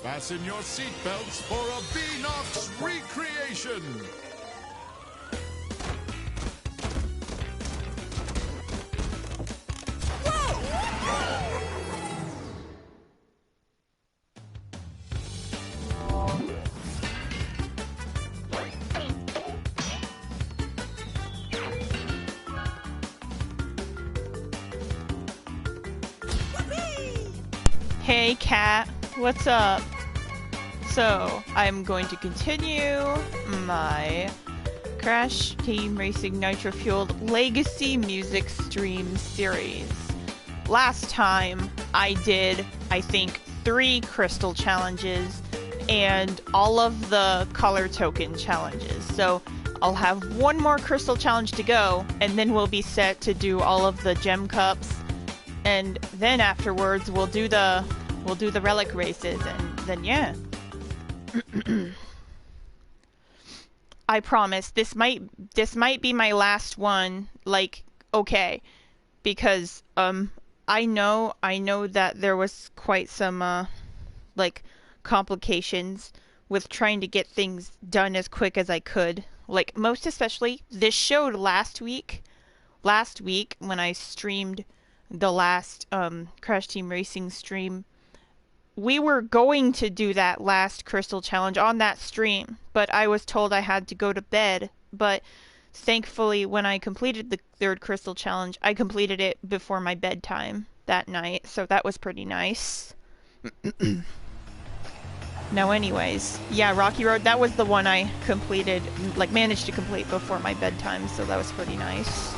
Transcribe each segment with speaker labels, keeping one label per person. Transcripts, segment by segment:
Speaker 1: Fasten your seatbelts for a Beanox recreation!
Speaker 2: Hey Cat, what's up? So, I'm going to continue my Crash Team Racing Nitro-Fueled Legacy Music Stream series. Last time, I did, I think, 3 crystal challenges and all of the color token challenges. So, I'll have one more crystal challenge to go, and then we'll be set to do all of the gem cups. And then afterwards, we'll do the relic races, and then yeah. I promise this might be my last one. Like, okay, because I know that there was quite some like complications with trying to get things done as quick as I could. Like, most especially this showed last week when I streamed the last Crash Team Racing stream. We were going to do that last crystal challenge on that stream, but I was told I had to go to bed. But thankfully, when I completed the 3rd crystal challenge, I completed it before my bedtime that night, so that was pretty nice. Now anyways, yeah, Rocky Road, that was the one I completed, like managed to complete before my bedtime, so that was pretty nice.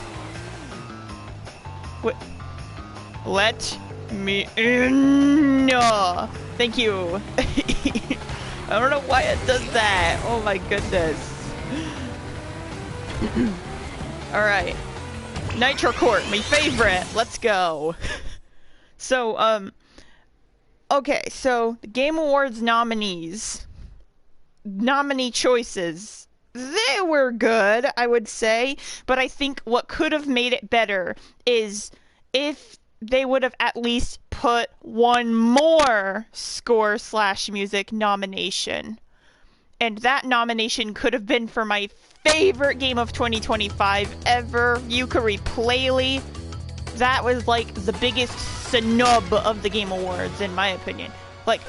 Speaker 2: What? Let me in. Thank you. I don't know why it does that. Oh my goodness. Alright. Nitro Court, my favorite. Let's go. So, okay, so the Game Awards nominees. Nominee choices. They were good, I would say. But I think what could have made it better is if they would have at least put one more score/music nomination. And that nomination could have been for my favorite game of 2025 ever, Yooka-Laylee. That was like the biggest snub of the Game Awards, in my opinion. Like,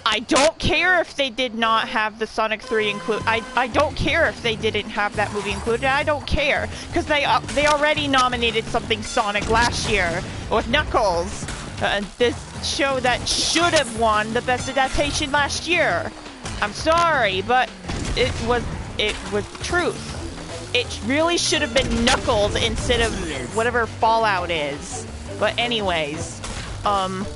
Speaker 2: I don't care if they did not have the Sonic 3 include. I don't care if they didn't have that movie included. I don't care, because they already nominated something Sonic last year with Knuckles. This show that should have won the best adaptation last year. I'm sorry, but it was truth. It really should have been Knuckles instead of whatever Fallout is. But anyways, but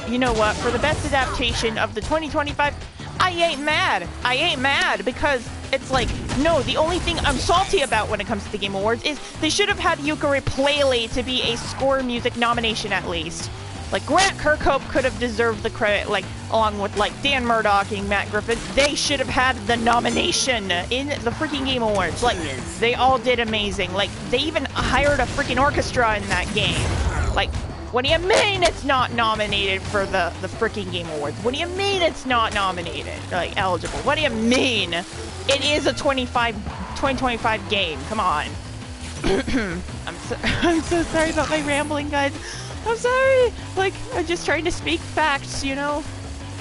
Speaker 2: you know what? For the best adaptation of the 2025, I ain't mad. I ain't mad because it's like, no, the only thing I'm salty about when it comes to the Game Awards is they should have had Yooka-Laylee to be a score music nomination at least. Like, Grant Kirkhope could have deserved the credit, like, along with, like, Dan Murdoch and Matt Griffin. They should have had the nomination in the freaking Game Awards. Like, they all did amazing. Like, they even hired a freaking orchestra in that game. Like, what do you mean it's not nominated for the freaking Game Awards? What do you mean it's not nominated? Like, eligible. What do you mean? It is a 2025 game. Come on. I'm so sorry about my rambling, guys. I'm sorry. Like, I'm just trying to speak facts, you know?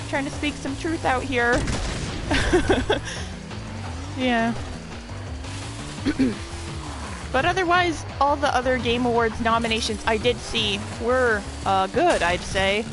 Speaker 2: Trying to speak some truth out here. Yeah. But otherwise, all the other Game Awards nominations I did see were good, I'd say.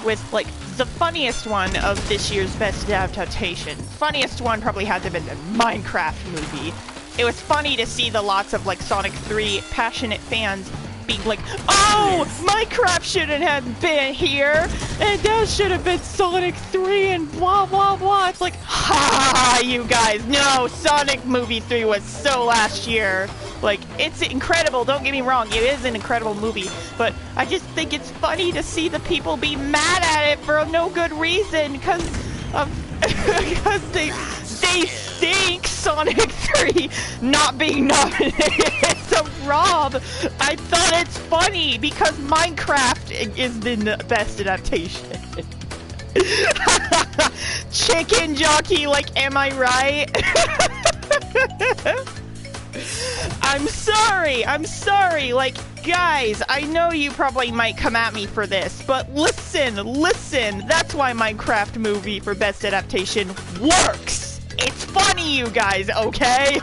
Speaker 2: With, like, the funniest one of this year's best adaptation. Funniest one probably had to have been the Minecraft movie. It was funny to see the lots of, like, Sonic 3 passionate fans being like, oh, Minecraft shouldn't have been here, and that should have been Sonic 3 and blah blah blah. It's like, ha, you guys, no, Sonic movie 3 was so last year. Like, it's incredible, don't get me wrong, it is an incredible movie, but I just think it's funny to see the people be mad at it for no good reason, because they think Sonic 3 not being nominated. So Rob, I thought it's funny because Minecraft is the best adaptation. Chicken jockey, like, am I right? I'm sorry, like, guys, I know you probably might come at me for this, but listen, that's why Minecraft movie for best adaptation works! It's funny, you guys, okay?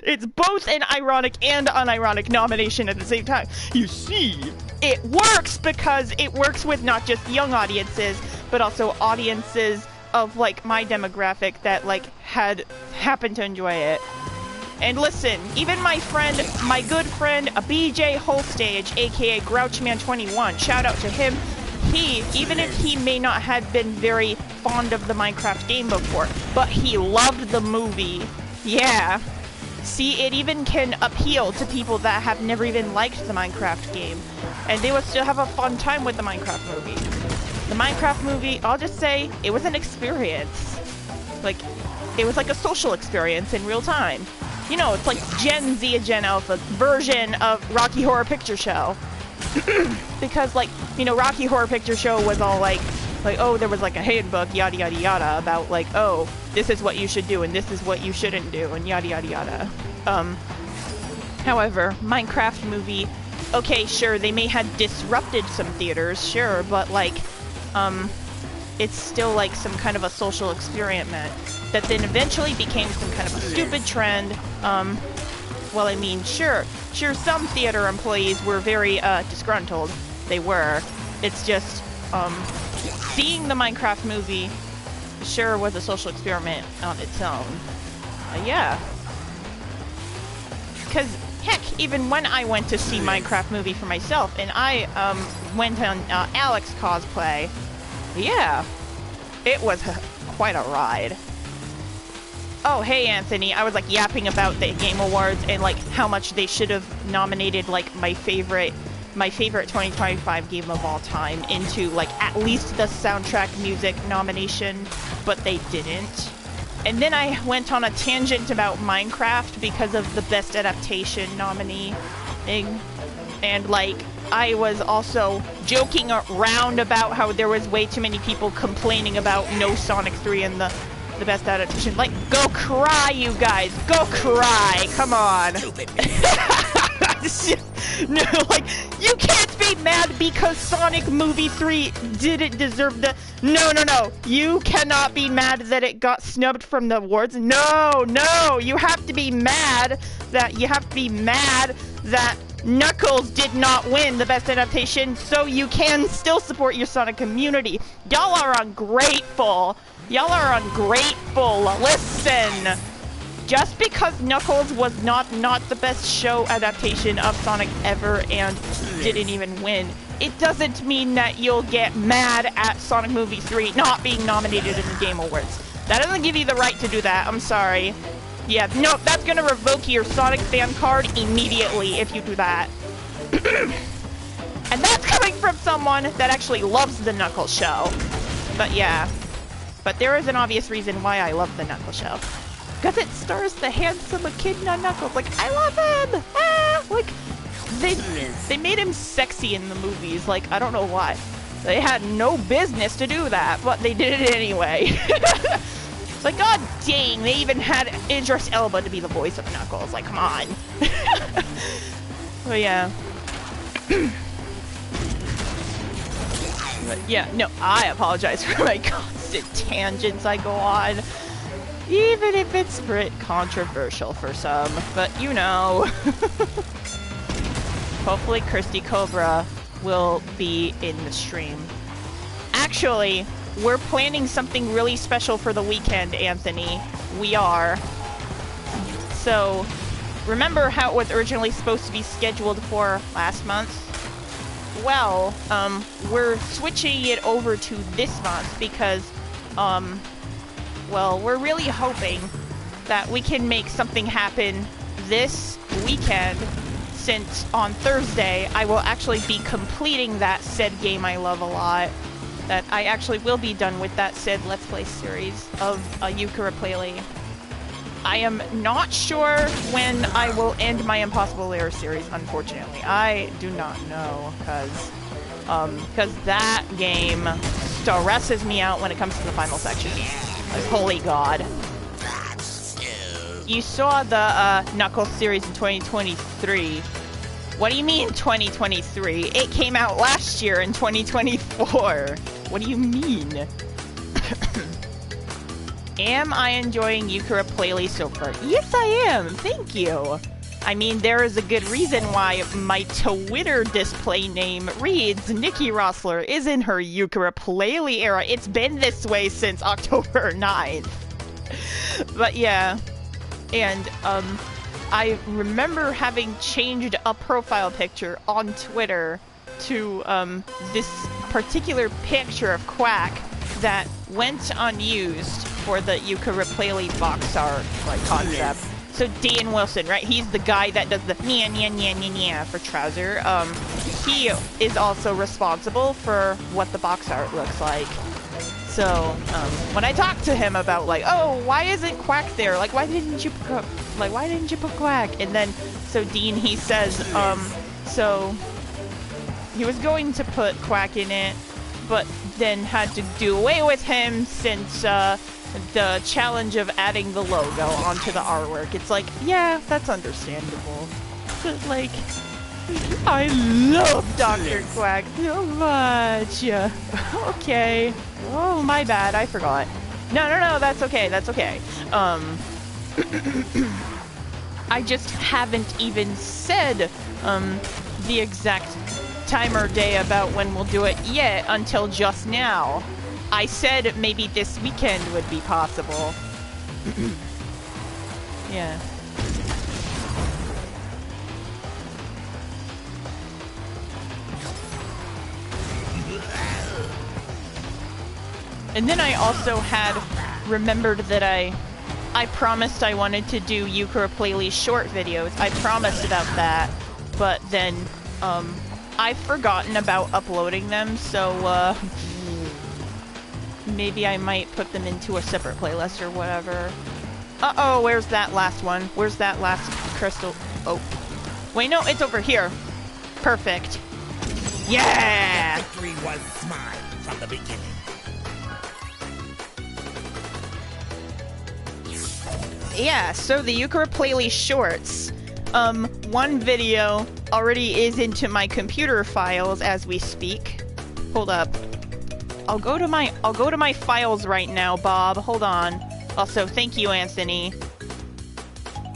Speaker 2: It's both an ironic and unironic nomination at the same time. You see, it works because it works with not just young audiences, but also audiences of, like, my demographic that, like, happened to enjoy it. And listen, even my good friend, a BJ Holstage, aka Grouchman21, shout out to him. Even if he may not have been very fond of the Minecraft game before, but he loved the movie. Yeah. See, it even can appeal to people that have never even liked the Minecraft game, and they will still have a fun time with the Minecraft movie. The Minecraft movie, I'll just say, it was an experience. Like, it was like a social experience in real time. You know, it's like Gen Z, Gen Alpha version of Rocky Horror Picture Show. Because, like, you know, Rocky Horror Picture Show was all like, oh, there was like a handbook, yada yada yada, about like, oh, this is what you should do and this is what you shouldn't do, and yada yada yada. However, Minecraft movie, okay, sure, they may have disrupted some theaters, sure, but like, it's still like some kind of a social experiment that then eventually became some kind of a stupid trend. Well, I mean, sure, some theater employees were very disgruntled. They were. It's just, seeing the Minecraft movie sure was a social experiment on its own. Yeah. Because, heck, even when I went to see Minecraft movie for myself, and I went on Alex cosplay, yeah, it was quite a ride. Oh, hey, Anthony, I was, like, yapping about the Game Awards and, like, how much they should have nominated, like, my favorite 2025 game of all time into, like, at least the soundtrack music nomination, but they didn't. And then I went on a tangent about Minecraft because of the best adaptation nominee thing. And, like, I was also joking around about how there was way too many people complaining about no Sonic 3 in the best adaptation. Like, go cry, you guys! Go cry! Come on! No, like, you can't be mad because Sonic Movie 3 didn't deserve the... No. You cannot be mad that it got snubbed from the awards. No! You have to be mad that... Knuckles did not win the best adaptation, so you can still support your Sonic community. Y'all are ungrateful. Listen! Just because Knuckles was not the best show adaptation of Sonic ever and didn't even win, it doesn't mean that you'll get mad at Sonic Movie 3 not being nominated in the Game Awards. That doesn't give you the right to do that, I'm sorry. Yeah, no, that's gonna revoke your Sonic fan card immediately if you do that. And that's coming from someone that actually loves the Knuckles show. But yeah. But there is an obvious reason why I love the Knuckles show. Because it stars the handsome Echidna Knuckles. Like, I love him! Ah! Like, they made him sexy in the movies. Like, I don't know why. They had no business to do that, but they did it anyway. Like, god dang, they even had Idris Elba to be the voice of Knuckles. Like, come on. But yeah. But yeah, no, I apologize for my constant tangents I go on. Even if it's a bit controversial for some. But, you know. Hopefully Kirsty Cobra will be in the stream. Actually, we're planning something really special for the weekend, Anthony. We are. So, remember how it was originally supposed to be scheduled for last month? Well, we're switching it over to this month because, well, we're really hoping that we can make something happen this weekend, since on Thursday I will actually be completing that said game I love a lot. That I actually will be done with that said Let's Play series of Yooka-Laylee. I am not sure when I will end my Impossible Lair series, unfortunately. I do not know, because that game stresses me out when it comes to the final section. Like, holy god. You saw the Knuckles series in 2023. What do you mean 2023? It came out last year in 2024. What do you mean? Am I enjoying ukulele so far? Yes, I am. Thank you. I mean, there is a good reason why my Twitter display name reads Nikki Rossler is in her ukulele era. It's been this way since October 9th. But yeah. And, I remember having changed a profile picture on Twitter to, this particular picture of Quack that went unused for the ukulele box art, like, concept. So Dan Wilson, right? He's the guy that does the nya nya nya nya nya for Trouser. He is also responsible for what the box art looks like. So, when I talked to him about like, oh, why isn't Quack there? Like, why didn't you put Quack? And then, so Dean, he says, so he was going to put Quack in it, but then had to do away with him since, the challenge of adding the logo onto the artwork. It's like, yeah, that's understandable. But like, I love Dr. Quack so much. Okay. Oh, my bad. I forgot. No, that's okay. That's okay. I just haven't even said, the exact time or day about when we'll do it yet until just now. I said maybe this weekend would be possible. Yeah. And then I also had remembered that I promised I wanted to do ukulele short videos. I promised about that, but then I've forgotten about uploading them, so maybe I might put them into a separate playlist or whatever. Uh-oh, where's that last one? Where's that last crystal? Oh. Wait, no, it's over here. Perfect. Yeah!
Speaker 3: The victory was mine from the beginning.
Speaker 2: Yeah, so the ukulele shorts. One video already is into my computer files as we speak. Hold up. I'll go to my files right now, Bob. Hold on. Also, thank you, Anthony.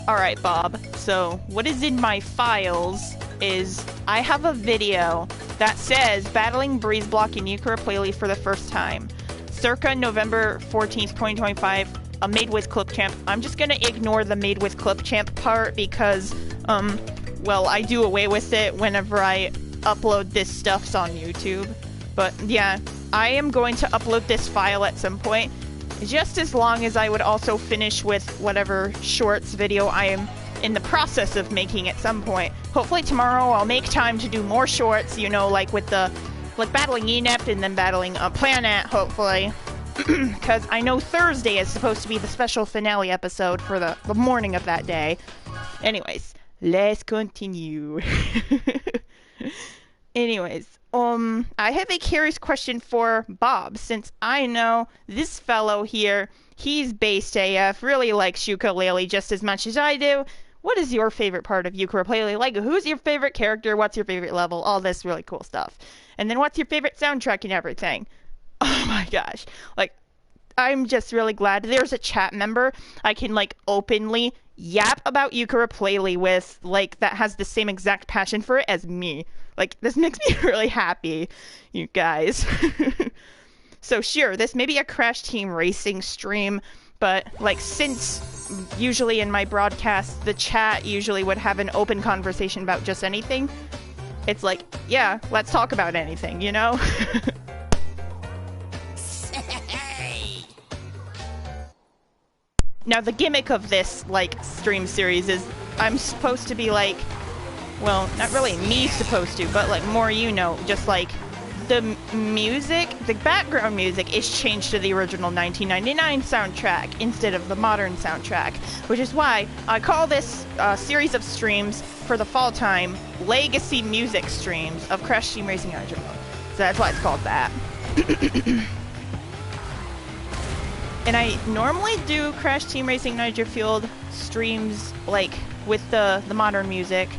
Speaker 2: Alright, Bob. So, what is in my files is I have a video that says battling Breeze Block in ukulele for the first time. Circa November 14th, 2025. Made with Clip Champ. I'm just gonna ignore the made with Clip Champ part because, well, I do away with it whenever I upload this stuffs on YouTube. But yeah, I am going to upload this file at some point, just as long as I would also finish with whatever shorts video I am in the process of making at some point. Hopefully tomorrow I'll make time to do more shorts, you know, like with the, like battling Inept and then battling Planet, hopefully. Because I know Thursday is supposed to be the special finale episode for the morning of that day. Anyways, let's continue. Anyways, I have a curious question for Bob, since I know this fellow here, he's based AF, really likes ukulele just as much as I do. What is your favorite part of ukulele? Like, who's your favorite character? What's your favorite level? All this really cool stuff. And then what's your favorite soundtrack and everything? Oh my gosh. Like, I'm just really glad there's a chat member I can, like, openly yap about ukulele with, like, that has the same exact passion for it as me. Like, this makes me really happy, you guys. So sure, this may be a Crash Team Racing stream, but, like, since usually in my broadcast, the chat usually would have an open conversation about just anything, it's like, yeah, let's talk about anything, you know? Now, the gimmick of this, like, stream series is I'm supposed to be, like, well, not really me supposed to, but, like, more you know, just, like, the music, the background music is changed to the original 1999 soundtrack instead of the modern soundtrack, which is why I call this series of streams for the fall time Legacy Music Streams of Crash Team Racing Hydro. So that's why it's called that. And I normally do Crash Team Racing Nitro-Fueled streams, like, with the modern music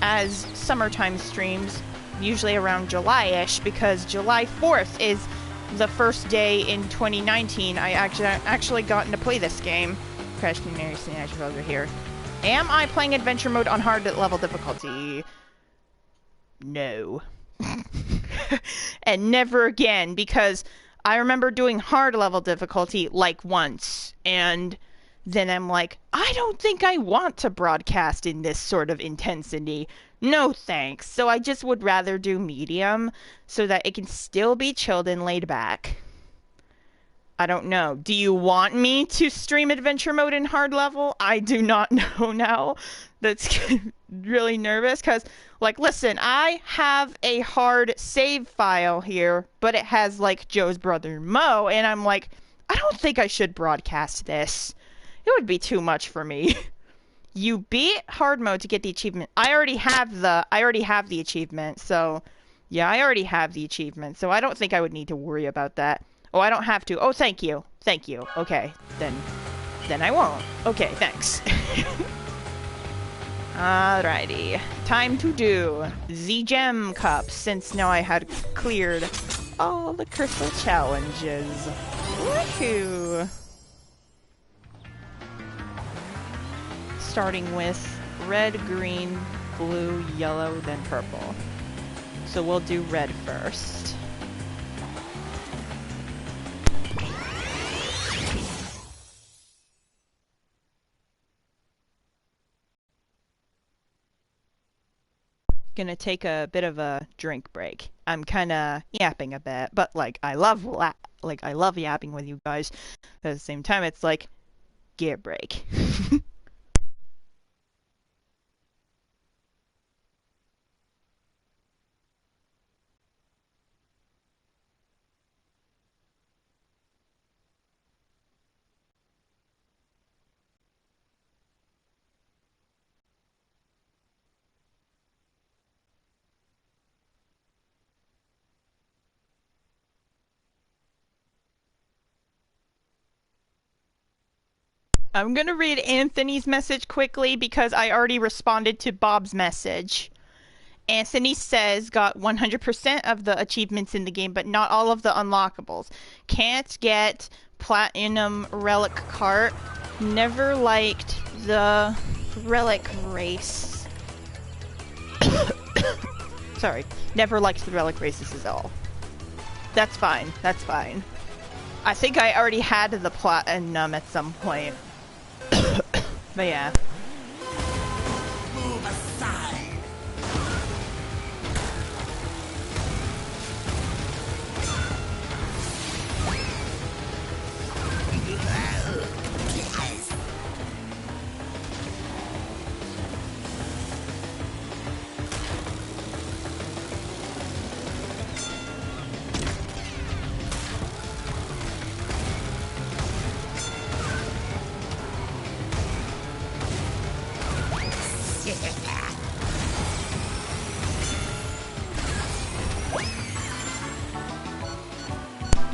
Speaker 2: as summertime streams, usually around July-ish, because July 4th is the first day in 2019 I actually gotten to play this game. Crash Team Racing Nitro-Fueled over here. Am I playing adventure mode on hard level difficulty? No. And never again, because I remember doing hard level difficulty like once, and then I'm like, I don't think I want to broadcast in this sort of intensity. No thanks. So I just would rather do medium so that it can still be chilled and laid back. I don't know. Do you want me to stream adventure mode in hard level? I do not know now. That's really nervous because, like, listen, I have a hard save file here, but it has, like, Joe's brother Mo, and I'm like, I don't think I should broadcast this. It would be too much for me. You beat hard mode to get the achievement. I already have the achievement, so yeah, I already have the achievement, so I don't think I would need to worry about that. Oh, I don't have to. Oh, thank you. Thank you. Okay, then I won't. Okay, thanks. Alrighty. Time to do the gem cup, since now I had cleared all the crystal challenges. Woohoo! Starting with red, green, blue, yellow, then purple. So we'll do red first. Gonna take a bit of a drink break. I'm kind of yapping a bit, but like I love yapping with you guys. At the same time, it's like gear break. I'm gonna read Anthony's message quickly because I already responded to Bob's message. Anthony says, got 100% of the achievements in the game, but not all of the unlockables. Can't get Platinum Relic Cart. Never liked the Relic Race. Sorry. Never liked the Relic Races at all. That's fine. That's fine. I think I already had the Platinum at some point. But yeah.
Speaker 3: Move aside.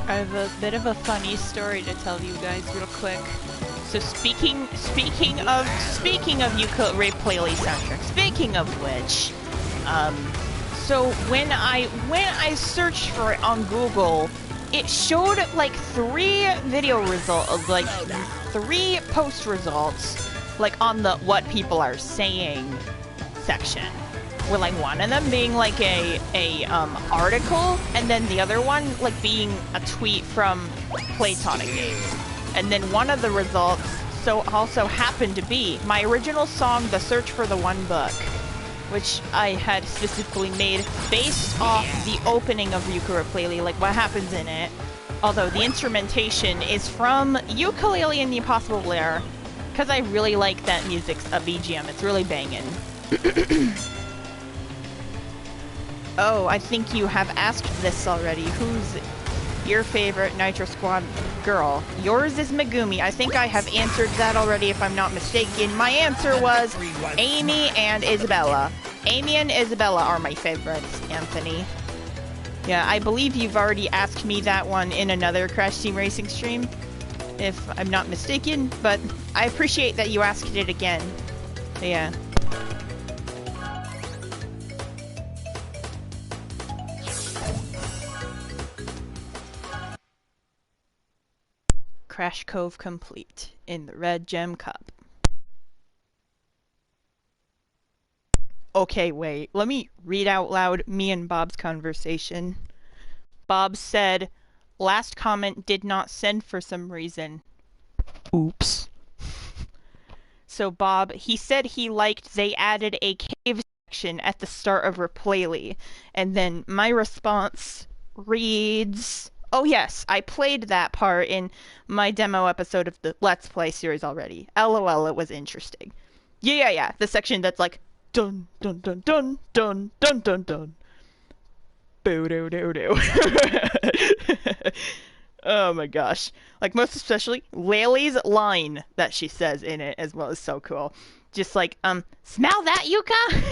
Speaker 2: I have a bit of a funny story to tell you guys real quick. So speaking of ukulele soundtrack, speaking of which, so when I searched for it on Google, it showed like 3 video results, like 3 post results, like on the what people are saying section. With like one of them being like a article, and then the other one like being a tweet from Playtonic Games. And then one of the results also happened to be my original song, The Search for the One Book, which I had specifically made based off the opening of Ukulele, like what happens in it. Although the instrumentation is from Ukulele and the Impossible Lair, because I really like that music's a BGM. It's really banging. Oh, I think you have asked this already. Who's your favorite Nitro Squad girl? Yours is Megumi. I think I have answered that already if I'm not mistaken. My answer was Amy and Isabella. Amy and Isabella are my favorites, Anthony. Yeah, I believe you've already asked me that one in another Crash Team Racing stream. if I'm not mistaken, but I appreciate that you asked it again. Yeah. Crash Cove complete in the Red Gem Cup. Okay, wait. Let me read out loud me and Bob's conversation. Bob said, last comment did not send for some reason. Oops. So Bob, he said he liked they added a cave section at the start of Replayly. And then my response reads, oh yes, I played that part in my demo episode of the Let's Play series already. LOL, it was interesting. Yeah. The section that's like, dun dun dun dun dun dun dun dun. Boo doo doo doo. Oh my gosh. Like, most especially Laylee's line that she says in it as well is so cool. Just like, smell that, Yuka?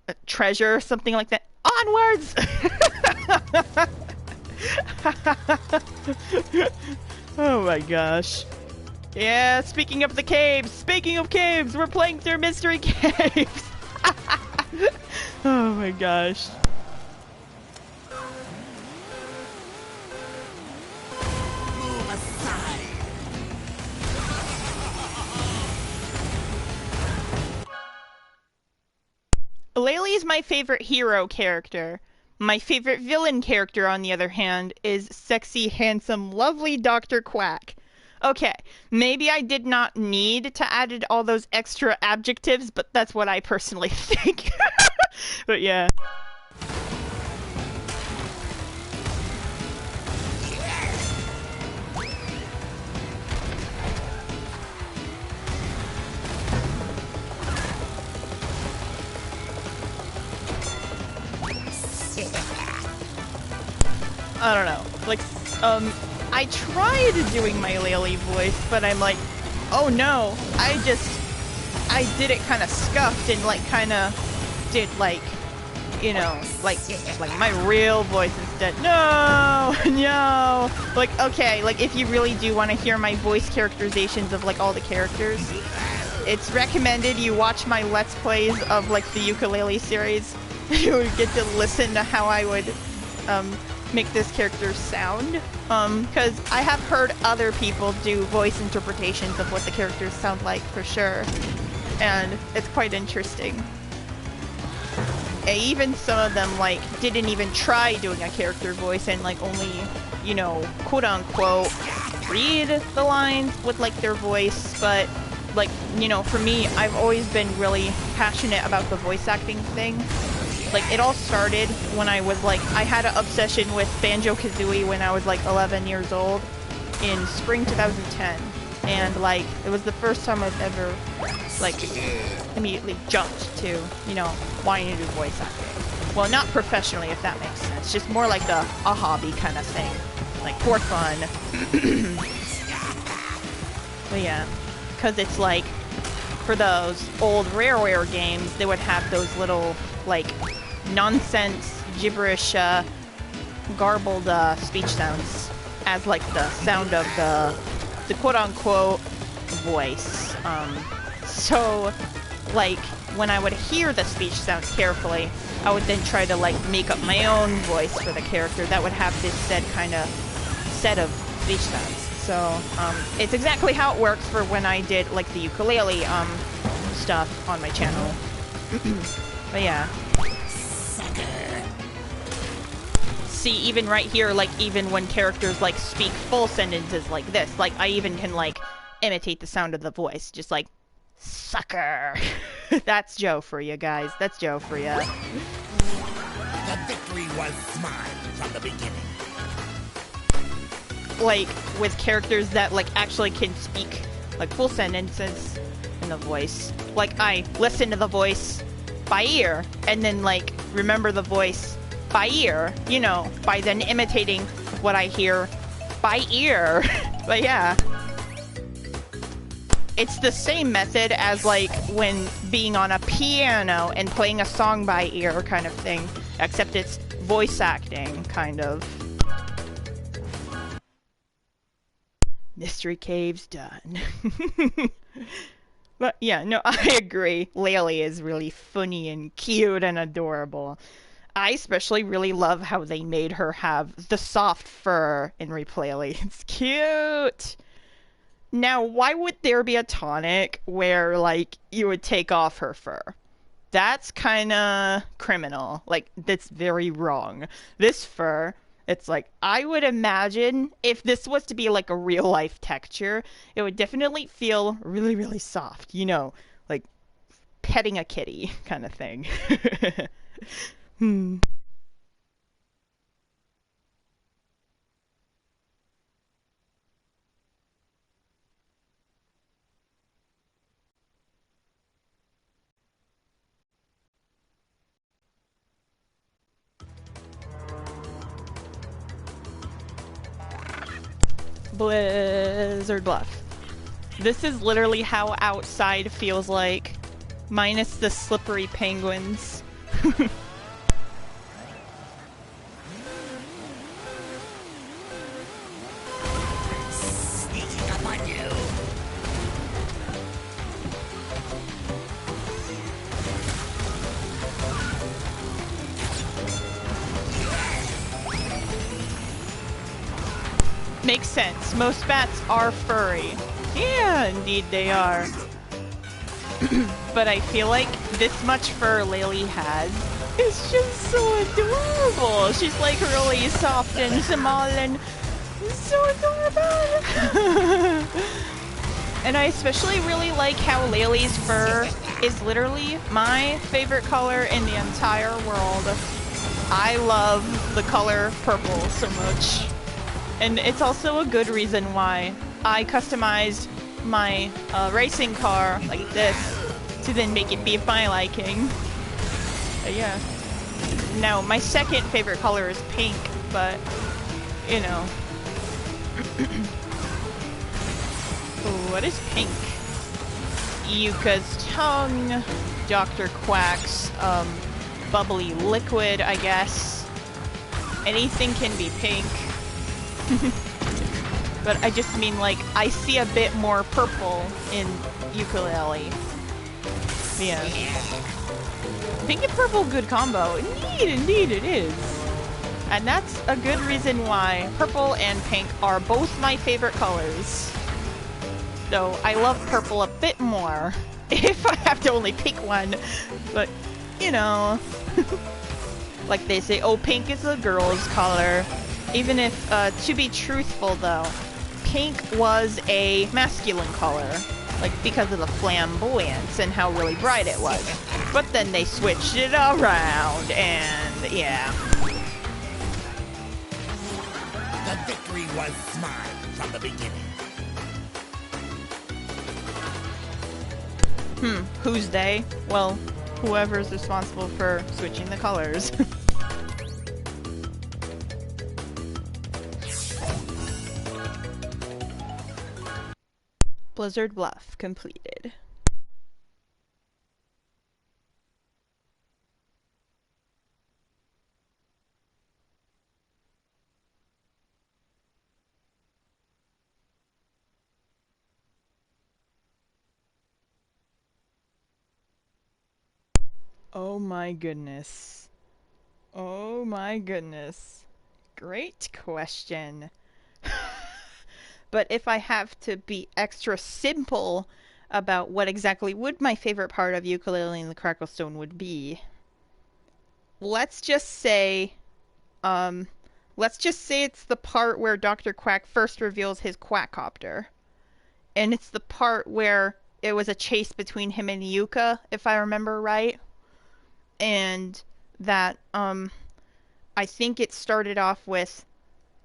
Speaker 2: A treasure or something like that. Onwards! Oh my gosh. Yeah, speaking of the caves, we're playing through Mystery Caves. Oh my gosh.
Speaker 3: Move aside.
Speaker 2: Laylee is my favorite hero character. My favorite villain character, on the other hand, is sexy, handsome, lovely Dr. Quack. Okay, maybe I did not need to add all those extra adjectives, but that's what I personally think. But yeah. I don't know. Like, I tried doing my Laylee voice, but I'm like, oh no, I did it kind of scuffed and like kind of did like, you know, like my real voice instead. No, no. Like, okay, like if you really do want to hear my voice characterizations of like all the characters, it's recommended you watch my Let's Plays of like the ukulele series. You would get to listen to how I would, make this character sound, because I have heard other people do voice interpretations of what the characters sound like for sure, and it's quite interesting. And even some of them like didn't even try doing a character voice and like only, you know, quote unquote read the lines with like their voice, but like, you know, for me, I've always been really passionate about the voice acting thing. Like, it all started when I was, like, I had an obsession with Banjo-Kazooie when I was, like, 11 years old in spring 2010. And, like, it was the first time I've ever, like, immediately jumped to, you know, wanting to do voice acting. Well, not professionally, if that makes sense. Just more like a hobby kind of thing. Like, for fun. But, yeah. Because it's, like, for those old Rareware games, they would have those little, like, nonsense, gibberish, garbled speech sounds as like the sound of the quote-unquote voice. So like when I would hear the speech sounds carefully, I would then try to like make up my own voice for the character that would have this said kind of set of speech sounds. So it's exactly how it works for when I did like the ukulele stuff on my channel. But yeah. See, even right here, like, even when characters, like, speak full sentences like this, like, I even can, like, imitate the sound of the voice. Just like, sucker. That's Joe for you, guys. That's Joe for you.
Speaker 3: The victory was mine from the beginning.
Speaker 2: Like, with characters that, like, actually can speak, like, full sentences in the voice. Like, I listen to the voice by ear, and then, like, remember the voice by ear, you know, by then imitating what I hear by ear. But yeah. It's the same method as, like, when being on a piano and playing a song by ear kind of thing, except it's voice acting, kind of. Mystery Cave's done. But yeah, no, I agree. Laylee is really funny and cute and adorable. I especially really love how they made her have the soft fur in Replayly. It's cute. Now, why would there be a tonic where, like, you would take off her fur? That's kinda criminal. Like, that's very wrong. This fur, it's like, I would imagine if this was to be like a real life texture, it would definitely feel really, really soft. You know, like petting a kitty kind of thing. Hmm. Blizzard Bluff. This is literally how outside feels like, minus the slippery penguins.
Speaker 3: Sneaking up on you.
Speaker 2: Makes sense. Most bats are furry. Yeah, indeed they are. But I feel like this much fur Laylee has is just so adorable. She's like really soft and small and so adorable. And I especially really like how Laylee's fur is literally my favorite color in the entire world. I love the color purple so much. And it's also a good reason why I customized my racing car like this to then make it be of my liking. But yeah. Now, my second favorite color is pink, but, you know. What is pink? Yuka's tongue, Dr. Quack's bubbly liquid, I guess. Anything can be pink. But I just mean, like, I see a bit more purple in Ukulele. Yeah. Pink and purple, good combo. Indeed it is. And that's a good reason why purple and pink are both my favorite colors. Though I love purple a bit more, if I have to only pick one. But, you know. Like they say, oh, pink is a girl's color. Even if, to be truthful though, pink was a masculine color. Like, because of the flamboyance and how really bright it was. But then they switched it around, and yeah.
Speaker 3: The victory was mine from the beginning.
Speaker 2: Who's they? Well, whoever's responsible for switching the colors. Blizzard Bluff completed. Oh my goodness. Oh my goodness. Great question. But if I have to be extra simple about what exactly would my favorite part of Ukulele and the Cracklestone would be, let's just say it's the part where Dr. Quack first reveals his Quackcopter. And it's the part where it was a chase between him and Yuka, if I remember right. And that, I think it started off with,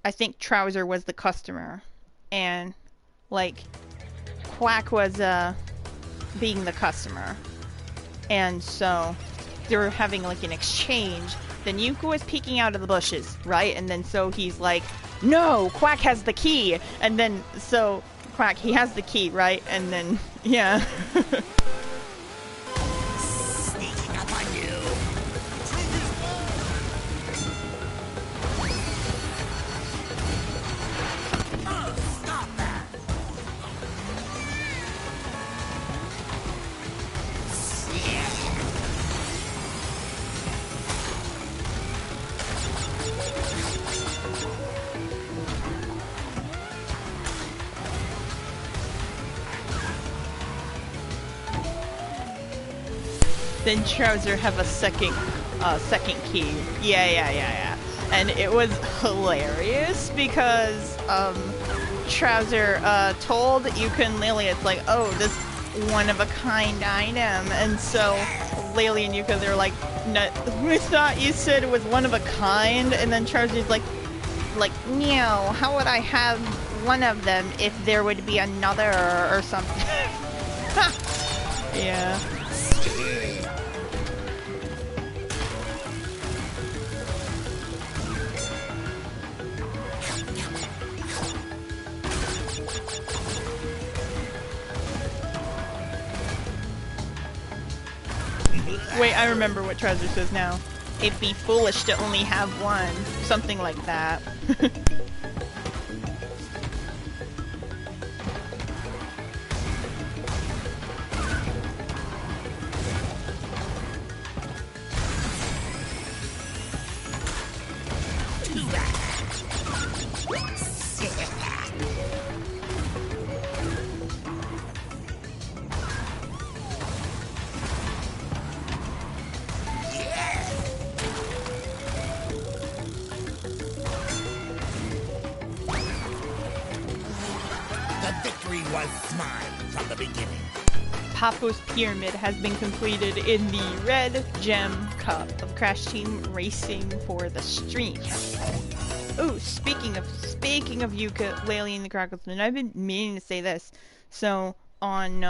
Speaker 2: I think Trouser was the customer. And, like, Quack was, being the customer. And so, they were having, like, an exchange. Then Yuka was peeking out of the bushes, right? And then so he's like, no, Quack has the key! And then, so, Quack, he has the key, right? And then, yeah.
Speaker 3: Sneaking up on you. Stop that.
Speaker 2: then Trouser have a second key. Yeah. And it was hilarious because Trouser told Ukulele, it's like, oh, this one-of-a-kind item. And so Laylee and Yuka, they're like, no, we thought you said it was one-of-a-kind. And then Trouser's like, no, how would I have one of them if there would be another or something? Yeah. Wait, I remember what Trouser says now. It'd be foolish to only have one. Something like that. Papo's Pyramid has been completed in the Red Gem Cup of Crash Team Racing for the stream. Oh, speaking of Ukulele and the Cracklestone, I've been meaning to say this. So on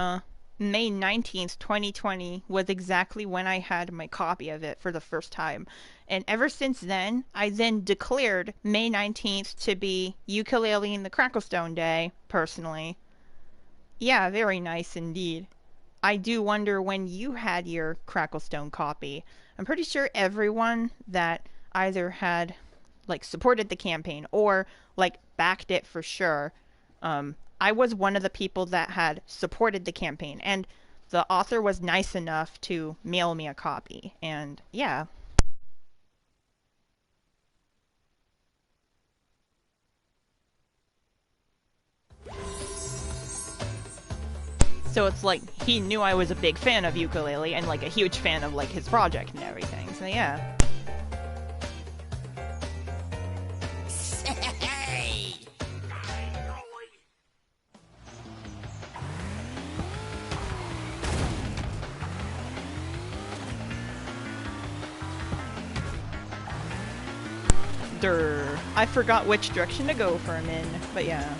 Speaker 2: May 19th, 2020 was exactly when I had my copy of it for the first time. And ever since then, I then declared May 19th to be Ukulele and the Cracklestone Day, personally. Yeah, very nice indeed. I do wonder when you had your Cracklestone copy. I'm pretty sure everyone that either had, like, supported the campaign or, like, backed it for sure. I was one of the people that had supported the campaign, and the author was nice enough to mail me a copy, and yeah. So it's like, he knew I was a big fan of Ukulele and like a huge fan of like his project and everything, so yeah. Durr. I forgot which direction to go for him in, but yeah.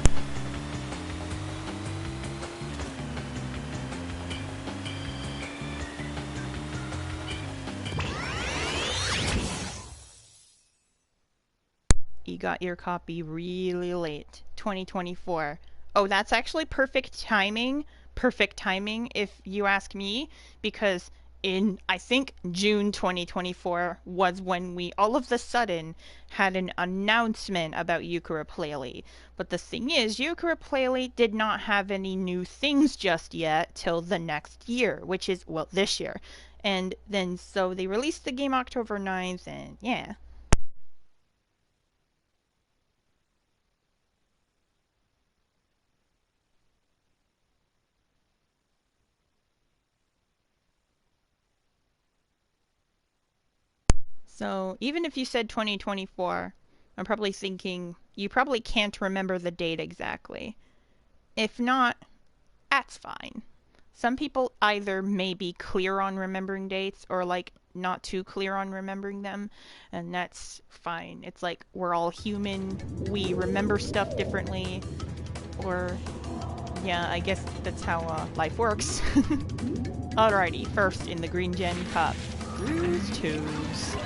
Speaker 2: You got your copy really late. 2024. Oh, that's actually perfect timing. Perfect timing, if you ask me, because in, I think, June 2024 was when we all of a sudden had an announcement about Ukulele. But the thing is, Ukulele did not have any new things just yet till the next year, which is, well, this year. And then, so they released the game October 9th, and yeah. So even if you said 2024, I'm probably thinking you probably can't remember the date exactly. If not, that's fine. Some people either may be clear on remembering dates or like not too clear on remembering them, and that's fine. It's like we're all human, we remember stuff differently, or yeah, I guess that's how life works. Alrighty, first in the Green Gen Cup, Bruise Tubes.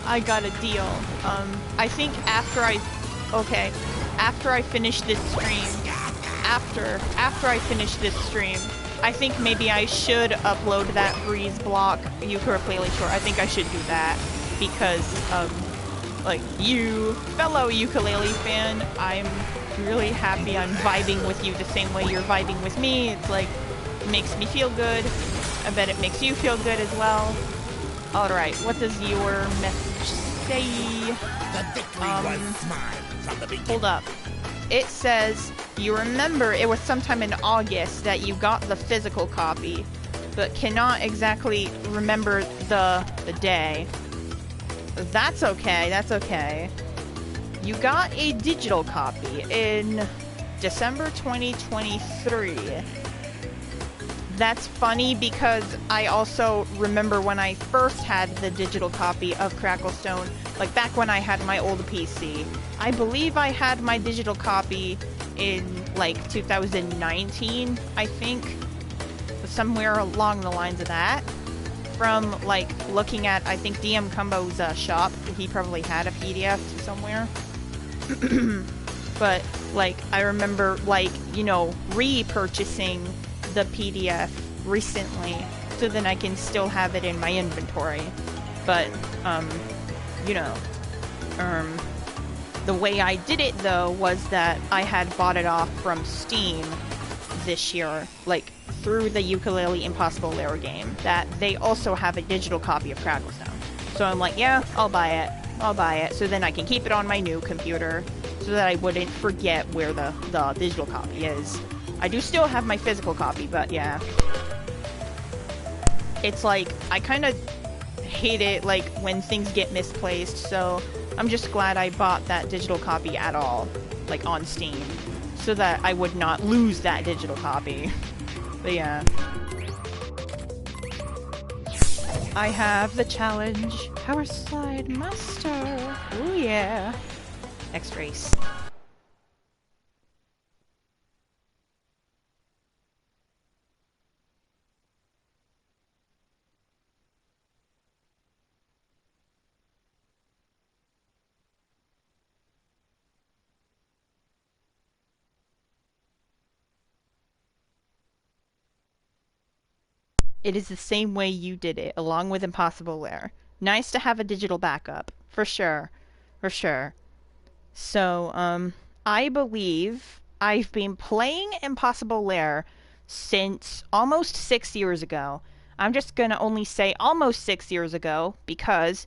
Speaker 2: I got a deal. I think after I finish this stream, after I finish this stream, I think maybe I should upload that Breeze Block ukulele short. I think I should do that because, like, you, fellow ukulele fan, I'm really happy I'm vibing with you the same way you're vibing with me. It's like, it makes me feel good. I bet it makes you feel good as well. Alright, what does your message say?
Speaker 3: The victory was mine from the beginning.
Speaker 2: Hold up. It says, you remember it was sometime in August that you got the physical copy, but cannot exactly remember the day. That's okay, that's okay. You got a digital copy in December 2023. That's funny because I also remember when I first had the digital copy of Cracklestone, like back when I had my old PC. I believe I had my digital copy in like 2019, I think. Somewhere along the lines of that. From like looking at, I think, DM Combo's shop. He probably had a PDF somewhere. But like I remember like, you know, repurchasing the PDF recently so then I can still have it in my inventory. But you know, the way I did it though was that I had bought it off from Steam this year, like through the Ukulele Impossible Lair game, that they also have a digital copy of Cracklestone. So I'm like, yeah, I'll buy it so then I can keep it on my new computer so that I wouldn't forget where the digital copy is. I do still have my physical copy, but yeah. It's like, I kind of hate it like when things get misplaced, so I'm just glad I bought that digital copy at all, like on Steam, so that I would not lose that digital copy. But yeah. I have the challenge, Power Slide Master. Oh yeah. Next race. It is the same way you did it, along with Impossible Lair. Nice to have a digital backup. For sure. For sure. So, I believe I've been playing Impossible Lair since almost 6 years ago. I'm just gonna only say almost 6 years ago because,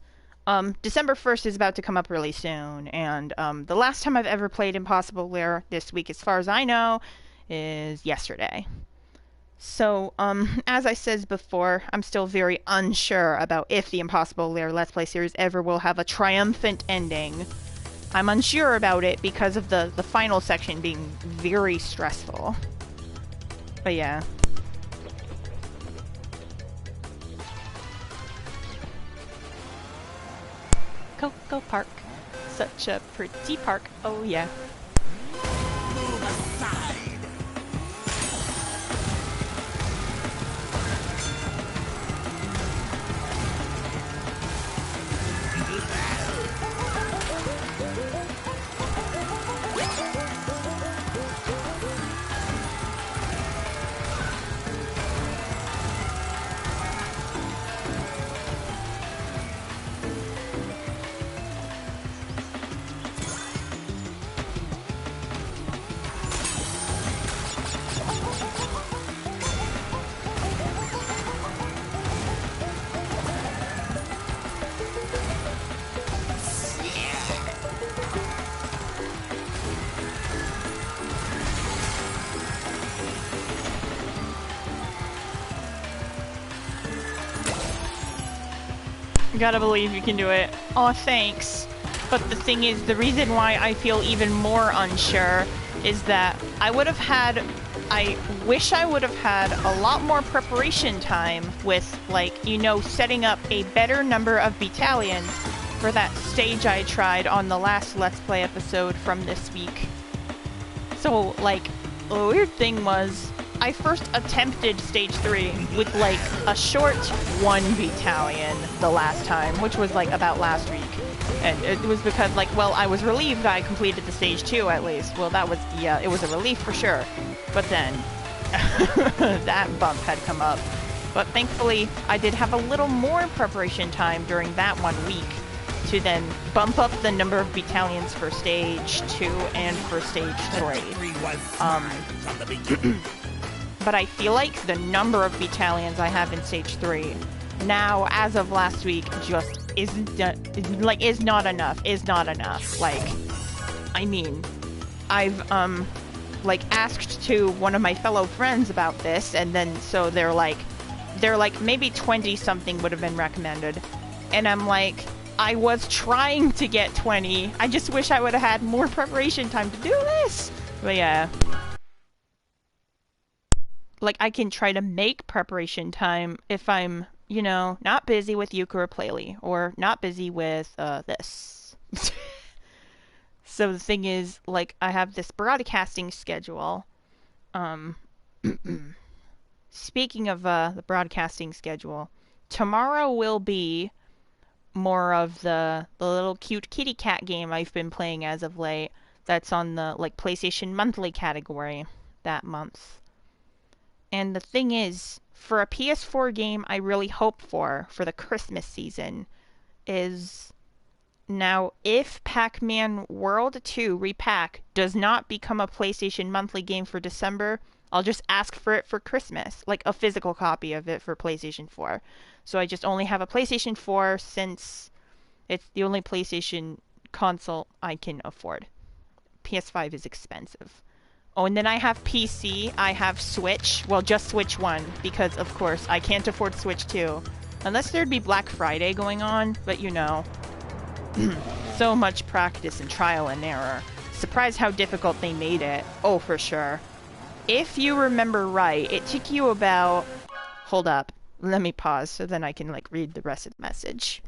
Speaker 2: December 1st is about to come up really soon, and, the last time I've ever played Impossible Lair this week, as far as I know, is yesterday. So, as I said before, I'm still very unsure about if the Impossible Lair Let's Play series ever will have a triumphant ending. I'm unsure about it because of the final section being very stressful. But yeah. Coco Park. Such a pretty park. Oh yeah.
Speaker 3: Move aside.
Speaker 2: Gotta believe you can do it. Aw, thanks. But the thing is, the reason why I feel even more unsure is that I wish I would have had a lot more preparation time with, like, you know, setting up a better number of battalions for that stage I tried on the last Let's Play episode from this week. So, like, the weird thing was, I first attempted stage 3 with like a short 1 battalion the last time, which was like about last week. And it was because like, well, I was relieved I completed the stage 2 at least. Well, that was, yeah, it was a relief for sure. But then that bump had come up. But thankfully, I did have a little more preparation time during that 1 week to then bump up the number of battalions for stage 2 and for stage 3. But I feel like the number of battalions I have in stage 3 now, as of last week, just is not enough. Like, I mean, I've like asked to one of my fellow friends about this, and then so they're like maybe 20 something would have been recommended, and I'm like, I was trying to get 20. I just wish I would have had more preparation time to do this. But yeah. Like, I can try to make preparation time if I'm, you know, not busy with Yuka or Playley, or not busy with, this. So the thing is, like, I have this broadcasting schedule. Speaking of, the broadcasting schedule, tomorrow will be more of the little cute kitty cat game I've been playing as of late. That's on the, like, PlayStation Monthly category that month. And the thing is, for a PS4 game I really hope for the Christmas season is, now if Pac-Man World 2 Repack does not become a PlayStation Monthly game for December, I'll just ask for it for Christmas, like a physical copy of it for PlayStation 4. So I just only have a PlayStation 4 since it's the only PlayStation console I can afford. PS5 is expensive. Oh, and then I have PC, I have Switch, well, just Switch 1, because, of course, I can't afford Switch 2. Unless there'd be Black Friday going on, but you know. So much practice and trial and error. Surprised how difficult they made it. Oh, for sure. If you remember right, it took you about... Hold up. Let me pause so then I can, like, read the rest of the message.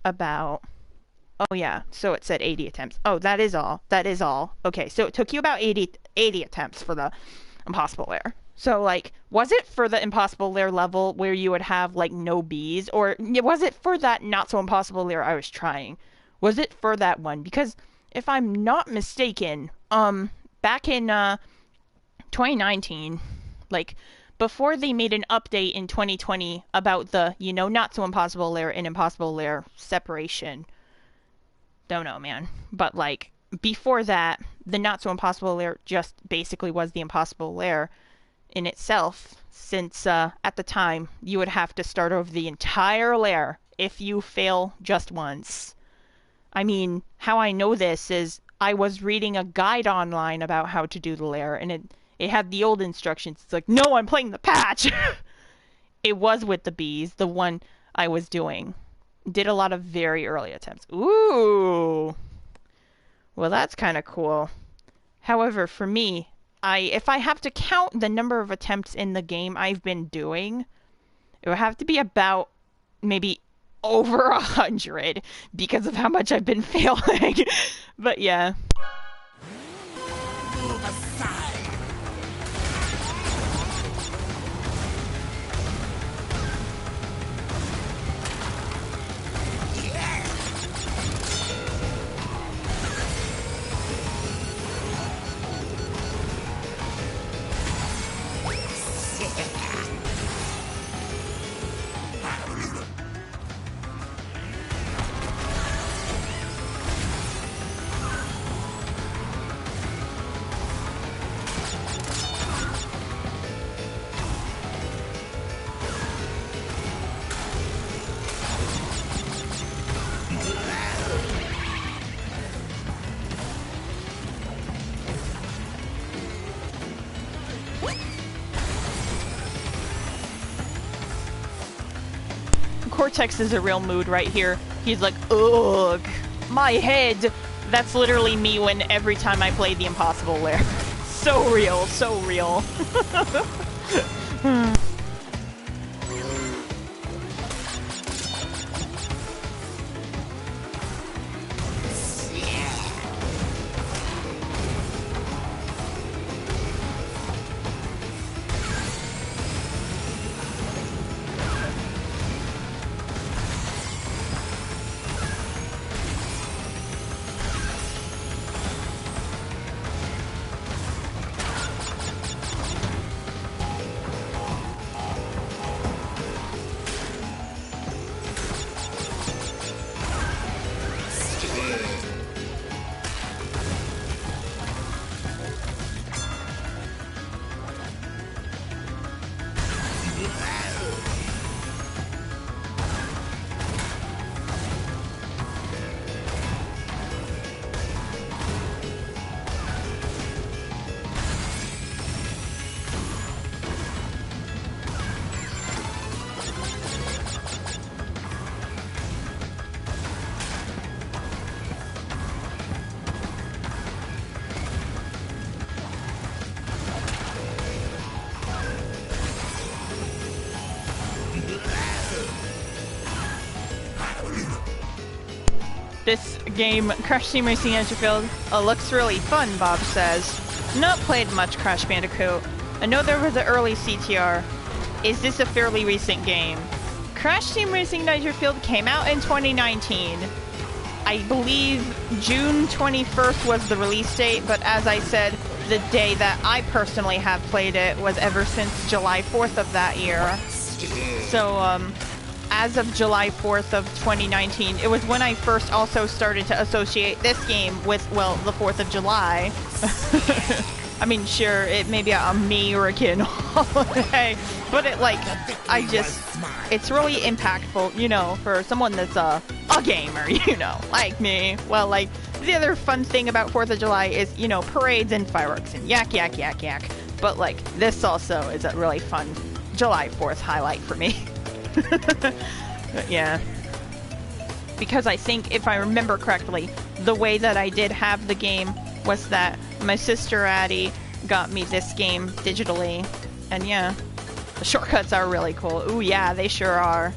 Speaker 2: About... Oh, yeah. So it said 80 attempts. Oh, that is all. That is all. Okay, so it took you about 80 attempts for the Impossible Lair. So, like, was it for the Impossible Lair level where you would have, like, no bees? Or was it for that not-so-impossible lair I was trying? Was it for that one? Because, if I'm not mistaken, back in, 2019, like... before they made an update in 2020 about the, you know, not-so-impossible lair and impossible lair separation. Don't know, man. But, like, before that, the not-so-impossible lair just basically was the impossible lair in itself, since, at the time, you would have to start over the entire lair if you fail just once. I mean, how I know this is I was reading a guide online about how to do the lair, and it had the old instructions. It's like, no, I'm playing the patch! It was with the bees, the one I was doing. Did a lot of very early attempts. Ooh! Well, that's kind of cool. However, for me, if I have to count the number of attempts in the game I've been doing, it would have to be about maybe over 100 because of how much I've been failing. But yeah.
Speaker 3: Move aside.
Speaker 2: Cortex is a real mood right here. He's like, ugh, my head. That's literally me when every time I play the Impossible Lair. So real, so real. This game, Crash Team Racing Nitro-Fueled, looks really fun, Bob says. Not played much Crash Bandicoot. I know there was an early CTR. Is this a fairly recent game? Crash Team Racing Nitro-Fueled came out in 2019. I believe June 21st was the release date, but as I said, the day that I personally have played it was ever since July 4th of that year. So, as of July 4th of 2019, it was when I first also started to associate this game with, well, the 4th of July. I mean, sure, it may be a American holiday, but it, like, it's really impactful, you know, for someone that's a gamer, you know, like me. Well, like, the other fun thing about 4th of July is, you know, parades and fireworks and yak, yak, yak, yak. But, like, this also is a really fun July 4th highlight for me. But, yeah. Because I think, if I remember correctly, the way that I did have the game was that my sister Addie got me this game digitally. And yeah, the shortcuts are really cool. Ooh yeah, they sure are.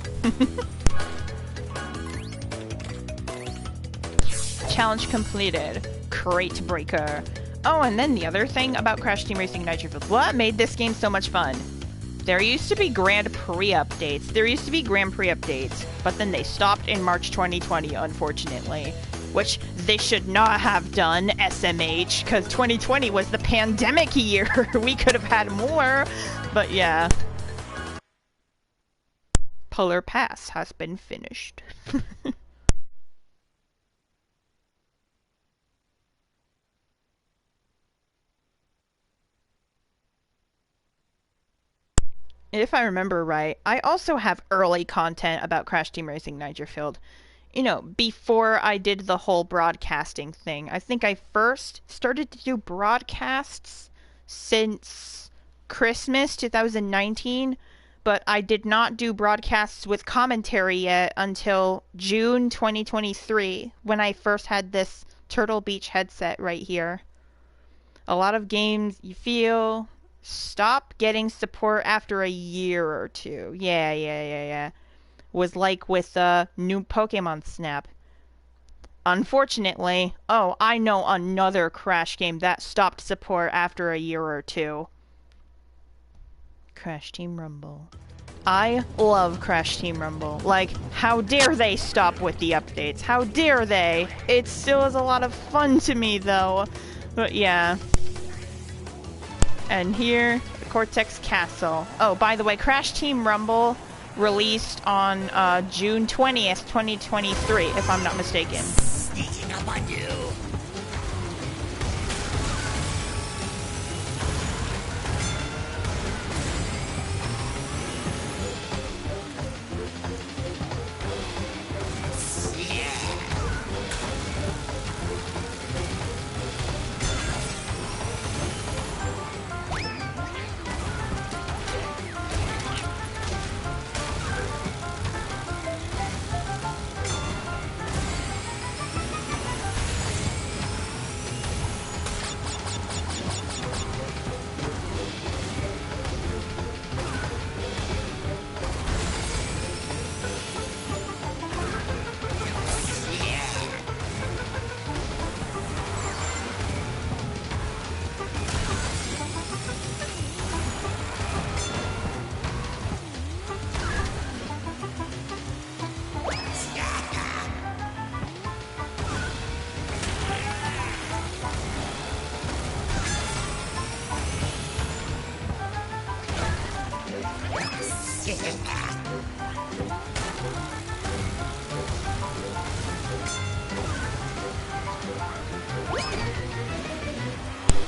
Speaker 2: Challenge completed. Crate breaker. Oh, and then the other thing about Crash Team Racing Nitro-Fueled. What made this game so much fun? There used to be Grand Prix updates. But then they stopped in March 2020, unfortunately. Which they should not have done, SMH, because 2020 was the pandemic year. We could have had more, but yeah. Polar Pass has been finished. If I remember right, I also have early content about Crash Team Racing Nitro-Fueled. You know, before I did the whole broadcasting thing. I think I first started to do broadcasts since Christmas 2019, but I did not do broadcasts with commentary yet until June 2023, when I first had this Turtle Beach headset right here. A lot of games you feel stop getting support after a year or two. Yeah. Was like with new Pokemon Snap. Unfortunately, oh, I know another Crash game that stopped support after a year or two. Crash Team Rumble. I love Crash Team Rumble. Like, how dare they stop with the updates? How dare they? It still is a lot of fun to me, though. But yeah. And here, the Cortex Castle. Oh, by the way, Crash Team Rumble released on June 20th, 2023, if I'm not mistaken.
Speaker 3: Sneaking up on you.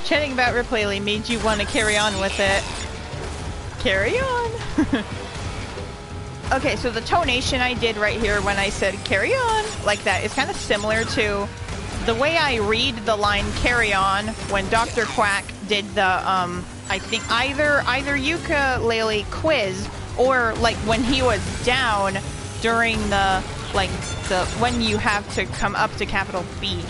Speaker 2: Chatting about Replay made you want to carry on with it. Carry on! Okay, so the tonation I did right here when I said carry on, like that, is kind of similar to the way I read the line carry on when Dr. Quack did the, I think either ukulele quiz or like when he was down during the, like, when you have to come up to capital B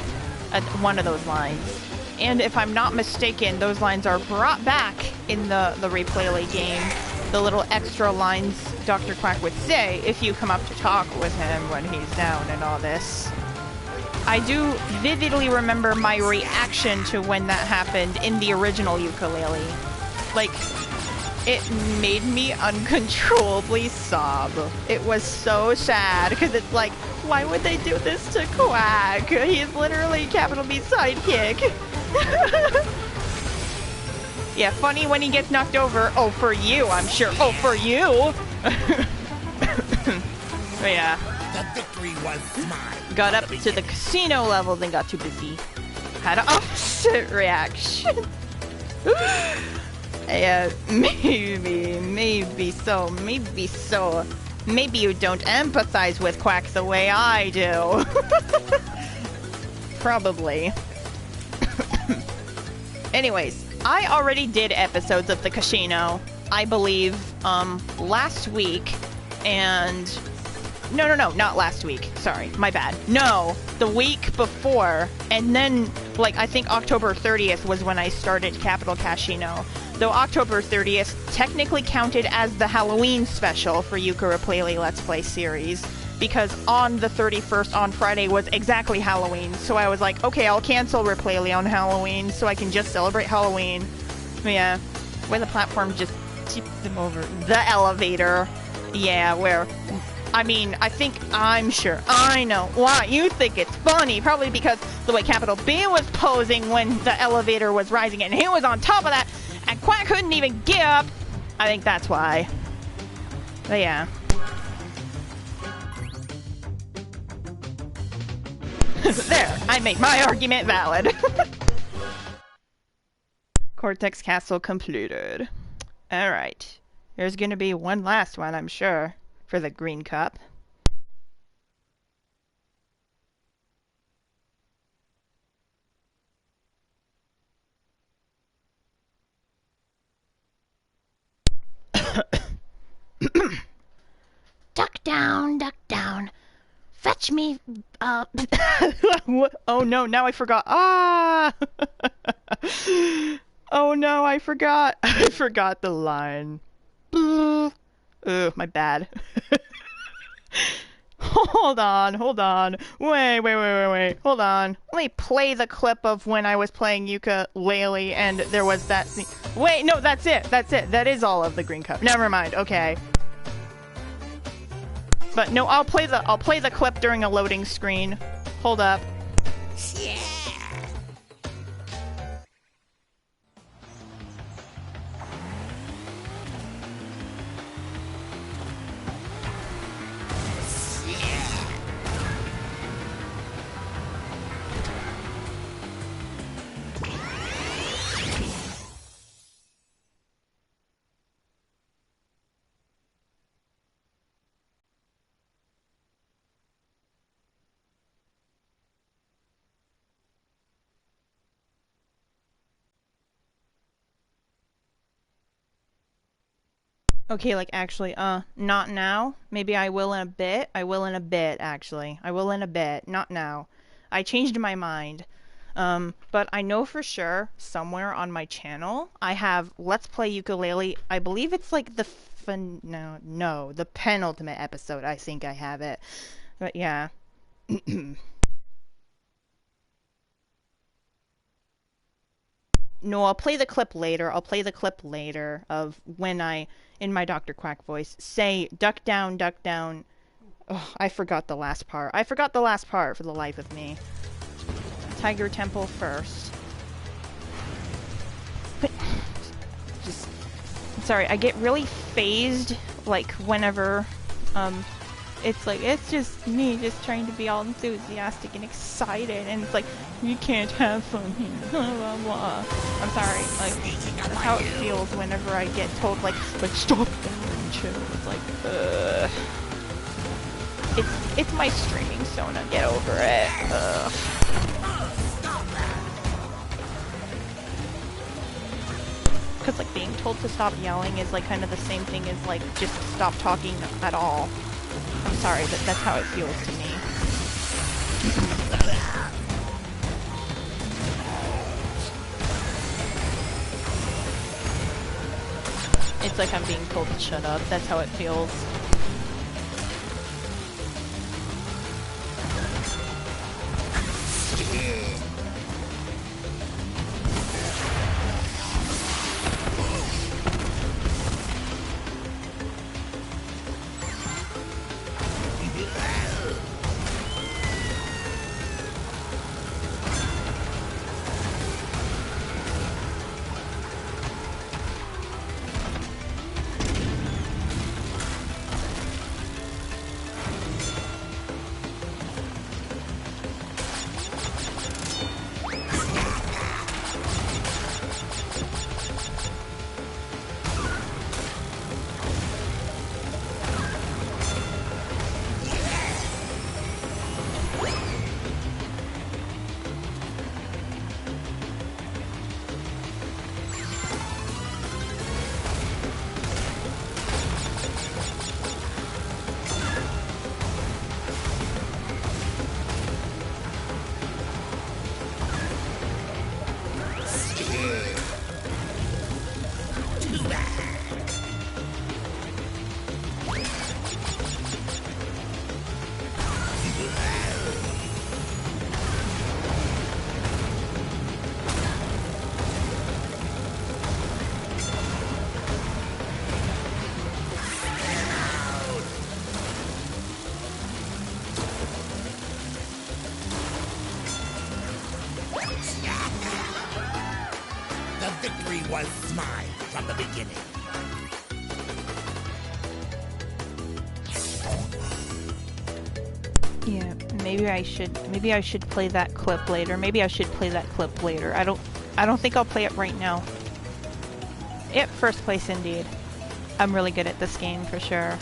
Speaker 2: at one of those lines. And if I'm not mistaken, those lines are brought back in the Replay game. The little extra lines Dr. Quack would say if you come up to talk with him when he's down and all this. I do vividly remember my reaction to when that happened in the original Yooka-Laylee. Like, it made me uncontrollably sob. It was so sad, because it's like, why would they do this to Quack? He's literally capital B sidekick. Yeah, funny when he gets knocked over. Oh, for you, I'm sure. Oh, for you! But yeah.
Speaker 3: The victory was mine.
Speaker 2: Got up to the casino level, then got too busy. Had an opposite reaction. Yeah, maybe so. Maybe you don't empathize with Quack the way I do. Probably. Anyways, I already did episodes of the casino, I believe, last week, and... No, not last week. Sorry, my bad. No, the week before, and then, like, I think October 30th was when I started Capital Casino. Though October 30th technically counted as the Halloween special for Yooka-Laylee Let's Play series, because on the 31st, on Friday, was exactly Halloween, so I was like, okay, I'll cancel Laylee on Halloween, so I can just celebrate Halloween. But yeah, where the platform just tipped them over. The elevator. Yeah, where... I mean, I'm sure, I know why you think it's funny. Probably because the way Capital B was posing when the elevator was rising and he was on top of that, and Quack couldn't even get up. I think that's why. But yeah. There, I made my argument valid. Cortex Castle completed. Alright. There's gonna be one last one, I'm sure. For the green cup.
Speaker 4: Duck down. Fetch me,
Speaker 2: Oh no, now I forgot. Ah! Oh no, I forgot. I forgot the line. Ugh, my bad. Hold on. Wait. Hold on. Let me play the clip of when I was playing Yooka-Laylee and there was that scene. Wait, no, that's it. That is all of the green cup. Never mind. Okay. But no, I'll play the clip during a loading screen. Hold up.
Speaker 3: Yeah.
Speaker 2: Okay, like, actually, not now. Maybe I will in a bit. Actually. I will in a bit. Not now. I changed my mind. But I know for sure, somewhere on my channel, I have Let's Play Yooka-Laylee. I believe it's like the the penultimate episode, I think I have it. But yeah. No, I'll play the clip later. Of when I, in my Dr. Quack voice, say, duck down. Oh, I forgot the last part. For the life of me. Tiger Temple first. But, sorry, I get really phased, like, whenever, it's just me just trying to be all enthusiastic and excited, and it's like, you can't have fun here, blah, blah, blah. I'm sorry, like, that's how it feels whenever I get told, like stop and chill. It's like, It's my streaming, Sona, get over it. Because, like, being told to stop yelling is, like, kind of the same thing as, like, just stop talking at all. I'm sorry, but that's how it feels to me. It's like I'm being told to shut up. That's how it feels.
Speaker 3: Too bad. The victory was mine from the beginning.
Speaker 2: Yeah, maybe I should play that clip later. Maybe I should play that clip later. I don't think I'll play it right now. Yep, first place indeed. I'm really good at this game for sure.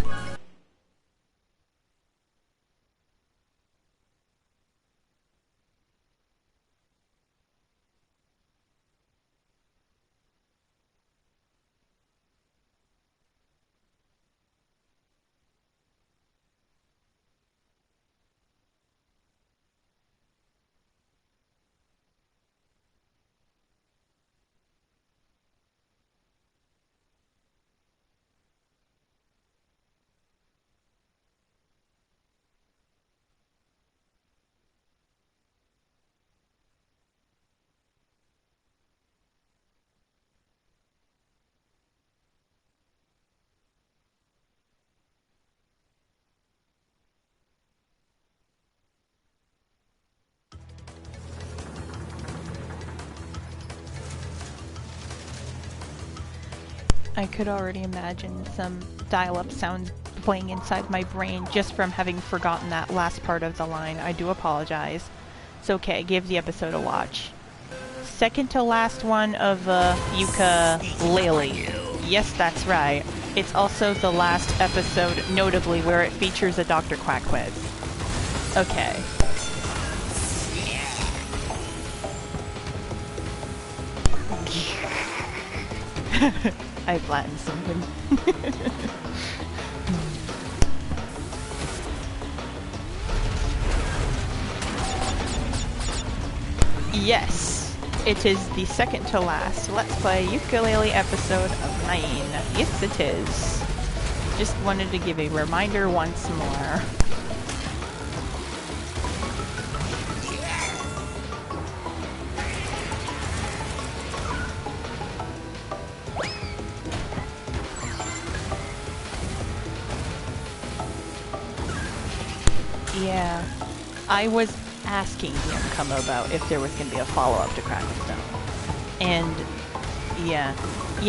Speaker 2: I could already imagine some dial-up sounds playing inside my brain just from having forgotten that last part of the line. I do apologize. It's okay, give the episode a watch. Second to last one of Ukulele. Yes, that's right. It's also the last episode, notably, where it features a Dr. Quack quiz. Okay. I flattened something. Yes, it is the second to last Let's Play Ukulele episode of 9. Yes, it is. Just wanted to give a reminder once more. Yeah, I was asking Giacomo about if there was going to be a follow-up to Cracklestone. And yeah,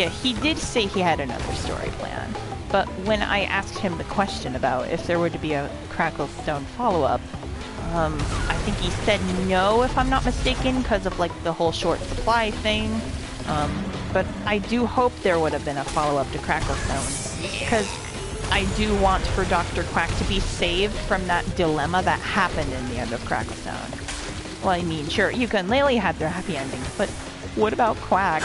Speaker 2: he did say he had another story plan. But when I asked him the question about if there were to be a Cracklestone follow-up, I think he said no, if I'm not mistaken, because of like the whole short supply thing. But I do hope there would have been a follow-up to Cracklestone, because I do want for Dr. Quack to be saved from that dilemma that happened in the end of Cracklestone. Well, I mean, sure, Ukulele had their happy ending, but what about Quack?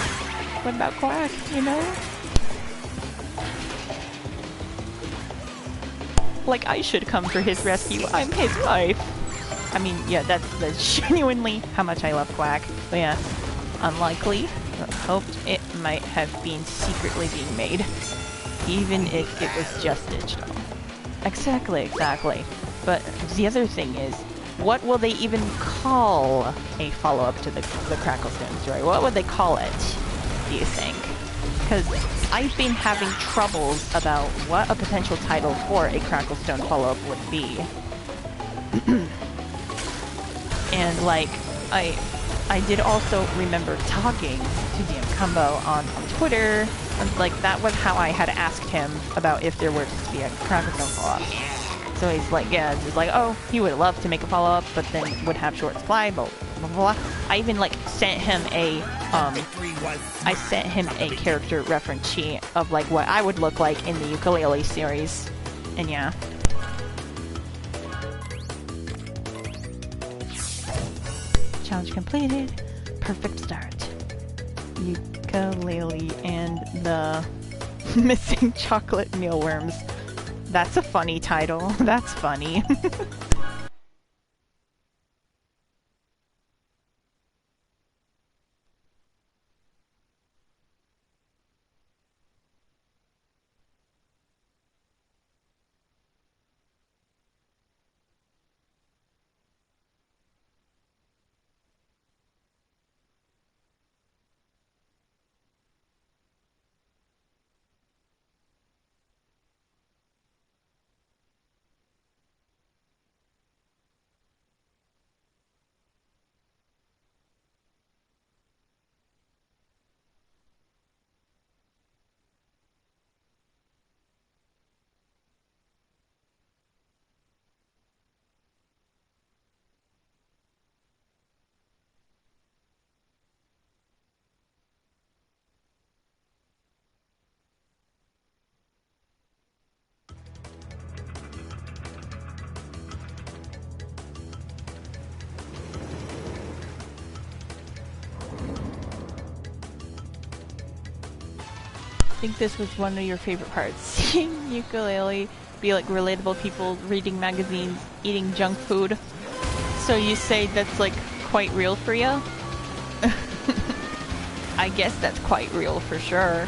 Speaker 2: What about Quack, you know? Like, I should come for his rescue. I'm his wife. I mean, yeah, that's genuinely how much I love Quack. But yeah, unlikely. But hoped it might have been secretly being made. Even if it was just digital. Exactly. But the other thing is, what will they even call a follow-up to the Cracklestone story? What would they call it, do you think? Because I've been having troubles about what a potential title for a Cracklestone follow-up would be. And, like, I did also remember talking to DM Combo on Twitter. Like, that was how I had asked him about if there were to be a Cracklestone follow-up. So he's like, yeah, he's like, oh, he would love to make a follow-up, but then would have short supply, blah, blah, blah. I even, like, sent him a character reference sheet of, like, what I would look like in the Ukulele series. And yeah. Challenge completed. Perfect start. Ukulele and the missing chocolate mealworms. That's a funny title. That's funny. think this was one of your favorite parts. Seeing ukulele be like relatable people reading magazines, eating junk food. So you say that's like quite real for you? I guess that's quite real for sure.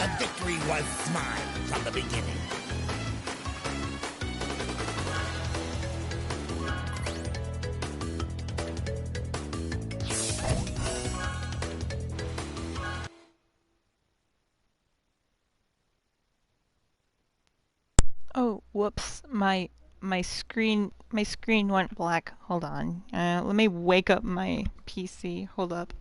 Speaker 3: The victory was mine from the beginning.
Speaker 2: Oh, whoops. My screen went black. Hold on. Let me wake up my PC. Hold up.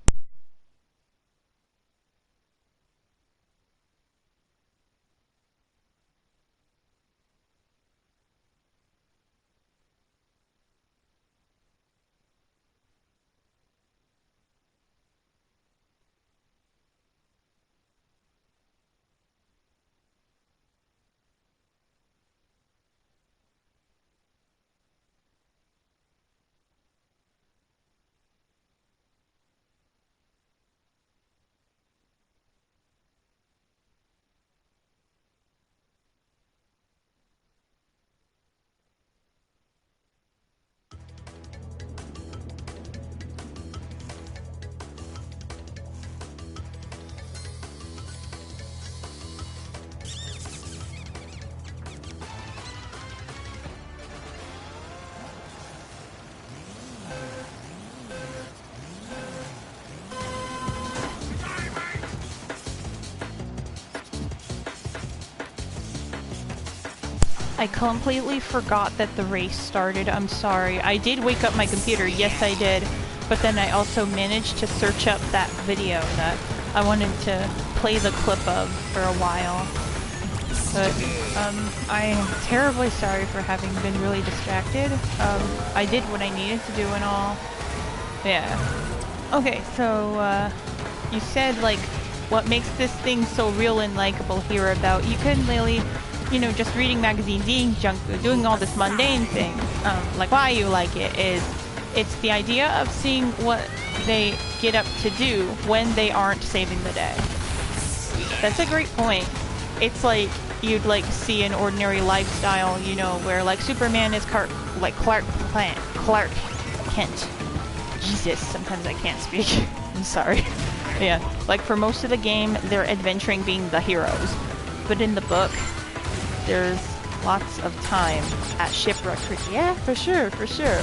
Speaker 2: I completely forgot that the race started. I'm sorry. I did wake up my computer. Yes, I did. But then I also managed to search up that video that I wanted to play the clip of for a while. But I'm terribly sorry for having been really distracted. I did what I needed to do and all. Yeah. Okay, so you said like what makes this thing so real and likable here about ukulele, you know, just reading magazines, eating junk food, doing all this mundane thing. Like why you like it is it's the idea of seeing what they get up to do when they aren't saving the day. That's a great point. It's like you'd like see an ordinary lifestyle, you know, where like Superman is Clark Kent. Jesus, sometimes I can't speak. I'm sorry. Yeah, like for most of the game, they're adventuring being the heroes. But in the book, there's lots of time at shipwreck. Yeah, for sure, for sure.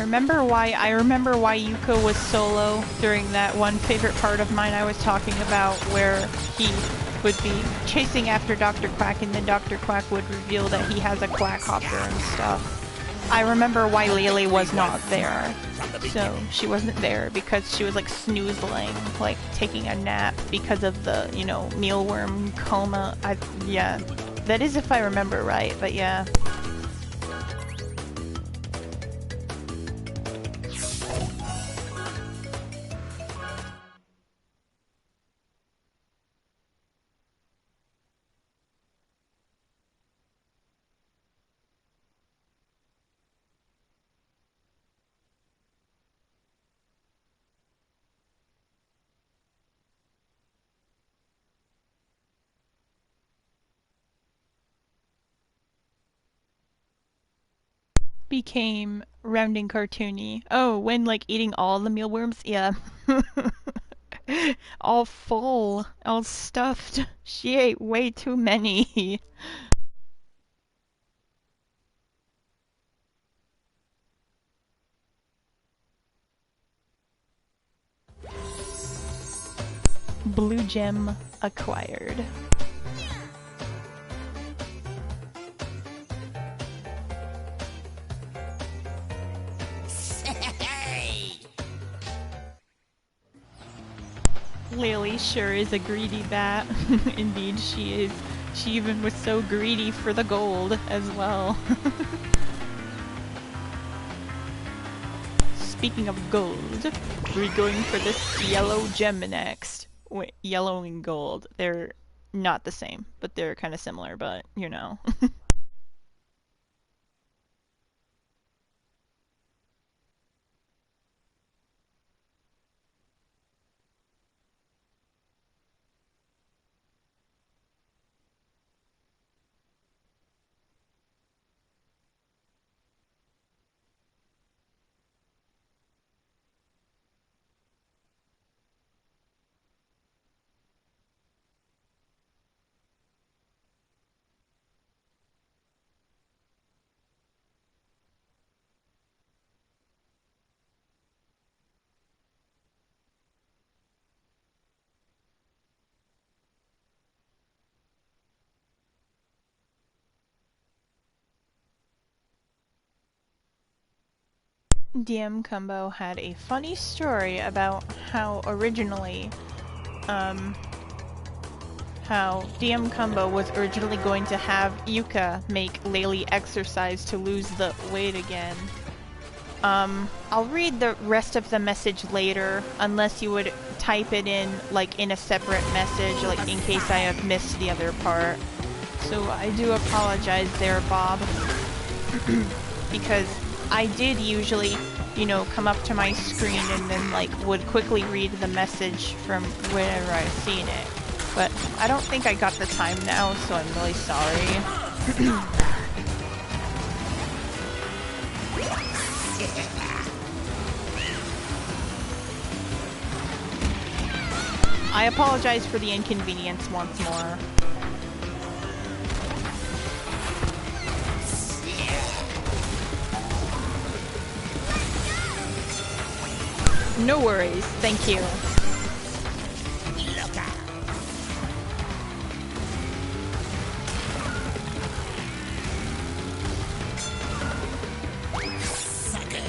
Speaker 2: remember why Yuka was solo during that one favorite part of mine I was talking about, where he would be chasing after Dr. Quack and then Dr. Quack would reveal that he has a quackhopper and stuff. I remember why Lily was not there. So she wasn't there because she was like snoozling, like taking a nap because of the, you know, mealworm coma. Yeah, that is if I remember right, but yeah. Became rounding cartoony. Oh, when like eating all the mealworms? Yeah. All full, all stuffed. She ate way too many. Blue gem acquired. Lily sure is a greedy bat. Indeed she is. She even was so greedy for the gold as well. Speaking of gold, we're going for this yellow gem next. Wait, yellow and gold. They're not the same, but they're kind of similar, but you know. DM Combo had a funny story about how originally, how DM Combo was originally going to have Yuka make Laylee exercise to lose the weight again. I'll read the rest of the message later, unless you would type it in, like, in a separate message, like, in case I have missed the other part. So I do apologize there, Bob. Because I did usually, you know, come up to my screen and then, like, would quickly read the message from whenever I've seen it. But I don't think I got the time now, so I'm really sorry. I apologize for the inconvenience once more. No worries, thank you.
Speaker 3: Look out. Sucker.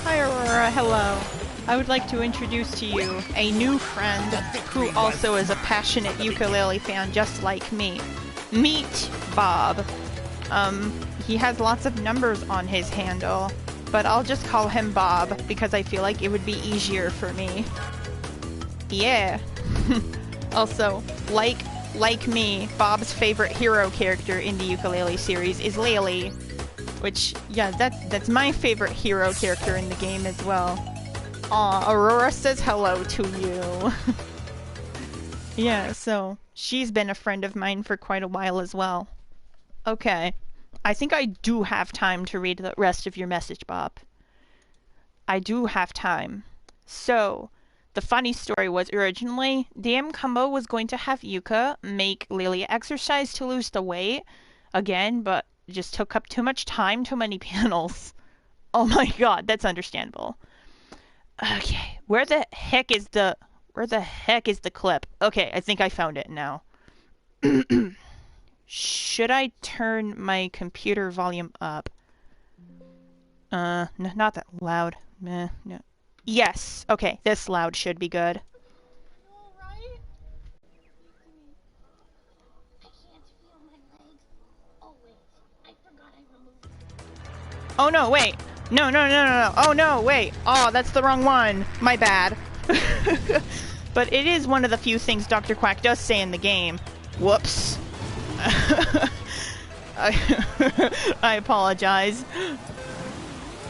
Speaker 2: Hi Aurora, hello. I would like to introduce to you a new friend who also is a passionate ukulele fan just like me. Meet Bob. He has lots of numbers on his handle, but I'll just call him Bob because I feel like it would be easier for me. Yeah. Also, like me, Bob's favorite hero character in the ukulele series is Laylee, which, yeah, that's my favorite hero character in the game as well. Aw, Aurora says hello to you. Yeah, so she's been a friend of mine for quite a while as well. Okay, I think I do have time to read the rest of your message, Bob. I do have time. So, the funny story was originally, DM Combo was going to have Yuka make Lily exercise to lose the weight again, but it just took up too much time, too many panels. Oh my god, that's understandable. Okay, where the heck is the clip? Okay, I think I found it now. Should I turn my computer volume up? No, not that loud. No. Yes. Okay, this loud should be good. Oh no, wait. No. Oh no, wait. Oh, that's the wrong one. My bad. But it is one of the few things Dr. Quack does say in the game. Whoops. I apologize.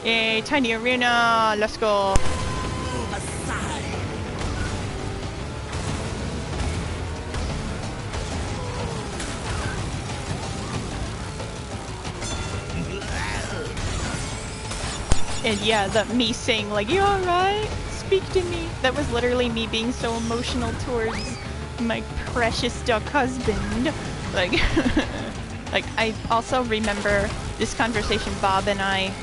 Speaker 2: Yay, tiny arena. Let's go. And yeah, me saying like, "You alright? Speak to me." That was literally me being so emotional towards my precious duck husband. Like, like I also remember this conversation Bob and I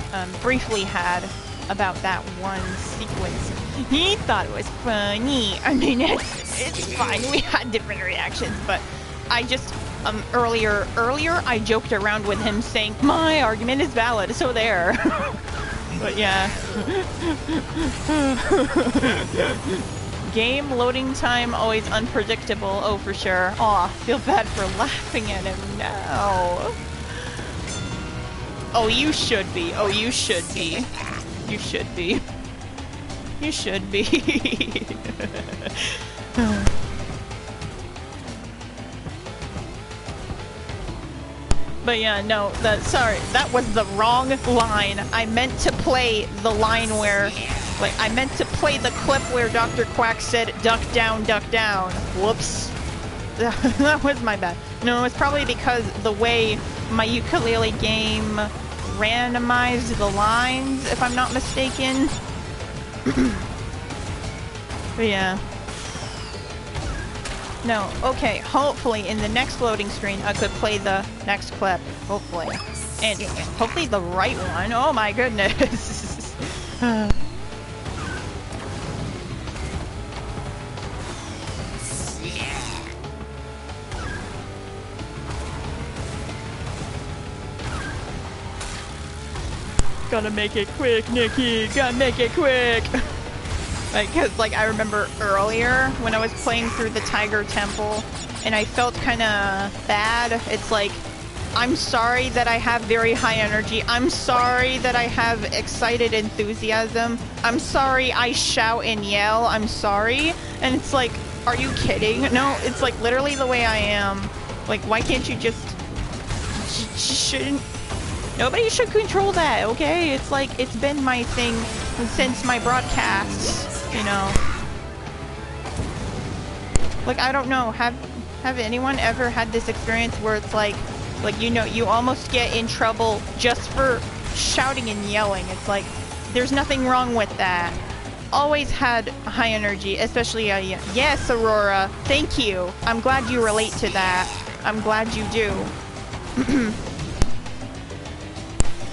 Speaker 2: briefly had about that one sequence. He thought it was funny. I mean, it's fine. We had different reactions, but I just earlier I joked around with him saying my argument is valid, so there. But yeah. Game loading time always unpredictable. Oh, for sure. Aw, feel bad for laughing at him now. Oh, you should be. Oh, you should be. You should be. You should be. But yeah, no, sorry, that was the wrong line. I meant to play the line where, like, I meant to play the clip where Dr. Quack said, duck down, duck down. Whoops. That was my bad. No, it's probably because the way my ukulele game randomized the lines, if I'm not mistaken. But yeah. No, okay, hopefully in the next loading screen I could play the next clip. Hopefully. And hopefully the right one. Oh my goodness. Gotta make it quick, Nikki! Gotta make it quick! Like, cause like I remember earlier when I was playing through the Tiger Temple and I felt kinda bad. It's like, I'm sorry that I have very high energy. I'm sorry that I have excited enthusiasm. I'm sorry I shout and yell. I'm sorry. And it's like, are you kidding? No, it's like literally the way I am. Like, why can't you just... shouldn't... Nobody should control that, okay? It's like, it's been my thing since my broadcasts, you know. Like, I don't know, have anyone ever had this experience where it's like, you know, you almost get in trouble just for shouting and yelling? It's like, there's nothing wrong with that. Always had high energy, especially, yes, Aurora, thank you. I'm glad you relate to that. I'm glad you do.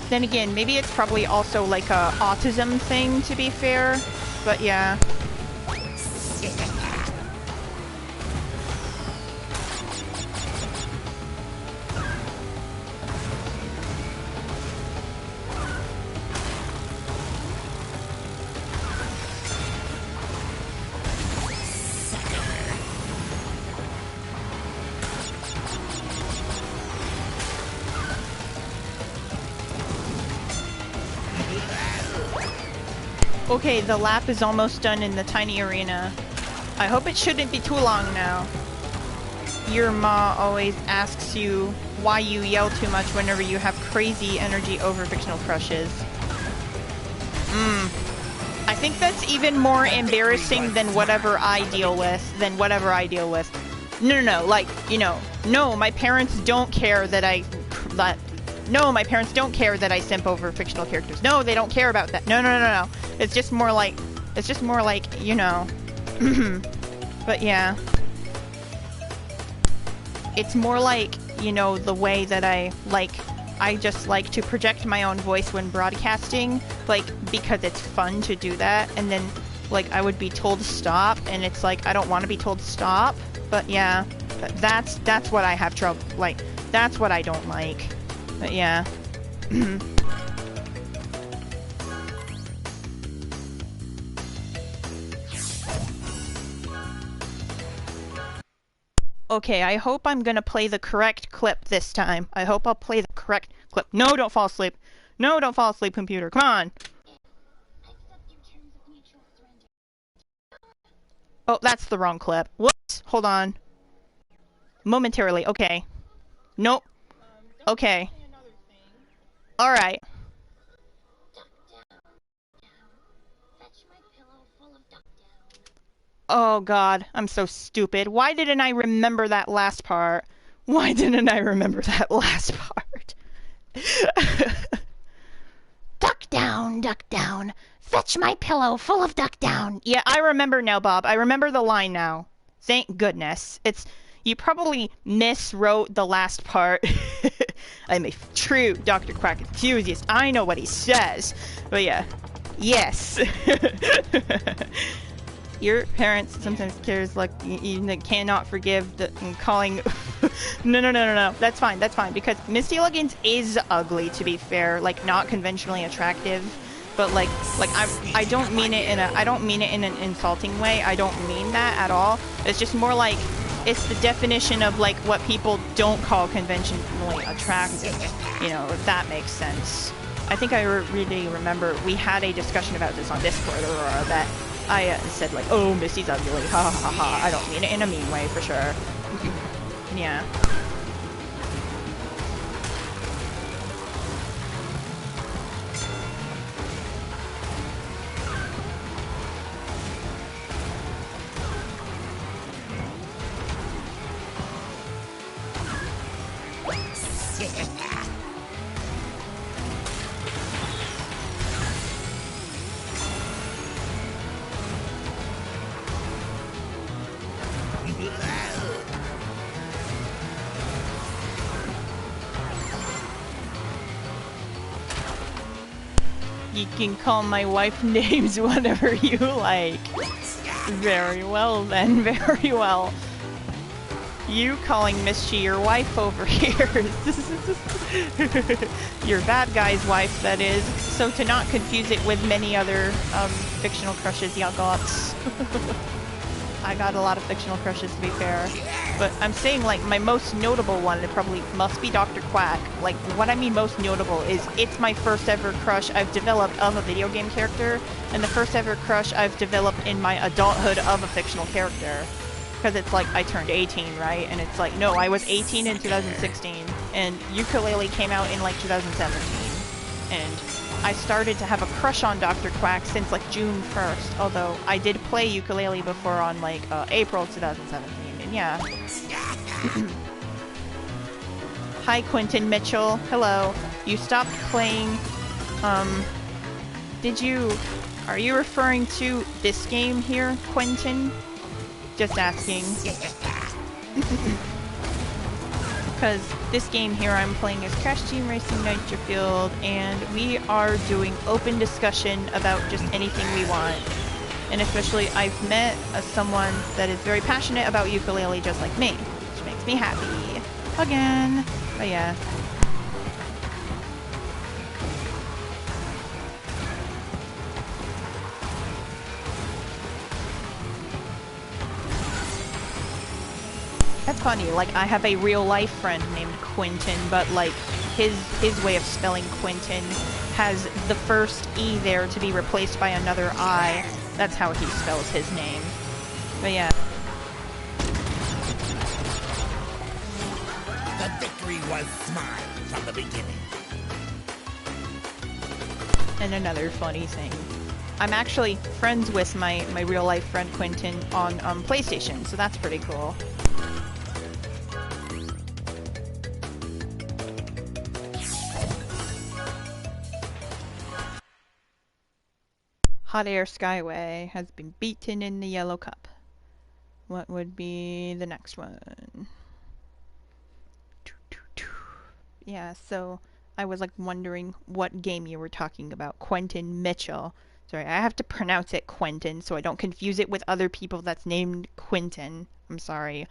Speaker 2: Then again, maybe it's probably also like a autism thing, to be fair. But yeah. Okay, the lap is almost done in the tiny arena. I hope it shouldn't be too long now. Your ma always asks you why you yell too much whenever you have crazy energy over fictional crushes. I think that's even more embarrassing than whatever I deal with, No, like, you know, no, my parents don't care that my parents don't care that I simp over fictional characters. No, they don't care about that. No. It's just more like, you know. But yeah. It's more like, you know, the way that I just like to project my own voice when broadcasting, like, because it's fun to do that, and then, like, I would be told to stop, and it's like, I don't want to be told to stop, but yeah, that's what I have trouble, like, that's what I don't like, but yeah. Okay, I hope I'm gonna play the correct clip this time. I hope I'll play the correct clip. No, don't fall asleep. No, don't fall asleep, computer. Come on. Oh, that's the wrong clip. Whoops. Hold on. Momentarily. Okay. Nope. Okay. Alright. Oh god, I'm so stupid. Why didn't I remember that last part? Why didn't I remember that last part?
Speaker 4: Duck down, fetch my pillow full of duck down.
Speaker 2: Yeah, I remember now, Bob. I remember the line now. Thank goodness. You probably miswrote the last part. I'm a true Dr. Quack enthusiast. I know what he says. But yeah. Yes. Your parents sometimes cares like you cannot forgive the calling. No. That's fine. Because Misty Elegance is ugly, to be fair. Like, not conventionally attractive. But like I don't mean it in an insulting way. I don't mean that at all. It's just more like it's the definition of like what people don't call conventionally attractive. You know, if that makes sense. I think I really remember we had a discussion about this on Discord, or that I said like, oh, Misty's ugly, ha ha ha ha. I don't mean it in a mean way, for sure. Yeah. You can call my wife names whenever you like. Very well then, very well. You calling Misty your wife over here. Your bad guy's wife, that is. So to not confuse it with many other fictional crushes you got. I got a lot of fictional crushes, to be fair. But I'm saying, like, my most notable one, it probably must be Dr. Quack. Like, what I mean most notable is it's my first ever crush I've developed of a video game character, and the first ever crush I've developed in my adulthood of a fictional character. Because it's like, I turned 18, right? And it's like, no, I was 18 in 2016, and Yooka-Laylee came out in, like, 2017. And I started to have a crush on Dr. Quack since, like, June 1st, although I did play Yooka-Laylee before on, like, April 2017, and yeah. Hi, Quentin Mitchell. Hello. You stopped playing, are you referring to this game here, Quentin? Just asking. Because this game here I'm playing is Crash Team Racing Nitro-Fueled, and we are doing open discussion about just anything we want. And especially I've met someone that is very passionate about Yooka-Laylee just like me, which makes me happy. Again. But yeah. That's funny. Like, I have a real-life friend named Quentin, but, like, his way of spelling Quentin has the first E there to be replaced by another I. That's how he spells his name. But yeah.
Speaker 3: The victory was mine from the beginning.
Speaker 2: And another funny thing. I'm actually friends with my real-life friend Quentin on PlayStation, so that's pretty cool. Hot Air Skyway has been beaten in the Yellow Cup. What would be the next one? Yeah, so I was like wondering what game you were talking about. Quentin Mitchell. Sorry, I have to pronounce it Quentin so I don't confuse it with other people that's named Quentin. I'm sorry.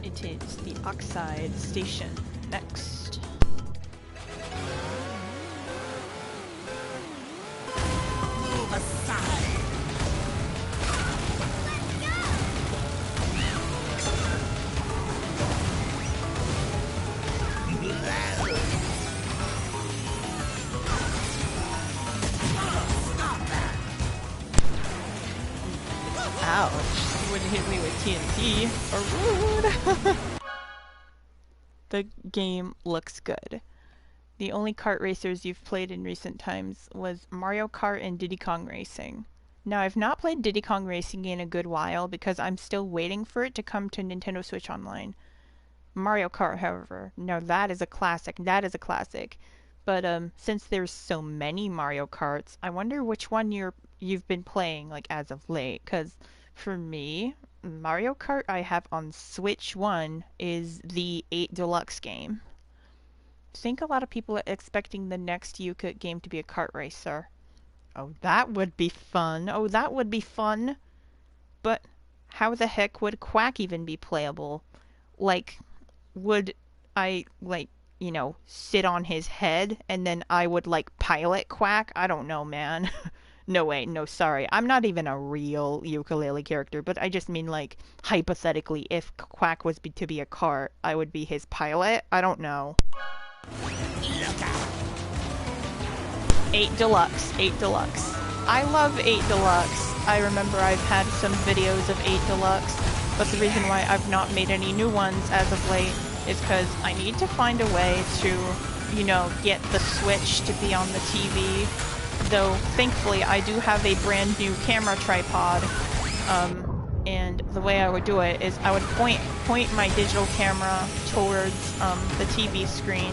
Speaker 2: It is the Oxide Station. Next.
Speaker 3: Move aside.
Speaker 2: Ouch. You wouldn't hit me with TNT. Rude. The game looks good. The only kart racers you've played in recent times was Mario Kart and Diddy Kong Racing. Now, I've not played Diddy Kong Racing in a good while because I'm still waiting for it to come to Nintendo Switch Online. Mario Kart, however, now that is a classic. That is a classic. But since there's so many Mario Karts, I wonder which one you've been playing like as of late. Cause for me, Mario Kart I have on Switch 1 is the 8 Deluxe game. I think a lot of people are expecting the next Yuka game to be a kart racer. Oh, that would be fun. Oh, that would be fun. But how the heck would Quack even be playable? Like, would I, like, you know, sit on his head and then I would, like, pilot Quack? I don't know, man. No way, no, sorry. I'm not even a real ukulele character, but I just mean, like, hypothetically, if Quack was to be a cart, I would be his pilot? I don't know.
Speaker 3: Look out.
Speaker 2: 8 Deluxe, 8 Deluxe. I love 8 Deluxe. I remember I've had some videos of 8 Deluxe, but the reason why I've not made any new ones as of late is because I need to find a way to, you know, get the Switch to be on the TV. Though, thankfully, I do have a brand new camera tripod, and the way I would do it is I would point my digital camera towards the TV screen,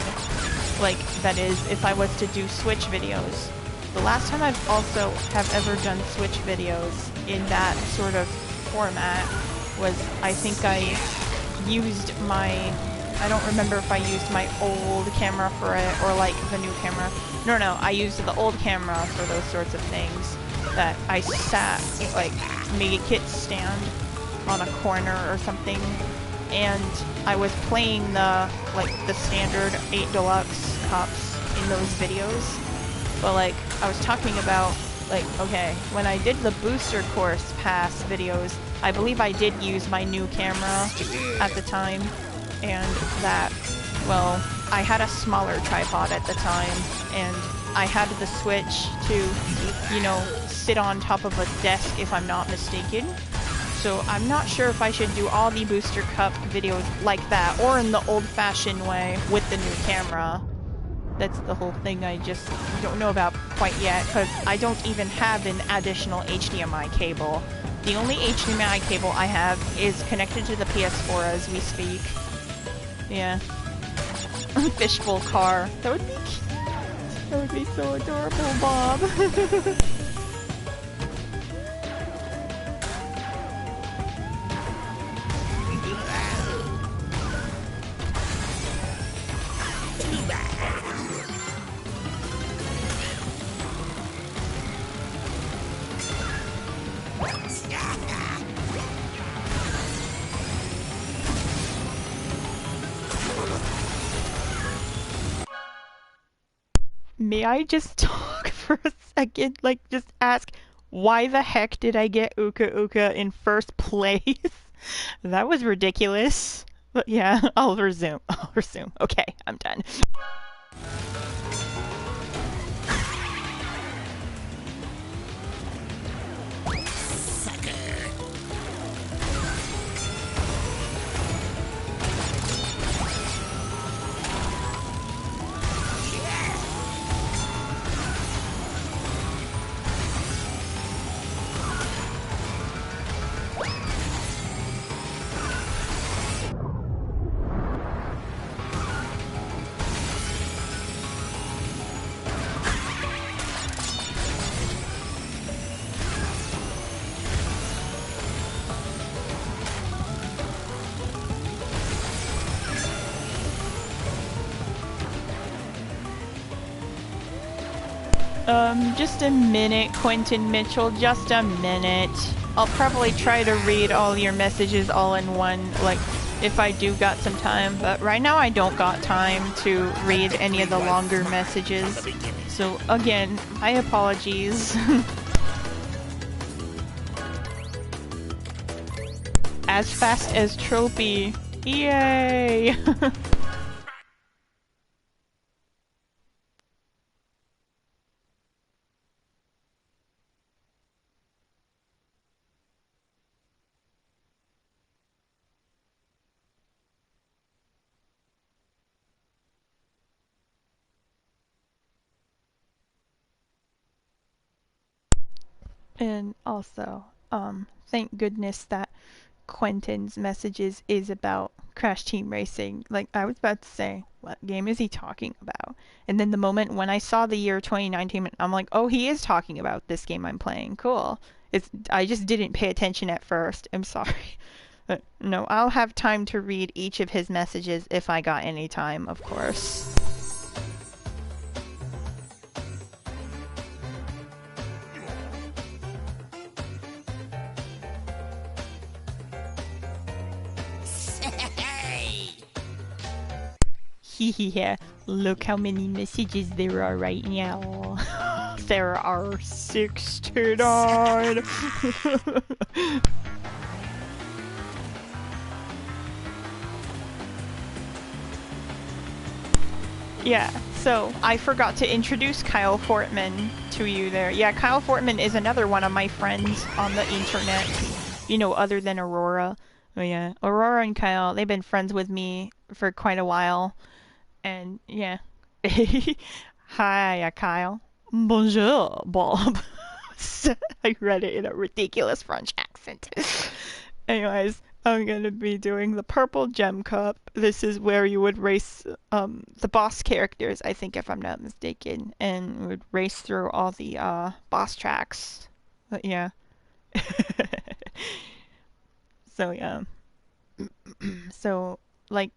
Speaker 2: like, that is, if I was to do Switch videos. The last time I've also have ever done Switch videos in that sort of format was, I think I used my, I don't remember if I used my old camera for it or like the new camera. No, I used the old camera for those sorts of things. That I sat, like, made a kit stand on a corner or something, and I was playing the standard 8 Deluxe cups in those videos. But, like, I was talking about, like, okay, when I did the booster course pass videos, I believe I did use my new camera at the time, and that, well, I had a smaller tripod at the time, and I had the Switch to, you know, sit on top of a desk if I'm not mistaken. So I'm not sure if I should do all the Booster Cup videos like that, or in the old-fashioned way with the new camera. That's the whole thing I just don't know about quite yet, because I don't even have an additional HDMI cable. The only HDMI cable I have is connected to the PS4 as we speak. Yeah. Fishbowl car. That would be cute. That would be so adorable, Bob. may I just talk for a second? Like, just ask, why the heck did I get Uka Uka in first place? That was ridiculous. But yeah, I'll resume. Okay, I'm done. Just a minute, Quentin Mitchell, just a minute. I'll probably try to read all your messages all in one, like, if I do got some time, but right now I don't got time to read any of the longer messages. So, again, my apologies. As fast as Tropy. Yay! And also, thank goodness that Quentin's messages is about Crash Team Racing. Like, I was about to say, what game is he talking about? And then the moment when I saw the year 2019, I'm like, oh, he is talking about this game I'm playing. Cool. I just didn't pay attention at first. I'm sorry. But no, I'll have time to read each of his messages if I got any time, of course. Yeah, look how many messages there are right now. There are 69. Yeah, so I forgot to introduce Kyle Fortman to you there. Yeah, Kyle Fortman is another one of my friends on the internet, you know, other than Aurora. Oh yeah, Aurora and Kyle, they've been friends with me for quite a while. And yeah. Hi, Kyle. Bonjour, Bob. I read it in a ridiculous French accent. Anyways, I'm gonna be doing the Purple Gem Cup. This is where you would race the boss characters, I think, if I'm not mistaken, and would race through all the boss tracks. But yeah. So yeah. So like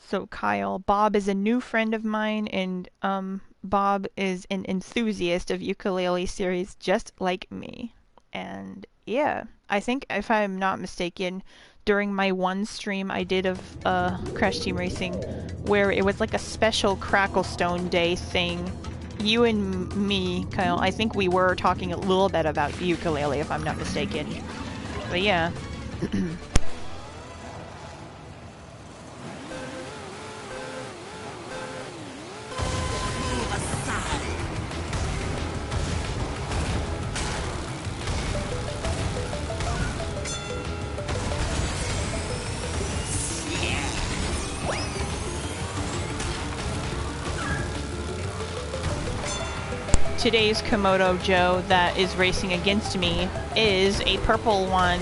Speaker 2: So Kyle, Bob is a new friend of mine, and Bob is an enthusiast of ukulele series just like me. And yeah, I think if I'm not mistaken, during my one stream I did of Crash Team Racing, where it was like a special Cracklestone Day thing, you and me, Kyle, I think we were talking a little bit about ukulele if I'm not mistaken. But yeah. Today's Komodo Joe that is racing against me is a purple one.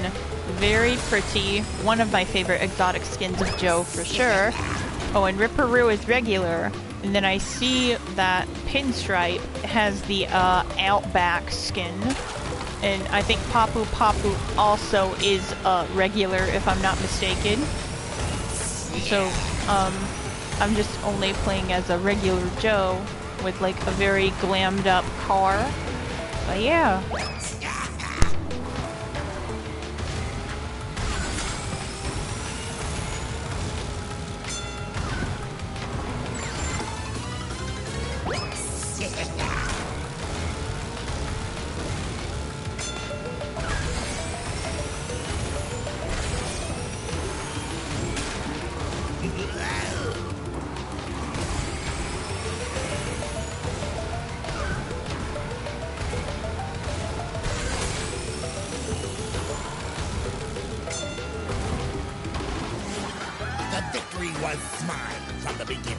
Speaker 2: Very pretty. One of my favorite exotic skins of Joe for sure. Oh, and Ripperoo is regular. And then I see that Pinstripe has the Outback skin. And I think Papu Papu also is regular, if I'm not mistaken. So, I'm just only playing as a regular Joe with like a very glammed up car. But yeah.
Speaker 3: victory was mine from the beginning.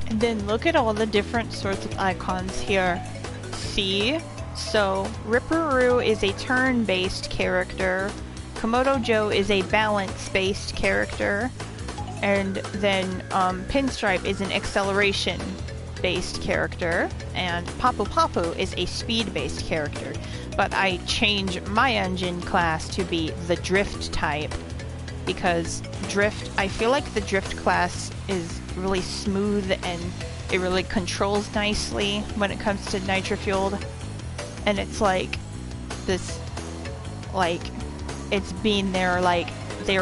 Speaker 2: And then look at all the different sorts of icons here. See? So, Ripperoo is a turn-based character, Komodo Joe is a balance-based character, and then Pinstripe is an acceleration-based character, and Papu Papu is a speed-based character. But I change my engine class to be the Drift type, because Drift, I feel like the Drift class is really smooth and it really controls nicely when it comes to Nitro-Fueled. And it's like this, like, it's being their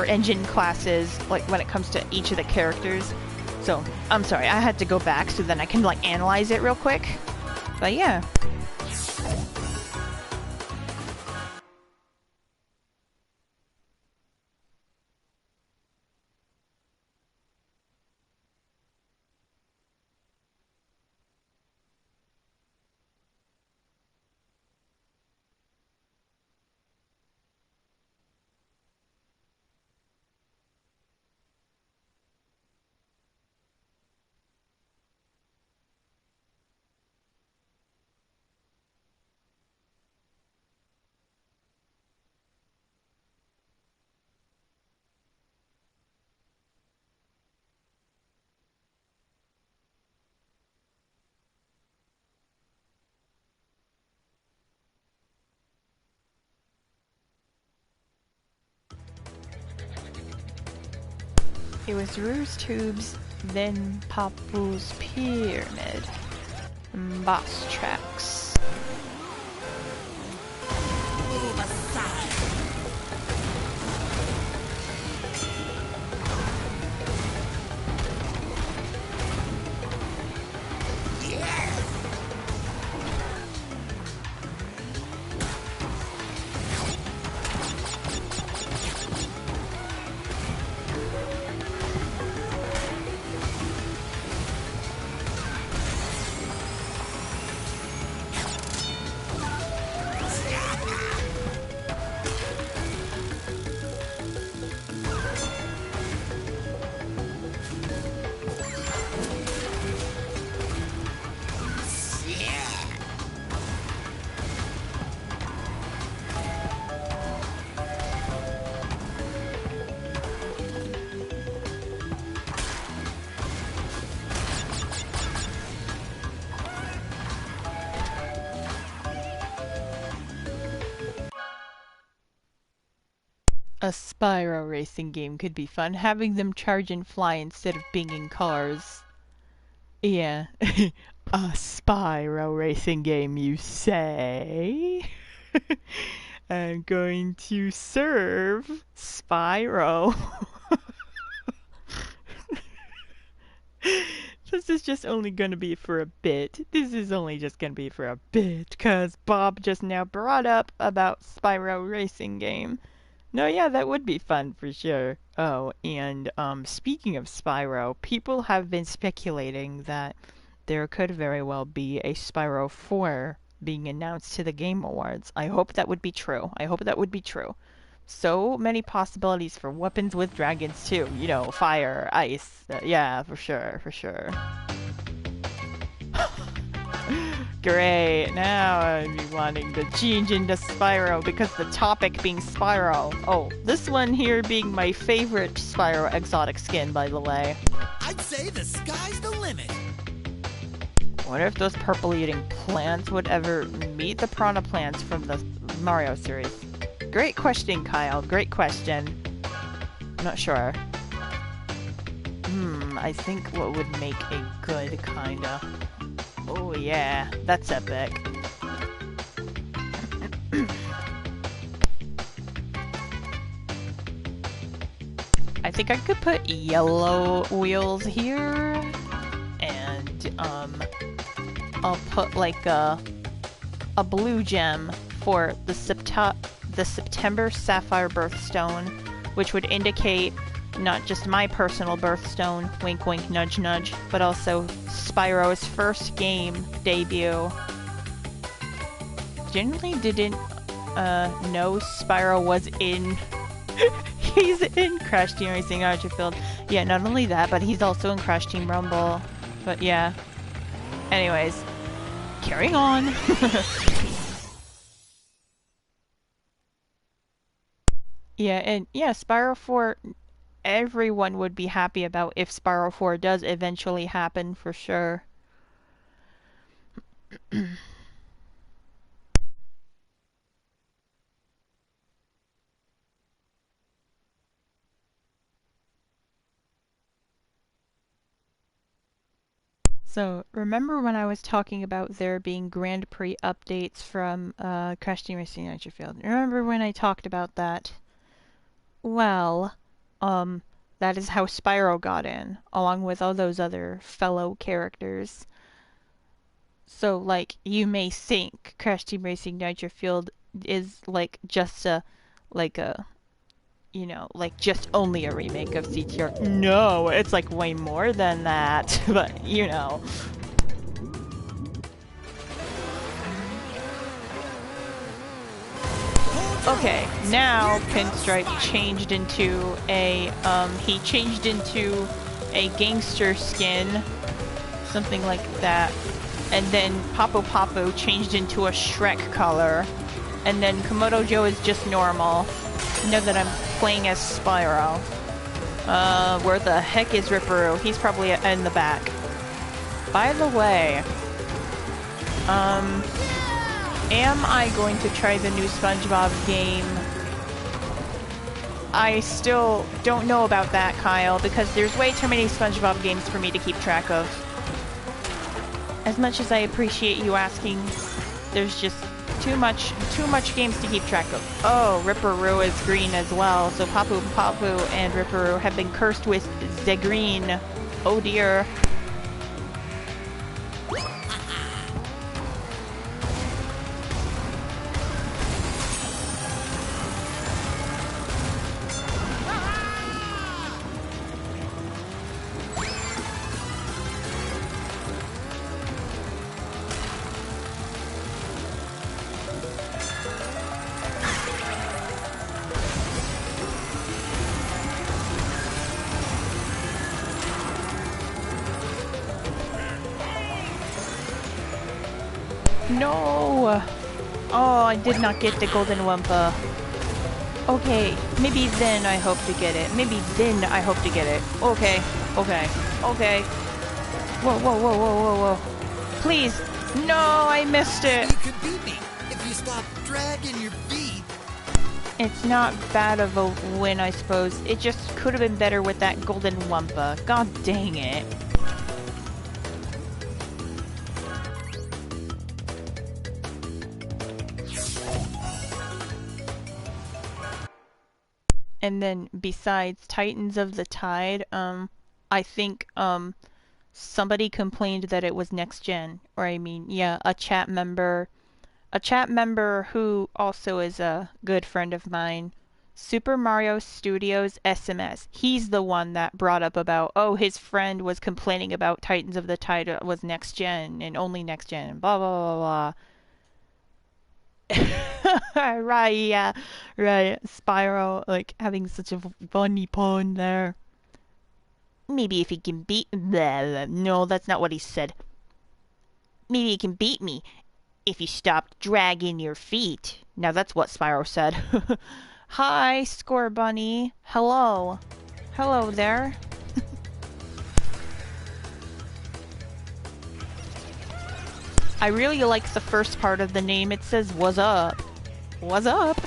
Speaker 2: engine classes, like, when it comes to each of the characters. So, I'm sorry, I had to go back so then I can, like, analyze it real quick. But yeah. It was Rue's Tubes, then Papu's Pyramid. Boss tracks.
Speaker 3: Move aside.
Speaker 2: A Spyro racing game could be fun, having them charge and fly instead of being in cars. Yeah. A Spyro racing game, you say? I'm going to serve Spyro. This is just only gonna be for a bit. This is only just gonna be for a bit, cause Bob just now brought up about Spyro racing game. No, yeah, that would be fun for sure. Oh, and speaking of Spyro, people have been speculating that there could very well be a Spyro 4 being announced to the Game Awards. I hope that would be true. I hope that would be true. So many possibilities for weapons with dragons too. You know, fire, ice. Yeah, for sure, for sure. Great, now I'm wanting to change into Spyro because the topic being Spyro. Oh, this one here being my favorite Spyro exotic skin, by the way.
Speaker 3: I'd say the sky's the limit.
Speaker 2: Wonder if those purple-eating plants would ever meet the piranha plants from the Mario series. Great question, Kyle. Great question. I'm not sure. I think what would make a good kinda... Oh yeah, that's epic. I think I could put yellow wheels here, and I'll put like a blue gem for the September Sapphire Birthstone, which would indicate not just my personal birthstone, wink wink nudge nudge, but also Spyro's first game debut. Generally didn't know Spyro was in he's in Crash Team Racing Nitro-Fueled. Yeah, not only that, but he's also in Crash Team Rumble. But yeah. Anyways, carrying on. Yeah, and yeah, Spyro 4, everyone would be happy about if Spyro 4 does eventually happen for sure. So, remember when I was talking about there being Grand Prix updates from Crash Team Racing Nitro-Fueled? Remember when I talked about that? Well, that is how Spyro got in, along with all those other fellow characters. So, like, you may think Crash Team Racing Nitro-Fueled is, like, just a, like a, you know, like, just only a remake of CTR. No, it's, like, way more than that, but, you know. Okay, now Pinstripe changed into a, he changed into a gangster skin, something like that. And then Papo Papo changed into a Shrek color. And then Komodo Joe is just normal. Know that I'm playing as Spyro. Where the heck is Ripperoo? He's probably in the back. By the way, am I going to try the new SpongeBob game? I still don't know about that, Kyle, because there's way too many SpongeBob games for me to keep track of. As much as I appreciate you asking, there's just too much games to keep track of. Oh, Ripperoo is green as well, so Papu Papu and Ripperoo have been cursed with the green. Oh dear. No! Oh, I did not get the Golden Wumpa. Okay, maybe then I hope to get it. Maybe then I hope to get it. Okay, okay, okay. Whoa, whoa, whoa, whoa, whoa, whoa. Please! No, I missed it!
Speaker 3: You could beat me if you stop dragging your feet.
Speaker 2: It's not bad of a win, I suppose. It just could have been better with that Golden Wumpa. God dang it. And then besides Titans of the Tide, I think somebody complained that it was next gen, or I mean, yeah, a chat member who also is a good friend of mine, Super Mario Studios SMS. He's the one that brought up about, oh, his friend was complaining about Titans of the Tide was next gen and only next gen and blah blah blah blah. Right, yeah, right. Spyro, like, having such a funny pun there. Maybe if he can beat... No, that's not what he said. Maybe he can beat me if you stop dragging your feet. Now that's what Spyro said. Hi, Score Bunny. Hello. Hello there. I really like the first part of the name. It says, "What's up?" What's up?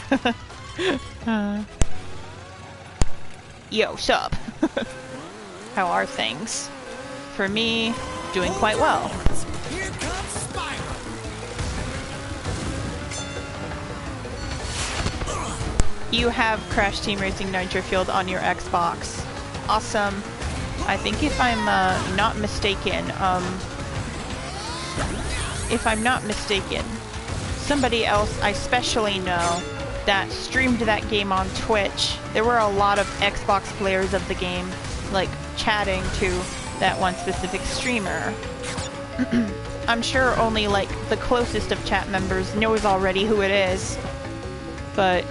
Speaker 2: Yo, sup? How are things? For me, doing quite well.
Speaker 3: Here comes Spyro.
Speaker 2: You have Crash Team Racing Nitro-Fueled on your Xbox. Awesome. I think if I'm not mistaken, somebody else I specially know that streamed that game on Twitch, there were a lot of Xbox players of the game, like, chatting to that one specific streamer. I'm sure only, like, the closest of chat members knows already who it is. But,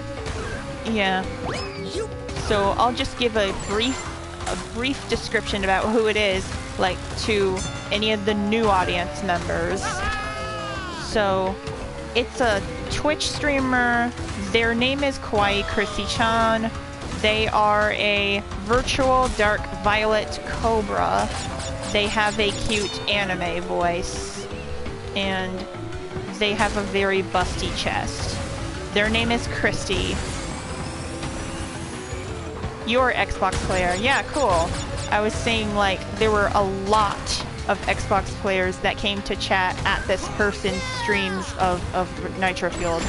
Speaker 2: yeah. So I'll just give a brief description about who it is, like, to any of the new audience members. So, it's a Twitch streamer. Their name is Kawaii Chrissy-chan. They are a virtual dark violet cobra. They have a cute anime voice. And they have a very busty chest. Their name is Christy. You're Xbox player. Yeah, cool. I was saying, like, there were a lot of Xbox players that came to chat at this person's streams of Nitro-Fueled.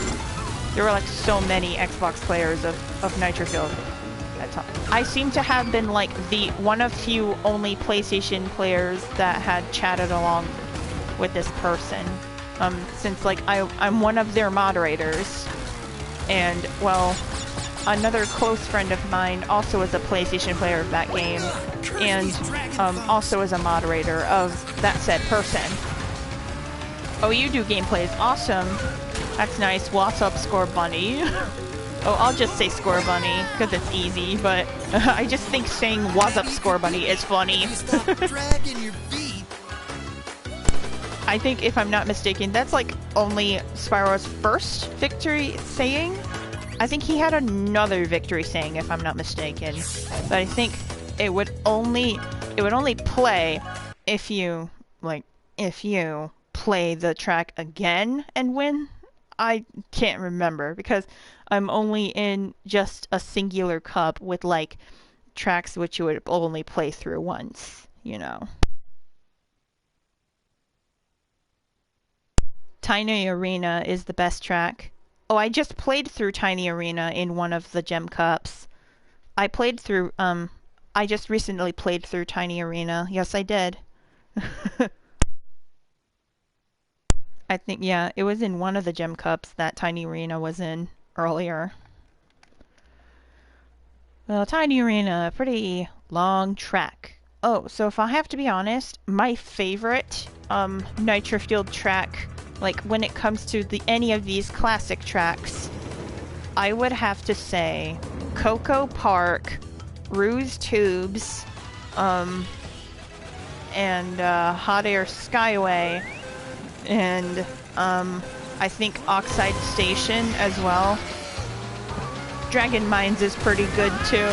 Speaker 2: There were, like, so many Xbox players of Nitro-Fueled. I seem to have been, like, the one of few only PlayStation players that had chatted along with this person. Since, like, I'm one of their moderators. And, well, another close friend of mine also is a PlayStation player of that game, and also is a moderator of that said person. Oh, you do gameplays. Awesome. That's nice. What's up, Score Bunny? Oh, I'll just say Score Bunny, because it's easy, but I just think saying what's up, Score Bunny is funny. I think, if I'm not mistaken, that's like only Spyro's first victory saying. I think he had another victory saying, if I'm not mistaken. But I think it would only play if you play the track again and win. I can't remember because I'm only in just a singular cup with, like, tracks which you would only play through once, you know. Tiny Arena is the best track. Oh, I just played through Tiny Arena in one of the Gem Cups. I just recently played through Tiny Arena. Yes, I did. I think, yeah, it was in one of the Gem Cups that Tiny Arena was in earlier. Well, Tiny Arena, pretty long track. Oh, so if I have to be honest, my favorite Nitro-Fueled track, like when it comes to any of these classic tracks, I would have to say Coco Park, Ruse Tubes, and Hot Air Skyway, and I think Oxide Station as well. Dragon Mines is pretty good too.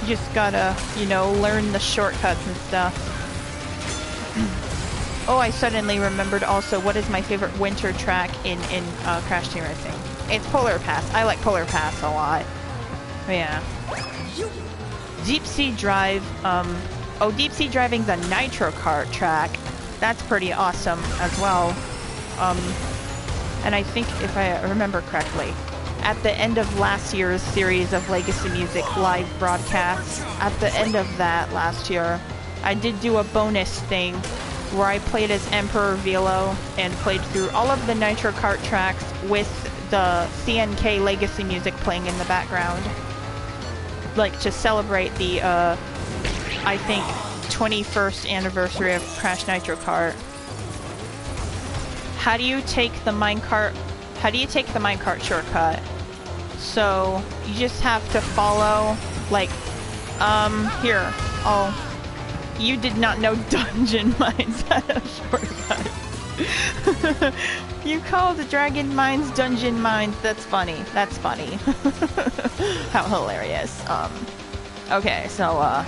Speaker 2: You just gotta, you know, learn the shortcuts and stuff. Oh, I suddenly remembered also what is my favorite winter track in Crash Team Racing. It's Polar Pass. I like Polar Pass a lot. But yeah. Deep Sea Drive, oh, Deep Sea Driving's a Nitro Kart track. That's pretty awesome as well. And I think, if I remember correctly, at the end of last year's series of Legacy Music live broadcasts, at the end of that last year, I did do a bonus thing where I played as Emperor Velo and played through all of the Nitro Kart tracks with the CNK Legacy music playing in the background. Like, to celebrate the, I think, 21st anniversary of Crash Nitro Kart. How do you take the minecart shortcut? So, you just have to follow, like, here, you did not know Dungeon Mines had a shortcut. You call the Dragon Mines Dungeon Mines. That's funny. That's funny. How hilarious. Okay, so,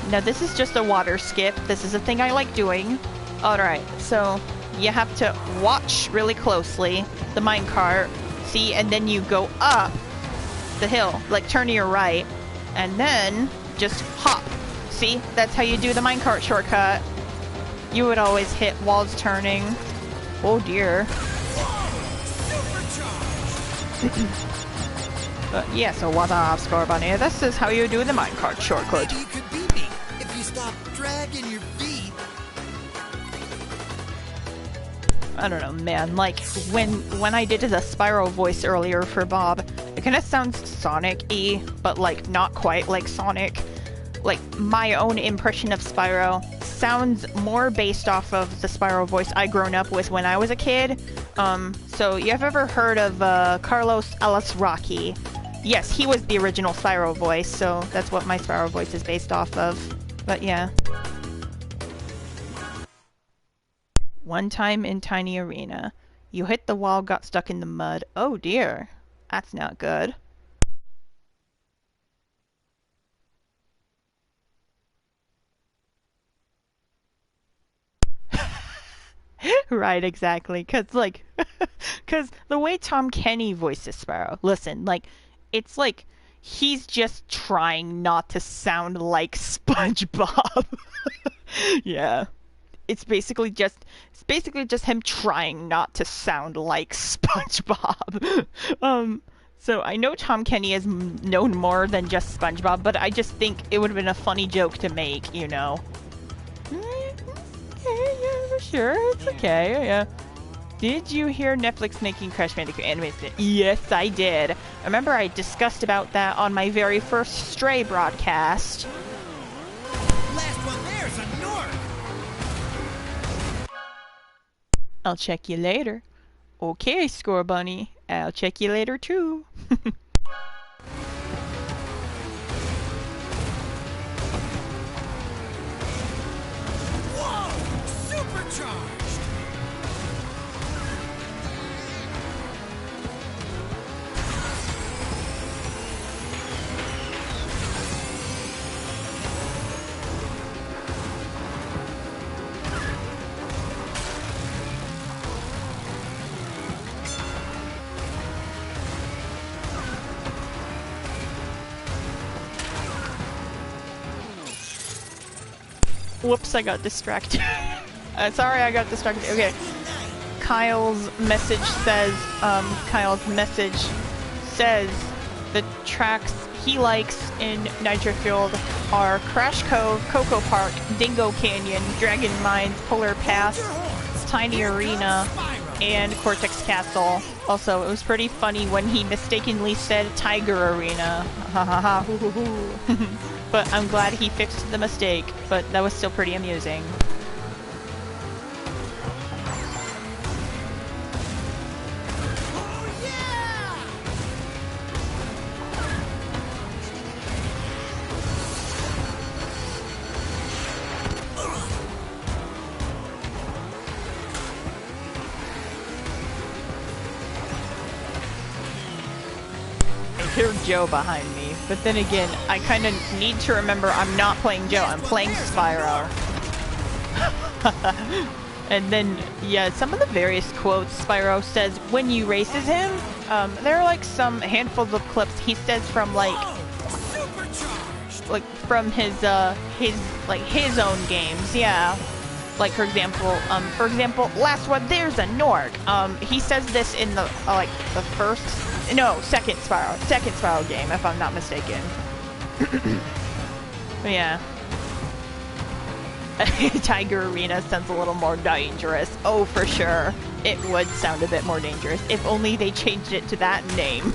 Speaker 2: now this is just a water skip. This is a thing I like doing. Alright, so you have to watch really closely the minecart, see, and then you go up the hill, like turn to your right, and then just hop. See, that's how you do the minecart shortcut. You would always hit walls turning. Oh dear. But yeah, so what's up, Score Bunny? This is how you do the minecart shortcut.
Speaker 3: You could beat me if you stop dragging your feet.
Speaker 2: I don't know, man. Like, when I did the Spyro voice earlier for Bob, it kind of sounds Sonic-y, but, like, not quite like Sonic. Like, my own impression of Spyro sounds more based off of the Spyro voice I grown up with when I was a kid. So you have ever heard of Carlos Alasraki? Yes, he was the original Spyro voice, so that's what my Spyro voice is based off of. But yeah. One time in Tiny Arena, you hit the wall, got stuck in the mud. Oh dear, that's not good. Right, exactly. Cause the way Tom Kenny voices Sparrow, listen, like, it's like he's just trying not to sound like SpongeBob. Yeah. It's basically just him trying not to sound like SpongeBob. So I know Tom Kenny is known more than just SpongeBob, but I just think it would have been a funny joke to make, you know. Yeah, sure, it's okay, yeah. Did you hear Netflix making Crash Bandicoot animated? Yes, I did. Remember I discussed about that on my very first Stray broadcast.
Speaker 3: Last one there's a Nork.
Speaker 2: I'll check you later. Okay, Score Bunny. I'll check you later too.
Speaker 3: Whoa! Supercharged!
Speaker 2: Whoops, I got distracted. Sorry, I got distracted. Okay. Kyle's message says the tracks he likes in Nitro-Fueled are Crash Cove, Cocoa Park, Dingo Canyon, Dragon Mines, Polar Pass, Tiny Arena, and Cortex Castle. Also, it was pretty funny when he mistakenly said Tiger Arena. But I'm glad he fixed the mistake, but that was still pretty amusing. I hear Joe behind me, but then again, I kind of need to remember I'm not playing Joe, I'm playing Spyro. And then, yeah, some of the various quotes Spyro says when you races him, there are like some handfuls of clips he says from like from his own games, yeah. Like for example, last one there's a Nork. He says this in the second Spyro game, if I'm not mistaken. But yeah. Tiger Arena sounds a little more dangerous. Oh, for sure. It would sound a bit more dangerous. If only they changed it to that name.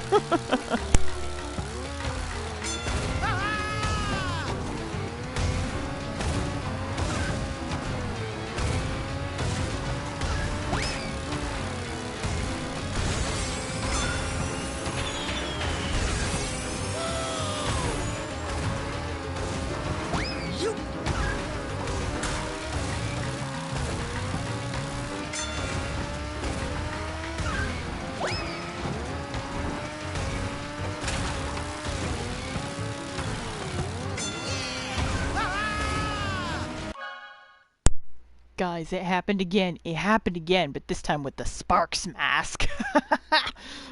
Speaker 2: Guys, it happened again. It happened again, but this time with the Sparks mask.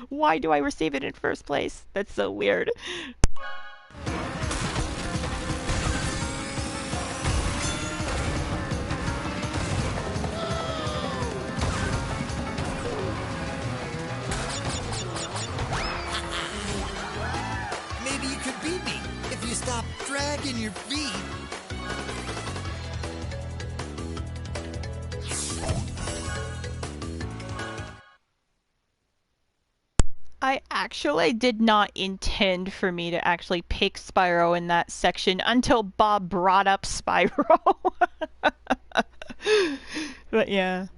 Speaker 2: Why do I receive it in first place? That's so weird.
Speaker 3: Maybe you could beat me if you stop dragging your feet.
Speaker 2: I actually did not intend for me to actually pick Spyro in that section until Bob brought up Spyro. But yeah.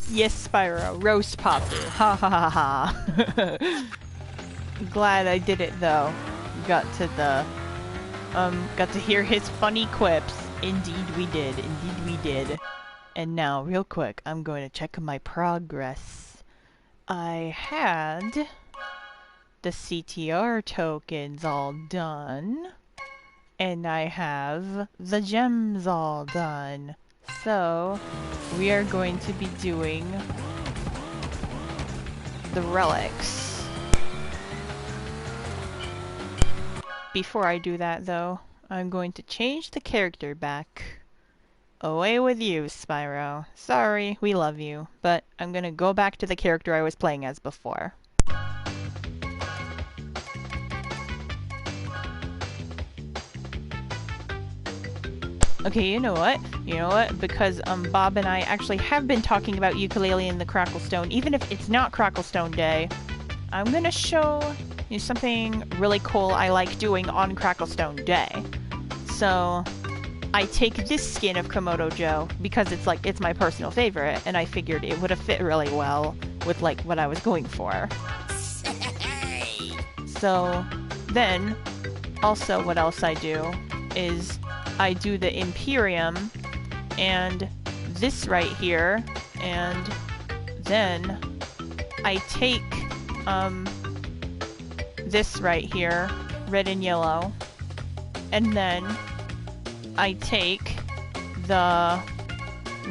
Speaker 2: Yes, Spyro, roast Papu. Ha ha ha ha. Glad I did it though. Got to hear his funny quips. Indeed we did. Indeed we did. And now, real quick, I'm going to check my progress. I had the CTR tokens all done. And I have the gems all done. So, we are going to be doing the relics. Before I do that though, I'm going to change the character back. Away with you, Spyro. Sorry, we love you, but I'm gonna go back to the character I was playing as before. Okay, you know what? Because Bob and I actually have been talking about Yooka-Laylee and the Cracklestone, even if it's not Cracklestone Day, I'm gonna show you something really cool I like doing on Cracklestone Day. So, I take this skin of Komodo Joe because it's my personal favorite, and I figured it would have fit really well with like what I was going for. So, then, also what else I do is I do the Imperium and this right here, and then I take this right here, red and yellow, and then I take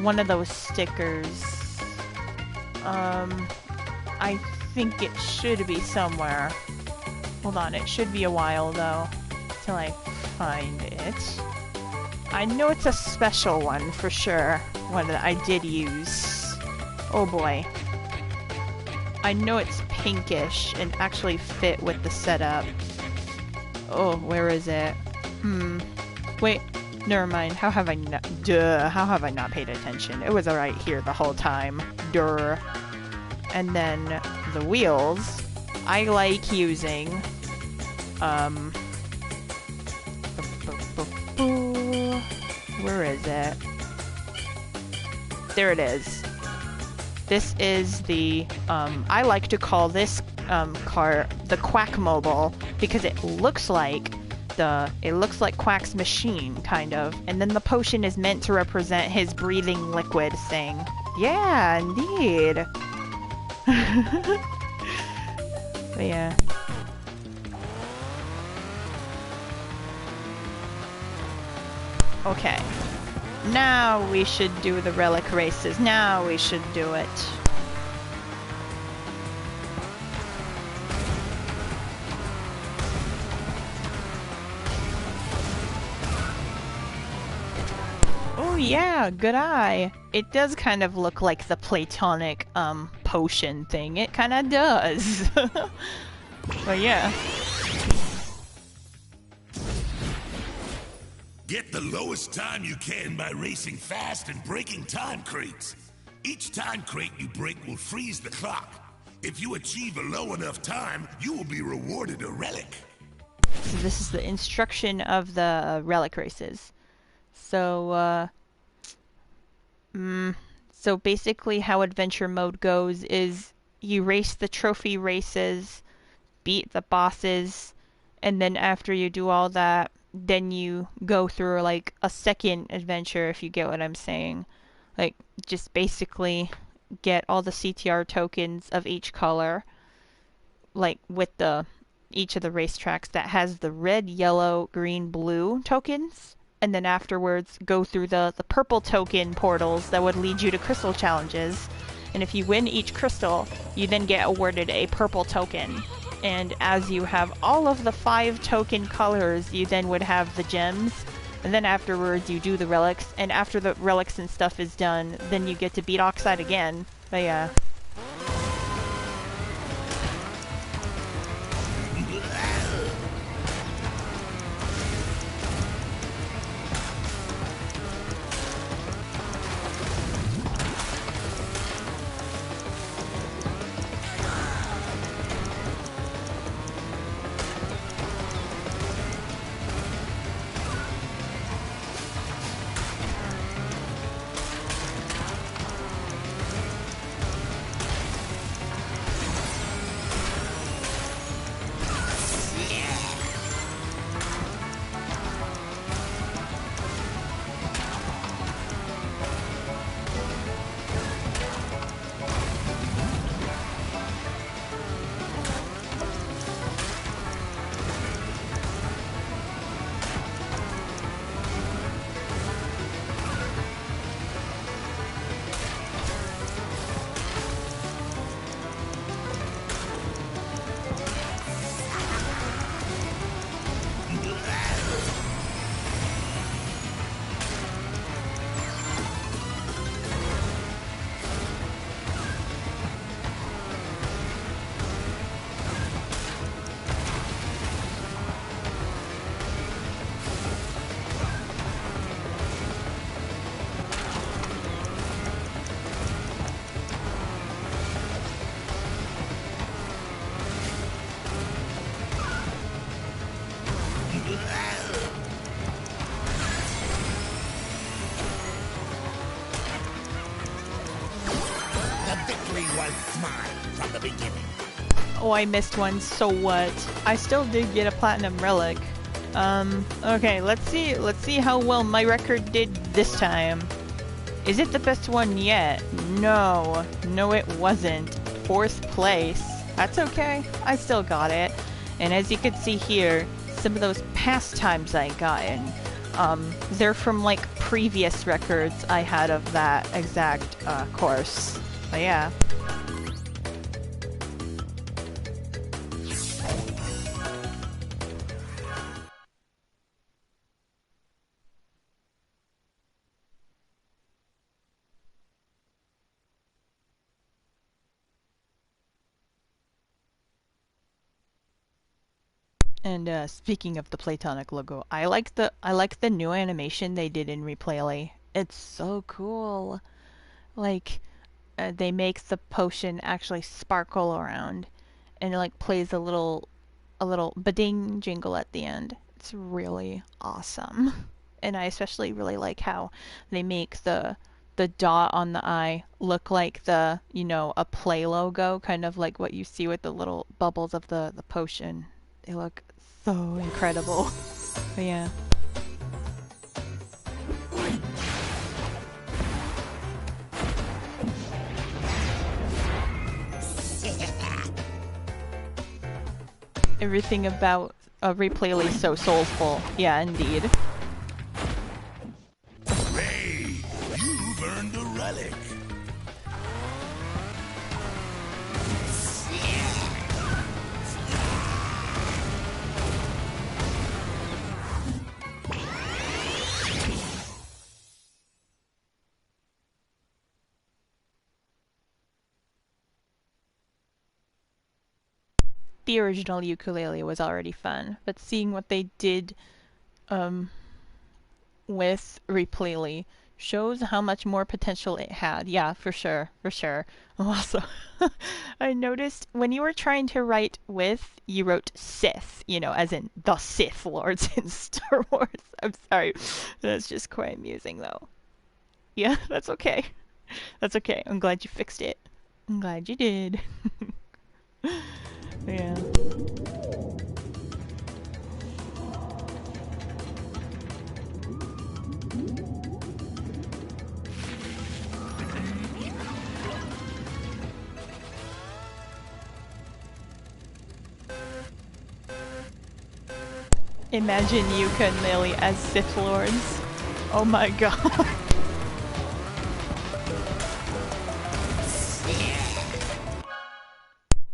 Speaker 2: one of those stickers. I think it should be somewhere. Hold on, it should be a while though till I find it. I know it's a special one for sure, one that I did use. Oh boy. I know it's pinkish and actually fit with the setup. Oh, where is it? Wait, never mind. How have I not paid attention? It was right here the whole time. Durr. And then the wheels, I like using, where is it? There it is. This is the, I like to call this car the Quack Mobile because it looks like Quack's machine, kind of. And then the potion is meant to represent his breathing liquid thing. Yeah, indeed. But yeah. Okay. Now we should do the relic races. Now we should do it. Oh yeah, good eye. It does kind of look like the Platonic potion thing. It kind of does. But yeah.
Speaker 3: Get the lowest time you can by racing fast and breaking time crates. Each time crate you break will freeze the clock. If you achieve a low enough time, you will be rewarded a relic.
Speaker 2: So this is the instruction of the relic races. So, so basically how adventure mode goes is you race the trophy races, beat the bosses, and then after you do all that, then you go through like a second adventure, if you get what I'm saying. Like, just basically get all the CTR tokens of each color, like with each of the racetracks that has the red, yellow, green, blue tokens, and then afterwards go through the purple token portals that would lead you to crystal challenges. And if you win each crystal, you then get awarded a purple token. And as you have all of the 5 token colors, you then would have the gems. And then afterwards you do the relics, and after the relics and stuff is done, then you get to beat Oxide again. But yeah.
Speaker 3: From the beginning.
Speaker 2: Oh, I missed one, so what? I still did get a platinum relic. Okay, let's see how well my record did this time. Is it the best one yet? No. No, it wasn't. 4th place. That's okay. I still got it. And as you can see here, some of those past times I gotten, they're from like previous records I had of that exact course. But yeah. And speaking of the Platonic logo, I like the new animation they did in Replayly. It's so cool. Like they make the potion actually sparkle around, and it like plays a little ba-ding jingle at the end. It's really awesome. And I especially really like how they make the dot on the eye look like a play logo, kind of like what you see with the little bubbles of the potion. They look so incredible. But yeah. Everything about Replayly is so soulful. Yeah, indeed.
Speaker 3: Ray, you've earned a relic.
Speaker 2: The original ukulele was already fun, but seeing what they did with Replayly shows how much more potential it had. Yeah, for sure, for sure. Also, I noticed when you were trying to write with, you wrote Sith, as in the Sith Lords in Star Wars. I'm sorry. That's just quite amusing, though. Yeah, that's okay. That's okay. I'm glad you fixed it. I'm glad you did. Yeah. Imagine Yuka and Lily as Sith Lords. Oh my god.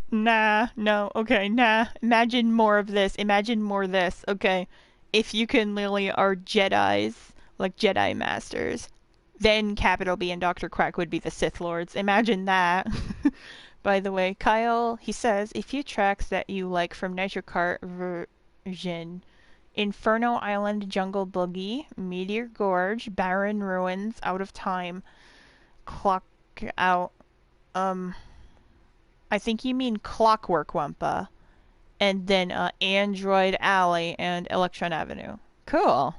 Speaker 2: Nah, no, okay, nah. Imagine more of this. Imagine more of this, okay. If Yuka and Lily are Jedis, like Jedi Masters, then Capital B and Dr. Quack would be the Sith Lords. Imagine that. By the way, Kyle, he says, a few tracks that you like from Nitro Kart version. Inferno Island, Jungle Boogie, Meteor Gorge, Barren Ruins, Out of Time, Clock Out, I think you mean Clockwork Wampa, and then Android Alley and Electron Avenue. Cool.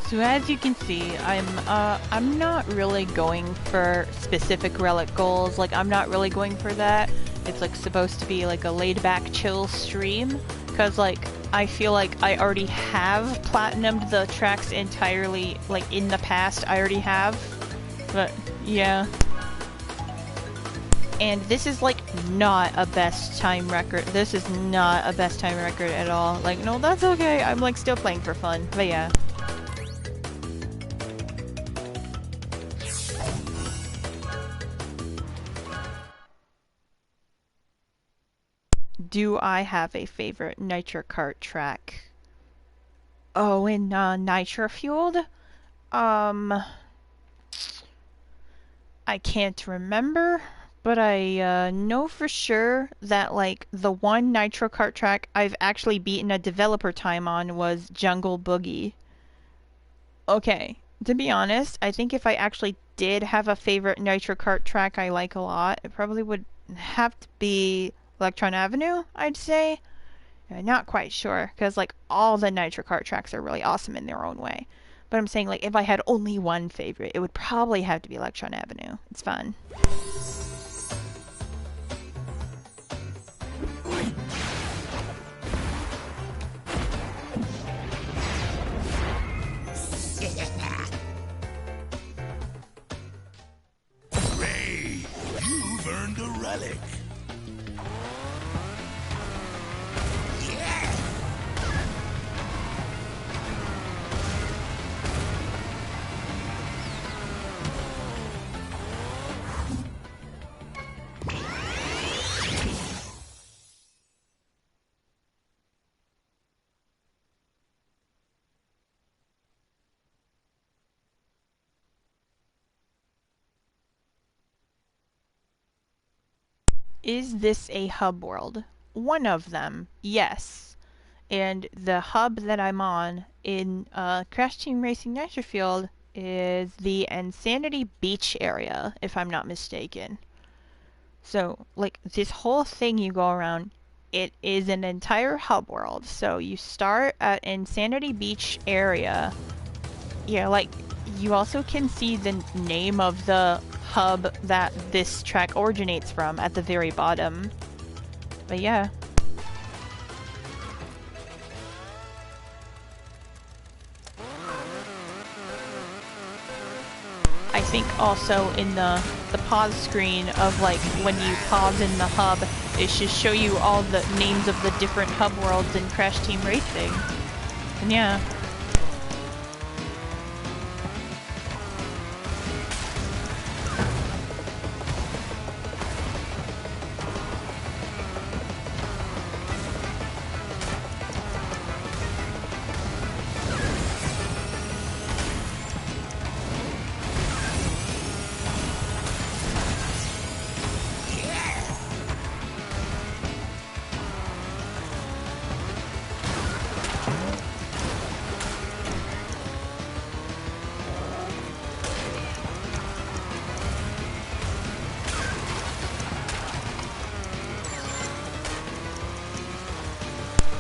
Speaker 2: So as you can see, I'm not really going for specific relic goals. Like, I'm not really going for that. It's like supposed to be like a laid-back, chill stream, because like I feel like I already have platinumed the tracks entirely. Like in the past, I already have. But yeah. And this is like not a best time record. This is not a best time record at all. Like, no, that's okay. I'm like still playing for fun. But yeah. Do I have a favorite Nitro Kart track? Oh, in Nitro-Fueled? I can't remember, but I know for sure that like the one Nitro Kart track I've actually beaten a developer time on was Jungle Boogie. Okay, to be honest, I think if I actually did have a favorite Nitro Kart track I like a lot, it probably would have to be Electron Avenue, I'd say. I'm not quite sure, because like all the Nitro Kart tracks are really awesome in their own way. But I'm saying like if I had only one favorite, it would probably have to be Electron Avenue. It's fun.
Speaker 3: Ray, you've earned a relic.
Speaker 2: Is this a hub world? One of them, yes. And the hub that I'm on in Crash Team Racing Nitro-Fueled is the Insanity Beach area, if I'm not mistaken. So, like, this whole thing you go around, it is an entire hub world. So you start at Insanity Beach area. Yeah, like, you also can see the name of the hub that this track originates from at the very bottom. But yeah. I think also in the pause screen of like when you pause in the hub, it should show you all the names of the different hub worlds in Crash Team Racing. And yeah.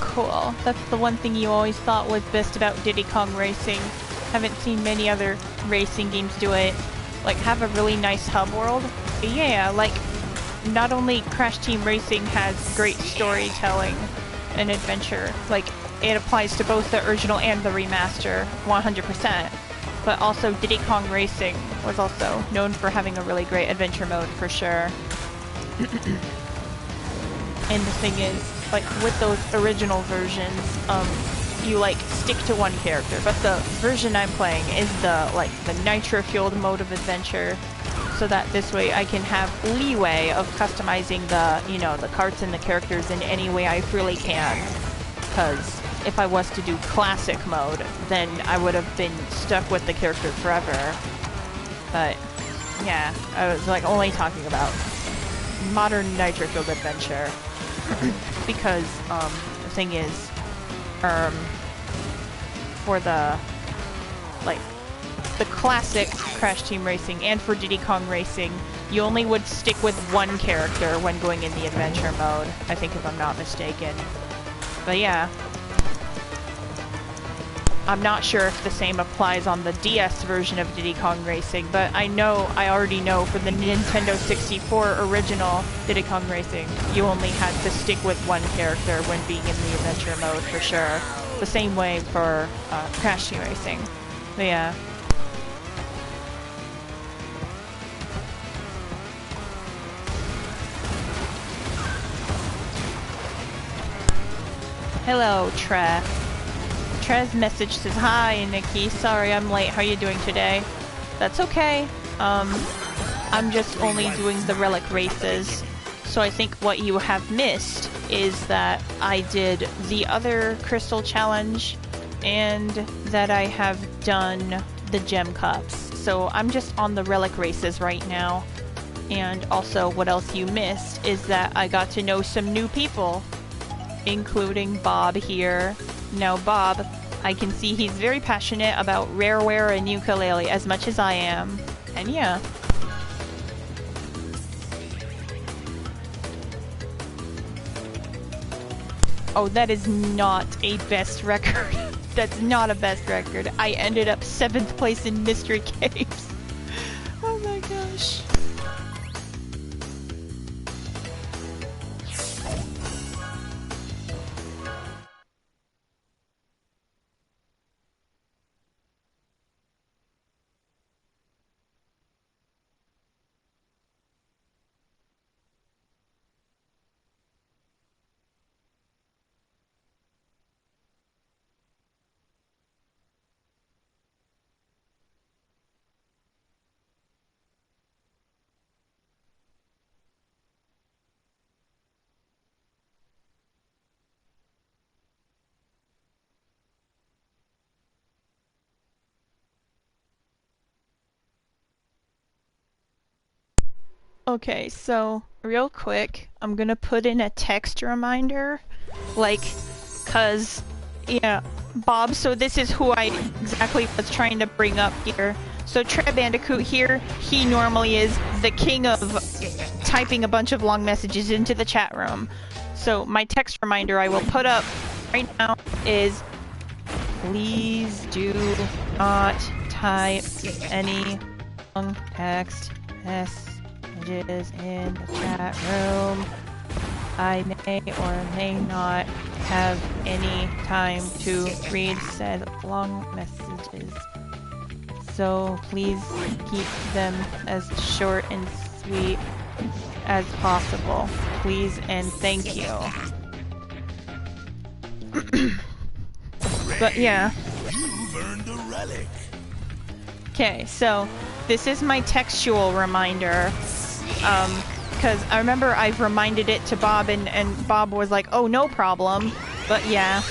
Speaker 2: Cool. That's the one thing you always thought was best about Diddy Kong Racing. Haven't seen many other racing games do it. Like, have a really nice hub world. But yeah, like, not only Crash Team Racing has great storytelling and adventure, like, it applies to both the original and the remaster 100%. But also Diddy Kong Racing was also known for having a really great adventure mode for sure. And the thing is, like, with those original versions, you, like, stick to one character. But the version I'm playing is the, like, the Nitro-Fueled mode of adventure. So that this way I can have leeway of customizing the, you know, the carts and the characters in any way I freely can. Because if I was to do classic mode, then I would have been stuck with the character forever. But, yeah, I was, like, only talking about modern Nitro-Fueled adventure. Because, the thing is, for the, like, the classic Crash Team Racing and for Diddy Kong Racing, you only would stick with one character when going in the adventure mode, I think, if I'm not mistaken. But yeah. I'm not sure if the same applies on the DS version of Diddy Kong Racing, but I already know for the Nintendo 64 original Diddy Kong Racing, you only had to stick with one character when being in the adventure mode for sure. The same way for Crash Team Racing. But yeah. Hello, Tre. Tre's message says, "Hi, Nikki. Sorry I'm late. How you doing today?" That's okay. I'm just only doing the relic races. So I think what you have missed is that I did the other crystal challenge and that I have done the gem cups. So I'm just on the relic races right now. And also what else you missed is that I got to know some new people, including Bob here. Now Bob, I can see he's very passionate about Rareware and ukulele as much as I am. And yeah. Oh, that is not a best record. That's not a best record. I ended up 7th place in Mystery Caves. Oh my gosh. Okay, so real quick, I'm gonna put in a text reminder, like, cause, yeah, Bob, so this is who I exactly was trying to bring up here. So Tre Bandicoot here, he normally is the king of typing a bunch of long messages into the chat room. So my text reminder I will put up right now is, please do not type any long text messages in the chat room. I may or may not have any time to read said long messages. So please keep them as short and sweet as possible. Please and thank you. But yeah.
Speaker 3: You've earned a relic.
Speaker 2: Okay, so this is my textual reminder. Because I remember I've reminded it to Bob and Bob was like, oh, no problem. But yeah.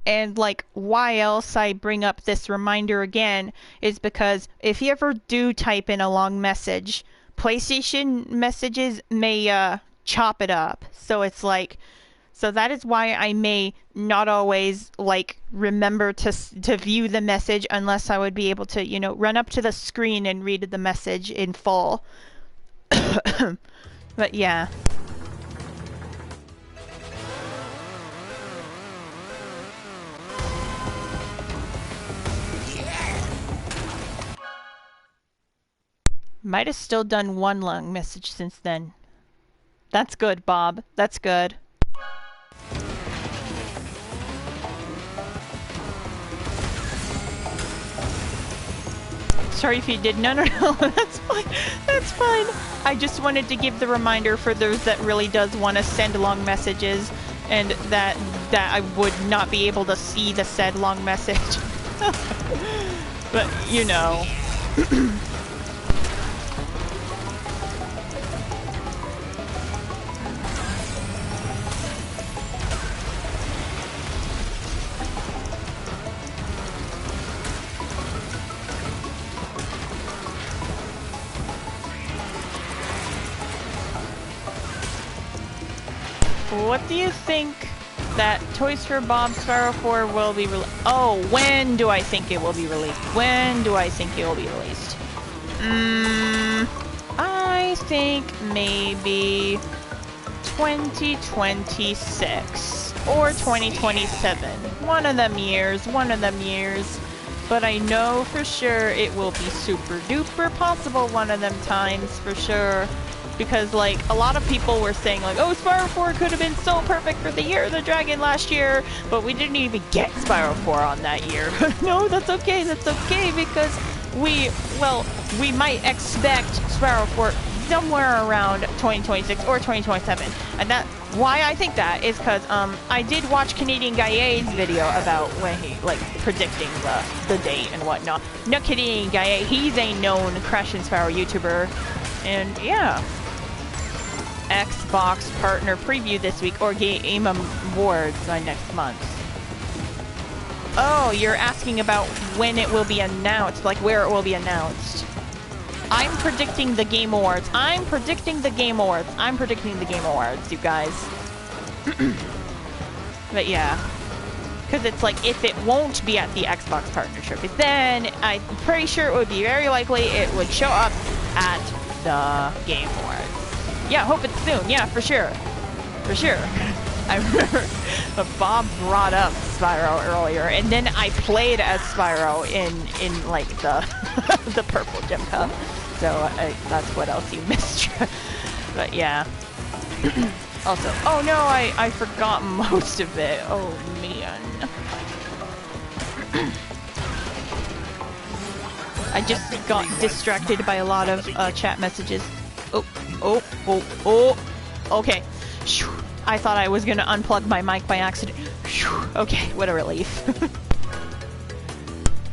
Speaker 2: And like, why else I bring up this reminder again is because if you ever do type in a long message, PlayStation messages may chop it up. So it's like, so that is why I may not always like remember to view the message unless I would be able to, you know, run up to the screen and read the message in full. But yeah. Might have still done one long message since then. That's good, Bob. That's good. Sorry if you did. No, that's fine. That's fine. I just wanted to give the reminder for those that really does want to send long messages and that I would not be able to see the said long message. But, you know. What do you think that Toys for Bob Spyro 4 will be released? Oh, when do I think it will be released? When do I think it will be released? I think maybe 2026 or 2027. One of them years. But I know for sure it will be super duper possible one of them times for sure. Because, like, a lot of people were saying, like, oh, Spyro 4 could have been so perfect for the Year of the Dragon last year, but we didn't even get Spyro 4 on that year. No, that's okay, because we might expect Spyro 4 somewhere around 2026 or 2027. And that, why I think that is because, I did watch Canadian Gaia's video about when he, like, predicting the date and whatnot. No, Canadian Gaia, he's a known Crash and Spyro YouTuber, and yeah. Xbox partner preview this week or Game Awards next month. Oh, you're asking about when it will be announced, like where it will be announced. I'm predicting the Game Awards. I'm predicting the Game Awards, you guys. But yeah. Because it's like, if it won't be at the Xbox partnership, then I'm pretty sure it would be very likely it would show up at the Game Awards. Yeah, hope it's soon. Yeah, for sure. I remember Bob brought up Spyro earlier, and then I played as Spyro in like the the purple gem cup. So that's what else you missed. But yeah. Also, oh no, I forgot most of it. Oh man. I just got distracted by a lot of chat messages. Oh. Okay. I thought I was gonna unplug my mic by accident. Okay, what a relief.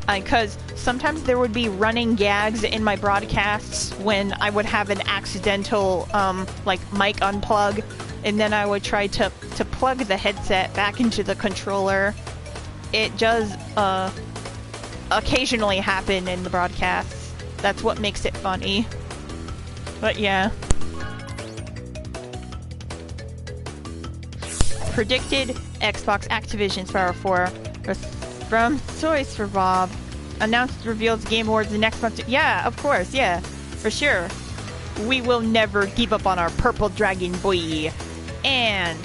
Speaker 2: Because sometimes there would be running gags in my broadcasts when I would have an accidental, like, mic unplug, and then I would try to plug the headset back into the controller. It does, occasionally happen in the broadcasts. That's what makes it funny. But yeah. Predicted Xbox Activision Spyro 4 from Toys for Bob announced reveals Game Awards the next month. Yeah, of course, yeah, for sure. We will never give up on our purple dragon boy. And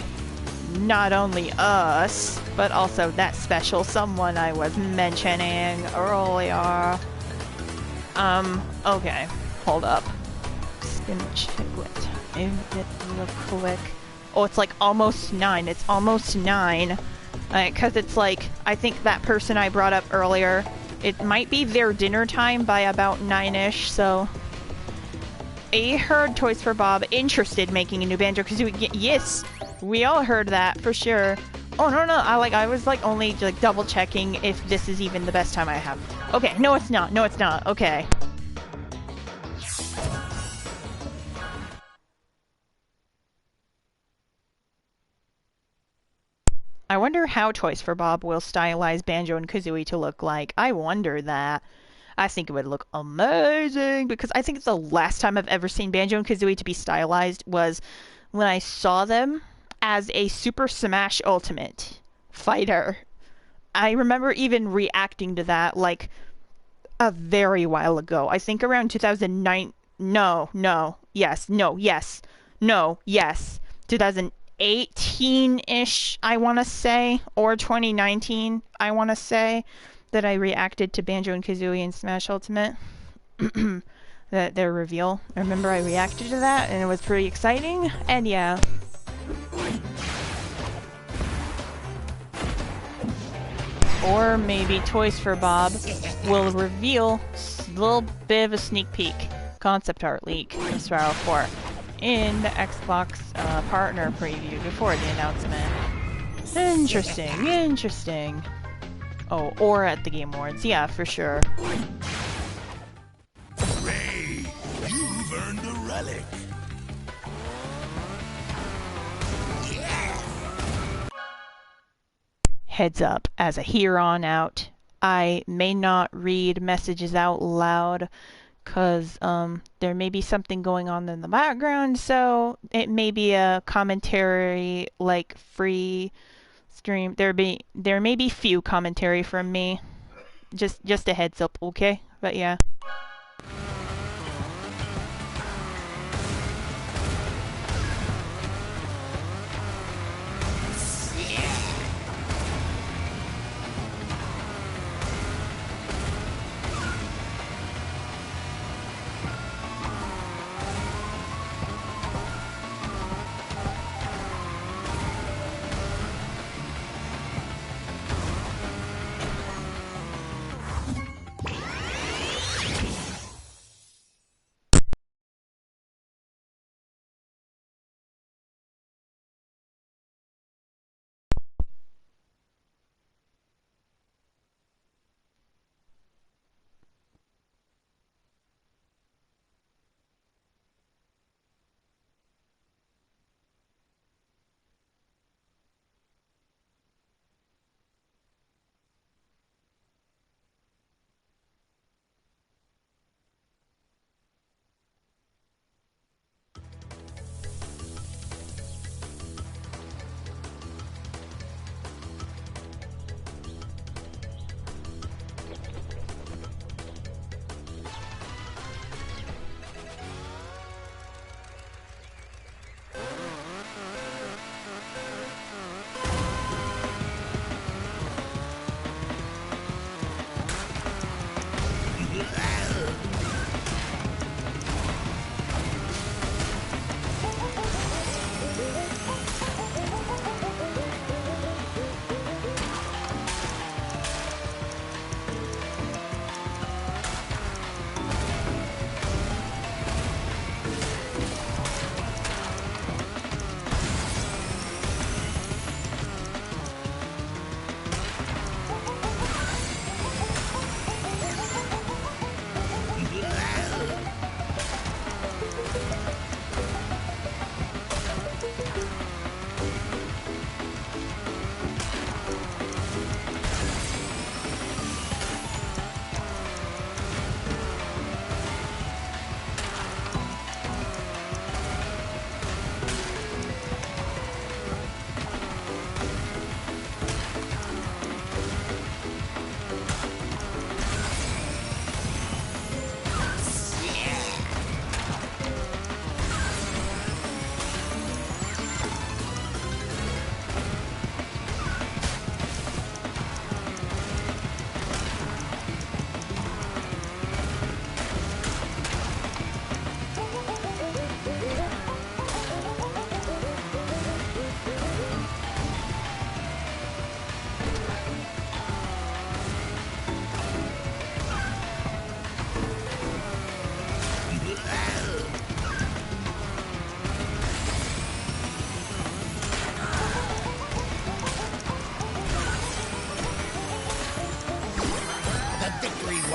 Speaker 2: not only us, but also that special someone I was mentioning earlier. Okay, hold up. Just gonna check what time it real quick. Oh, it's like almost 9. It's almost 9. Because it's like, I think that person I brought up earlier, it might be their dinner time by about 9-ish, so... I heard Toys for Bob interested making a new Banjo-Kazooie. Yes, we all heard that for sure. Oh no, I was like only like double checking if this is even the best time I have. Okay, no it's not. No it's not. Okay. I wonder how Toys for Bob will stylize Banjo and Kazooie to look like. I wonder that. I think it would look amazing because I think the last time I've ever seen Banjo and Kazooie to be stylized was when I saw them as a Super Smash Ultimate fighter. I remember even reacting to that like a very while ago. I think around 2009. Yes. 2018-ish, I want to say, or 2019, I want to say, that I reacted to Banjo and Kazooie and Smash Ultimate. Their reveal. I remember I reacted to that, and it was pretty exciting, and yeah. Or maybe Toys for Bob will reveal a little bit of a sneak peek concept art leak of Spiral 4 in the Xbox partner preview before the announcement. Interesting. Oh, or at the Game Awards, yeah, for sure.
Speaker 3: Ray, you've earned a relic.
Speaker 2: Heads up, as a here on out, I may not read messages out loud because there may be something going on in the background, so it may be a commentary, like free stream. There may be few commentary from me. Just a heads up, okay? But yeah.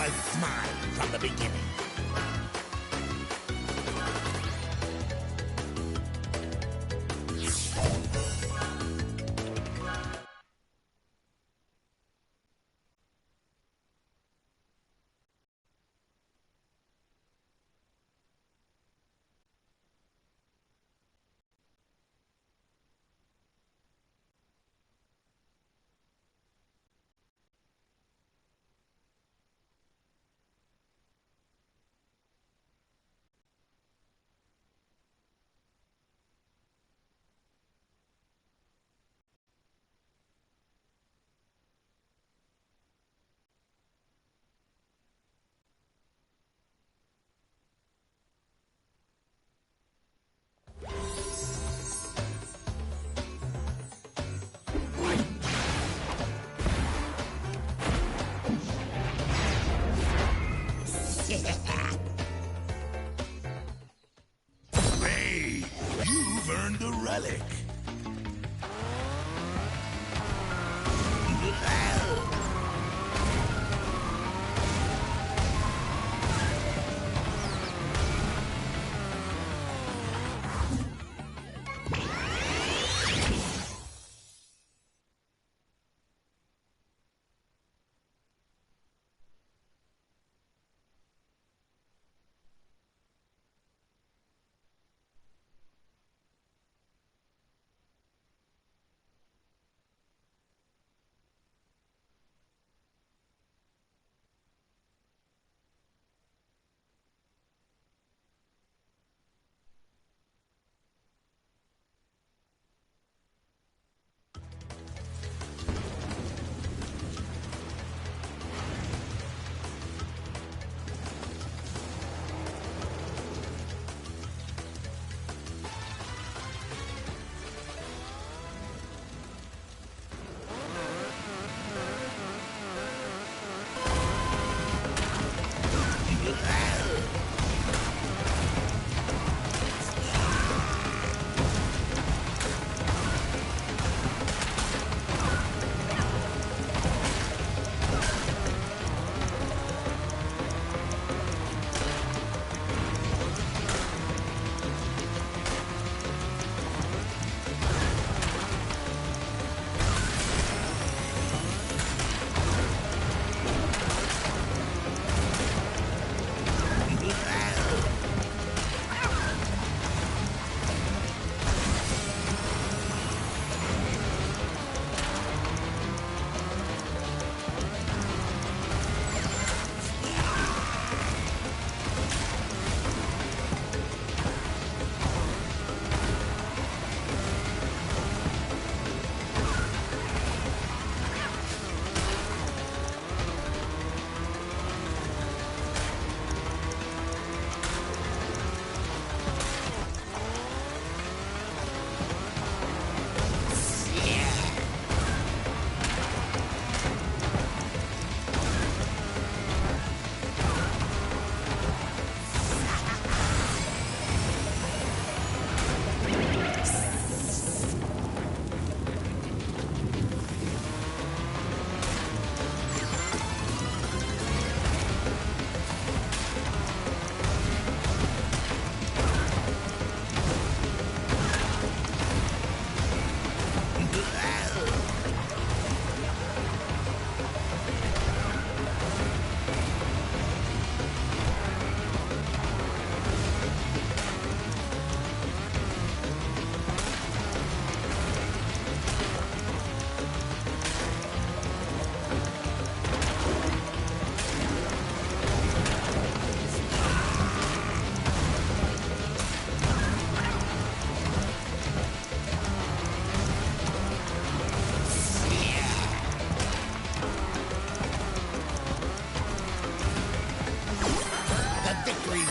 Speaker 3: was mine from the beginning. Hey, you've earned a relic.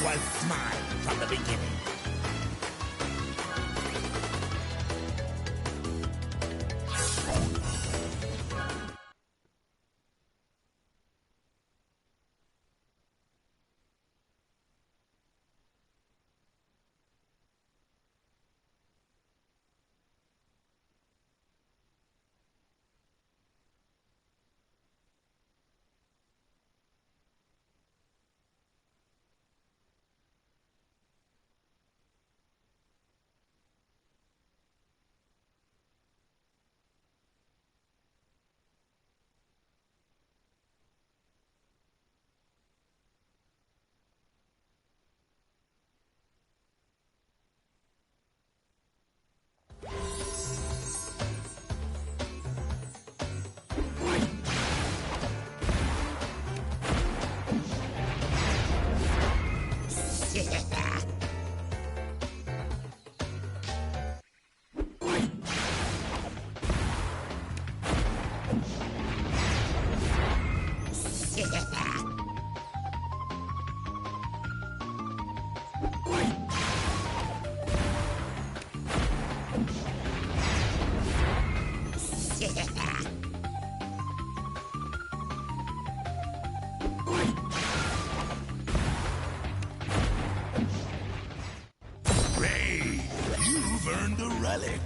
Speaker 3: was mine from the beginning. Ray, you've earned a relic.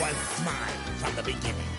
Speaker 5: was mine from the beginning.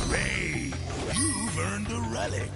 Speaker 3: Ray, you've earned a relic.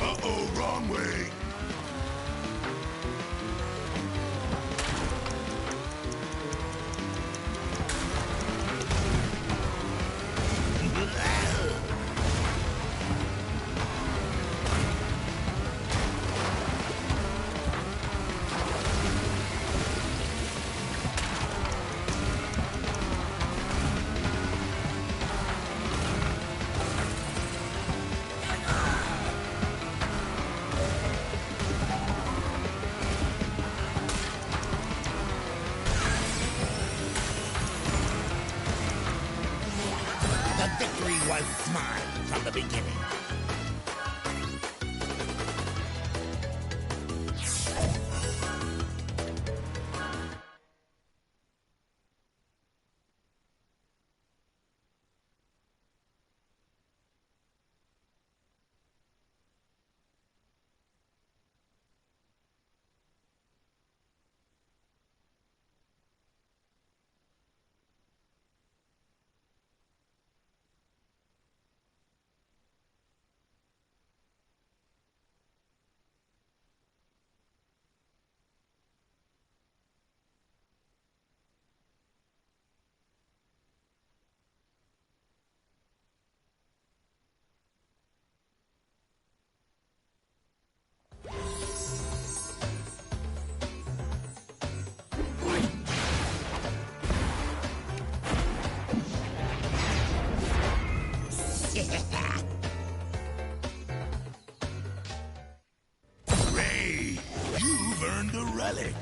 Speaker 3: Uh-oh, wrong way.
Speaker 5: The victory was mine from the beginning.
Speaker 3: Ray, you've earned a relic.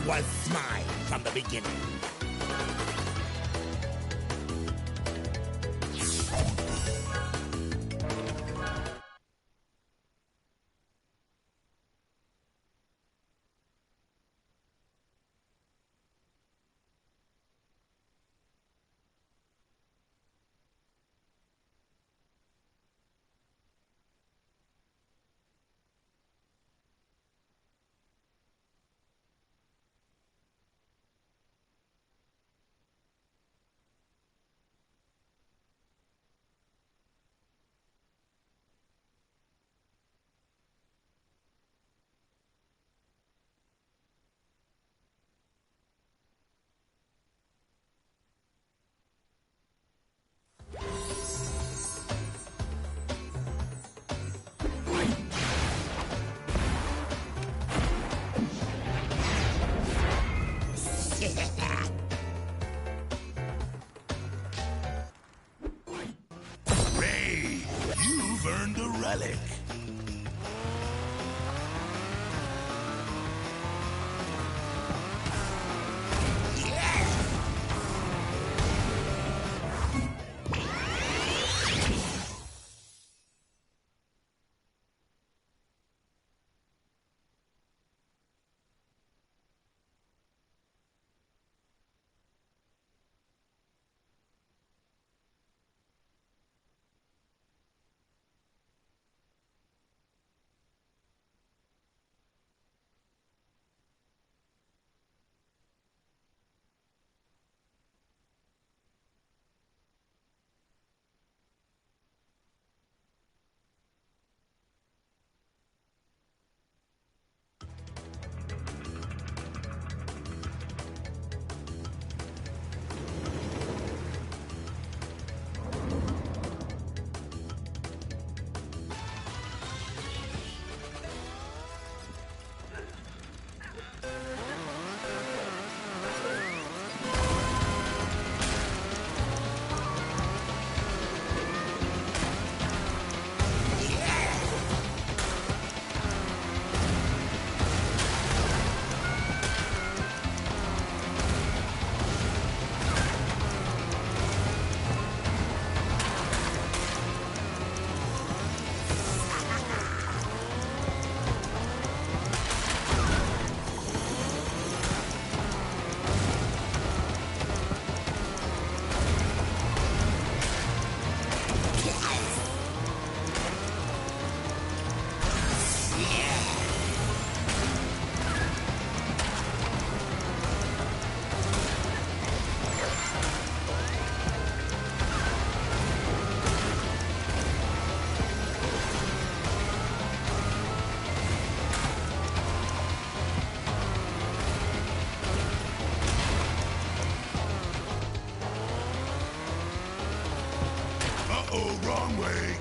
Speaker 5: was mine from the beginning.
Speaker 3: Ray, you've earned a relic. Uh-oh, wrong way.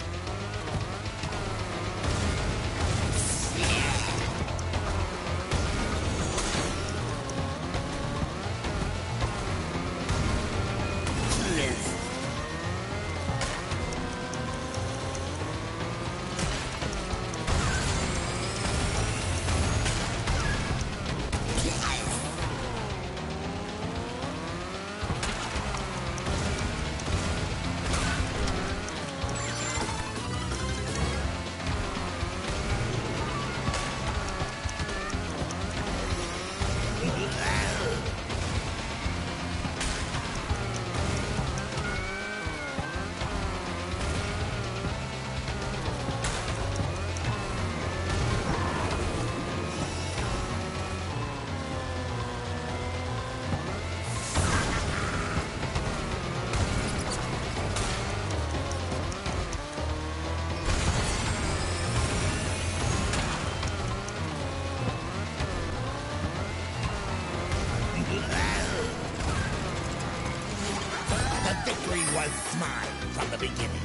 Speaker 3: The victory was mine from the beginning.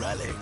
Speaker 3: relic.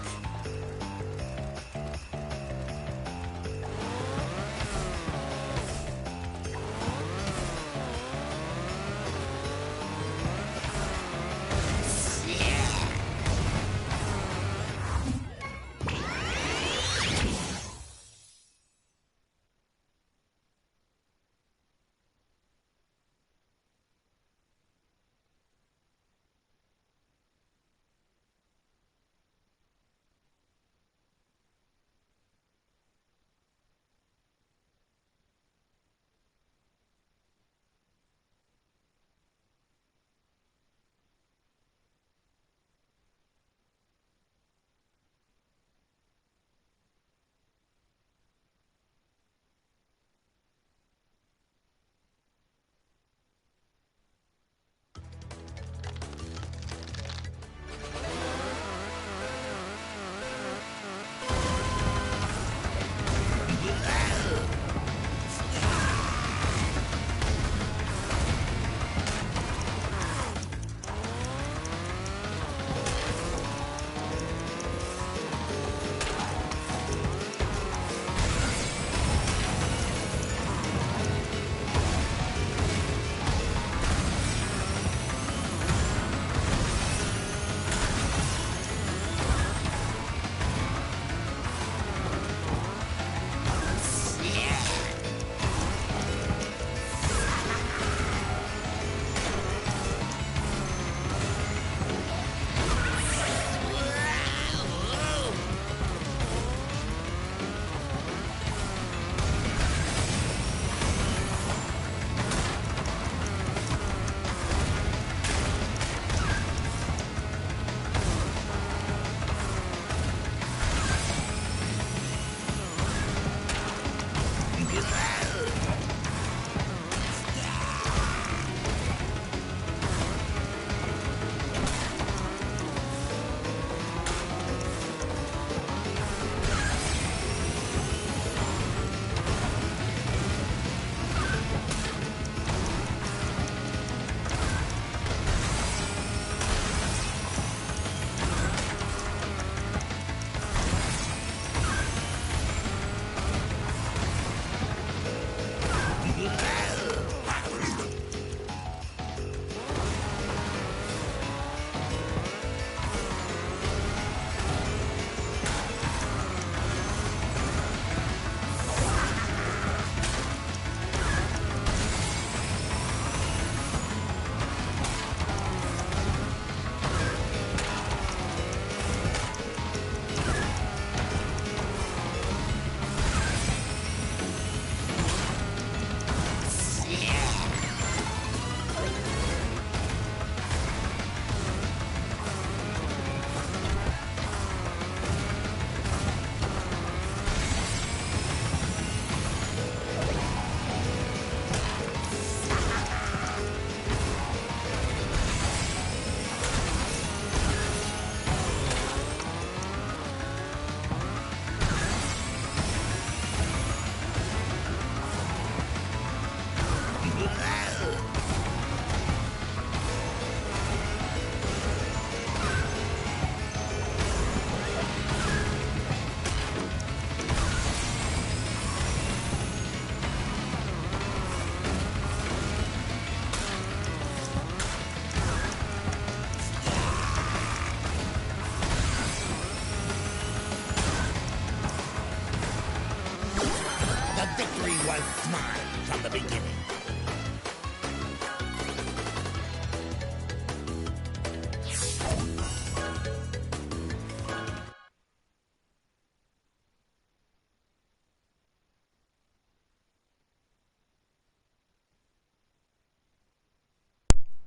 Speaker 5: was mine from the beginning.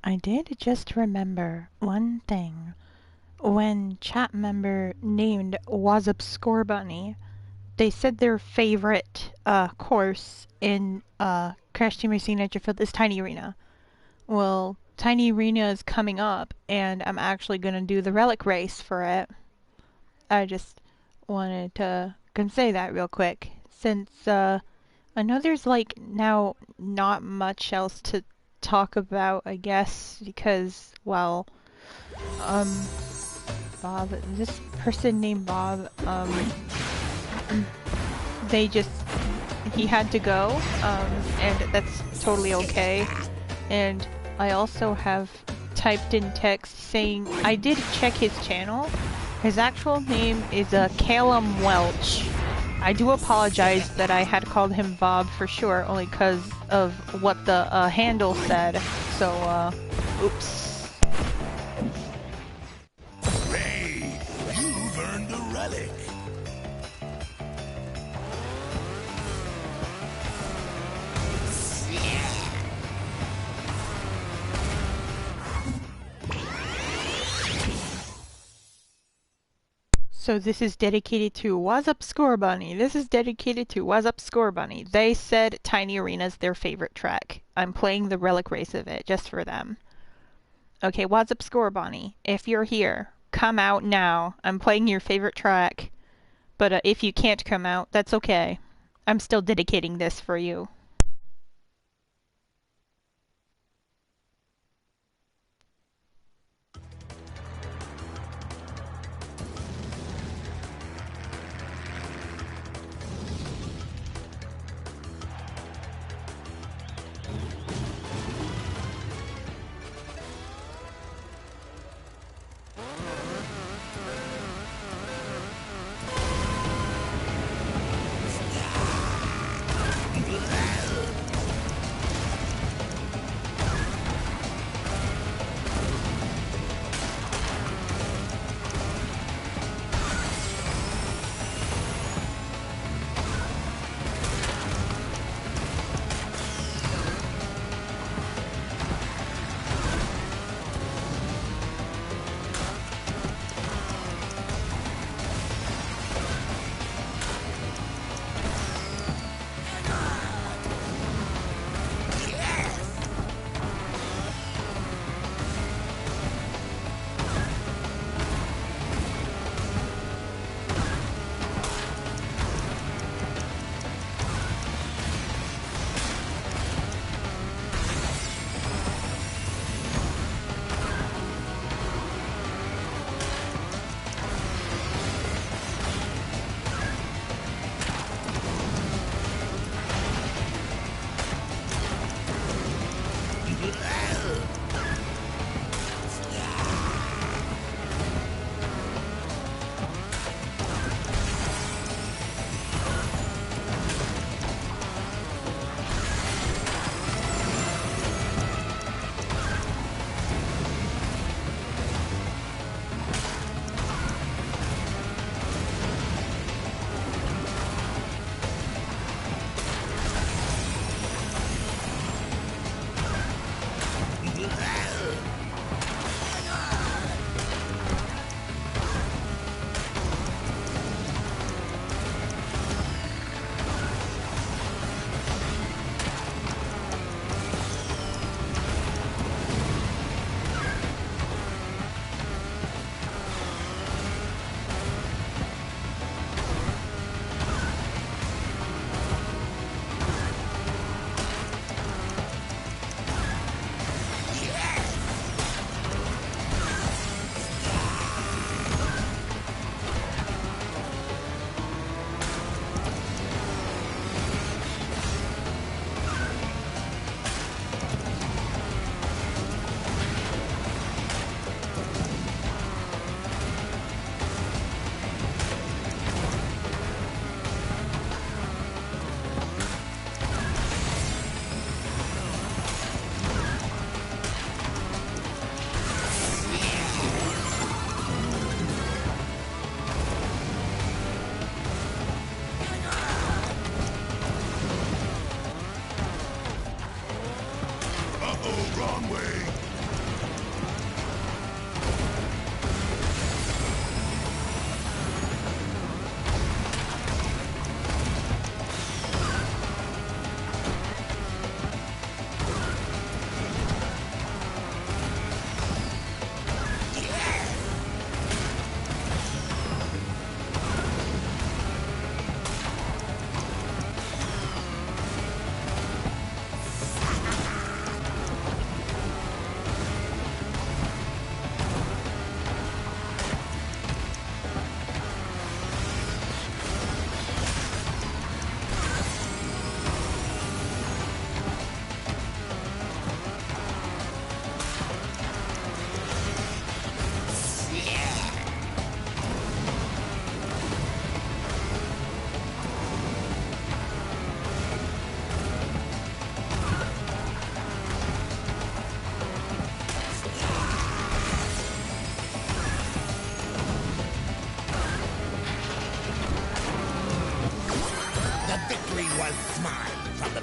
Speaker 6: I did just remember one thing. When chat member named Was Obscure Bunny, they said their favorite course in Crash Team Racing Nitro-Fueled is Tiny Arena. Well, Tiny Arena is coming up, and I'm actually going to do the relic race for it. I just wanted to say that real quick, since I know there's like now not much else to talk about, I guess, because, well, Bob. This person named Bob, he had to go, and that's totally okay. And I also have typed in text saying I did check his channel. His actual name is Callum Welch. I do apologize that I had called him Bob for sure, only because of what the handle said. So, oops.
Speaker 3: Hey, you've earned a relic.
Speaker 6: So this is dedicated to What's Up Score Bunny. This is dedicated to What's Up Score Bunny. They said Tiny Arena's their favorite track. I'm playing the relic race of it just for them. Okay, What's Up Score Bunny? If you're here, come out now. I'm playing your favorite track. But if you can't come out, that's okay. I'm still dedicating this for you.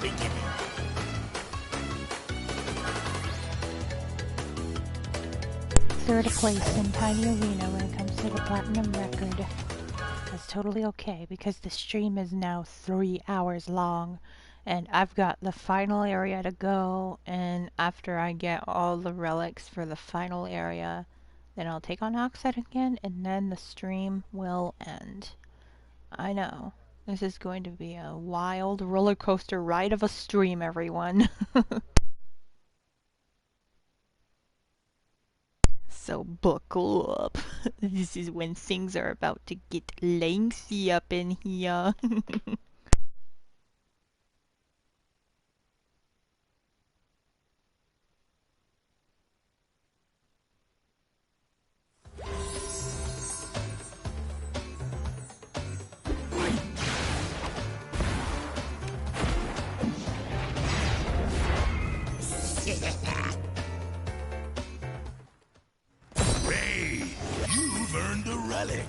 Speaker 5: beginning.
Speaker 6: Third place in Tiny Arena when it comes to the platinum record. That's totally okay because the stream is now 3 hours long and I've got the final area to go, and after I get all the relics for the final area, then I'll take on Oxide again and then the stream will end. I know. This is going to be a wild roller coaster ride of a stream, everyone. So buckle up. This is when things are about to get lengthy up in here.
Speaker 3: Ray, you've earned a relic.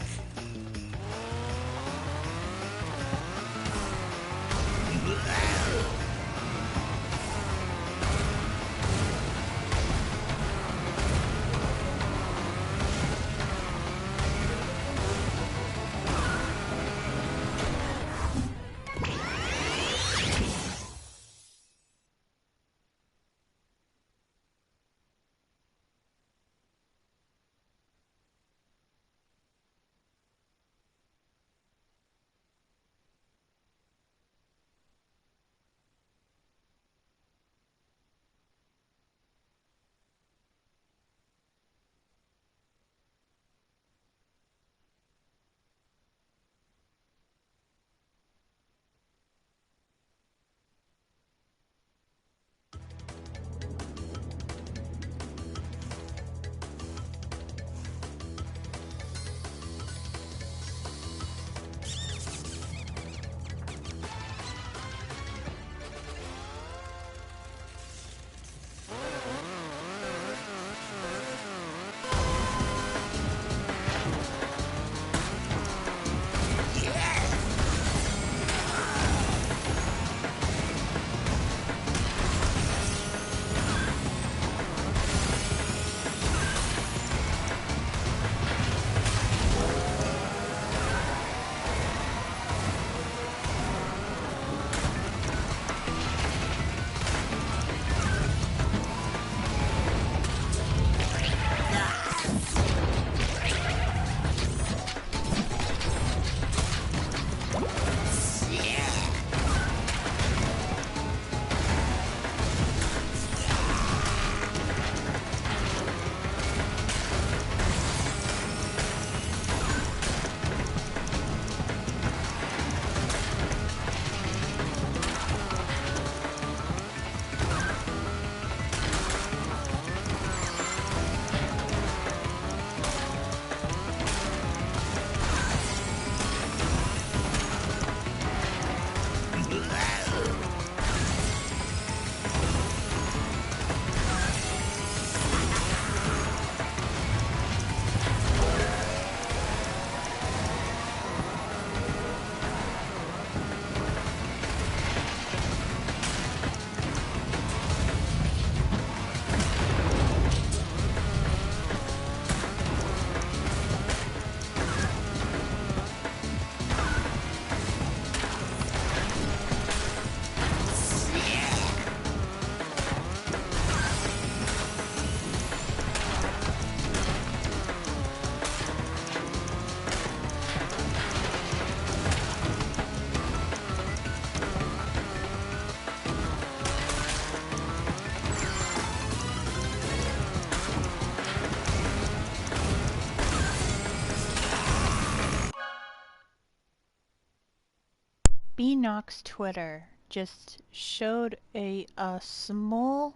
Speaker 6: Beanox Twitter just showed a small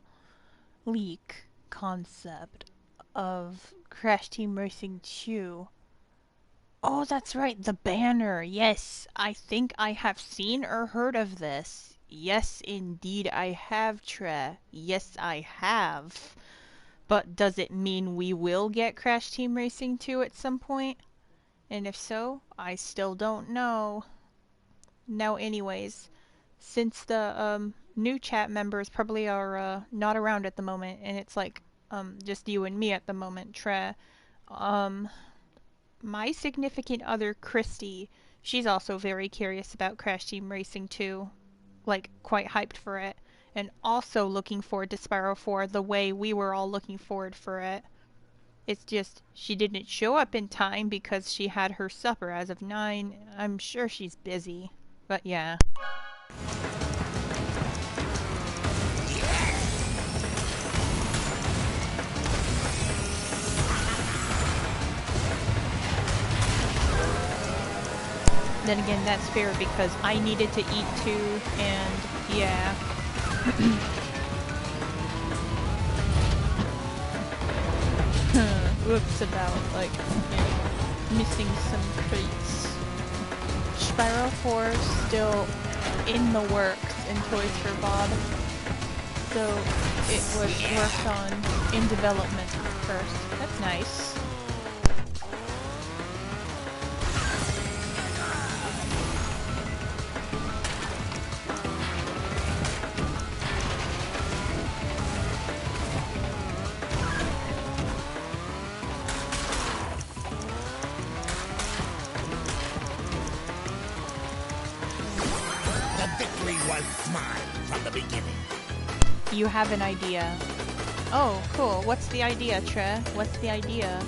Speaker 6: leak concept of Crash Team Racing 2. Oh, that's right, the banner. Yes, I think I have seen or heard of this. Yes, indeed I have, Tre. Yes, I have. But does it mean we will get Crash Team Racing 2 at some point? And if so, I still don't know. Now anyways, since the new chat members probably are not around at the moment, and it's like just you and me at the moment, Tre. My significant other, Christy, she's also very curious about Crash Team Racing 2, like quite hyped for it, and also looking forward to Spyro 4 the way we were all looking forward for it. It's just she didn't show up in time because she had her supper as of 9. I'm sure she's busy, but yeah. Then again, that's fair because I needed to eat too, and yeah. Whoops about, like, you know, missing some treats. Spyro 4 still in the works in Toys for Bob, so it was worked on in development first. That's nice.
Speaker 5: Was mine from the beginning.
Speaker 6: You have an idea. Oh, cool. What's the idea, Tre? What's the idea?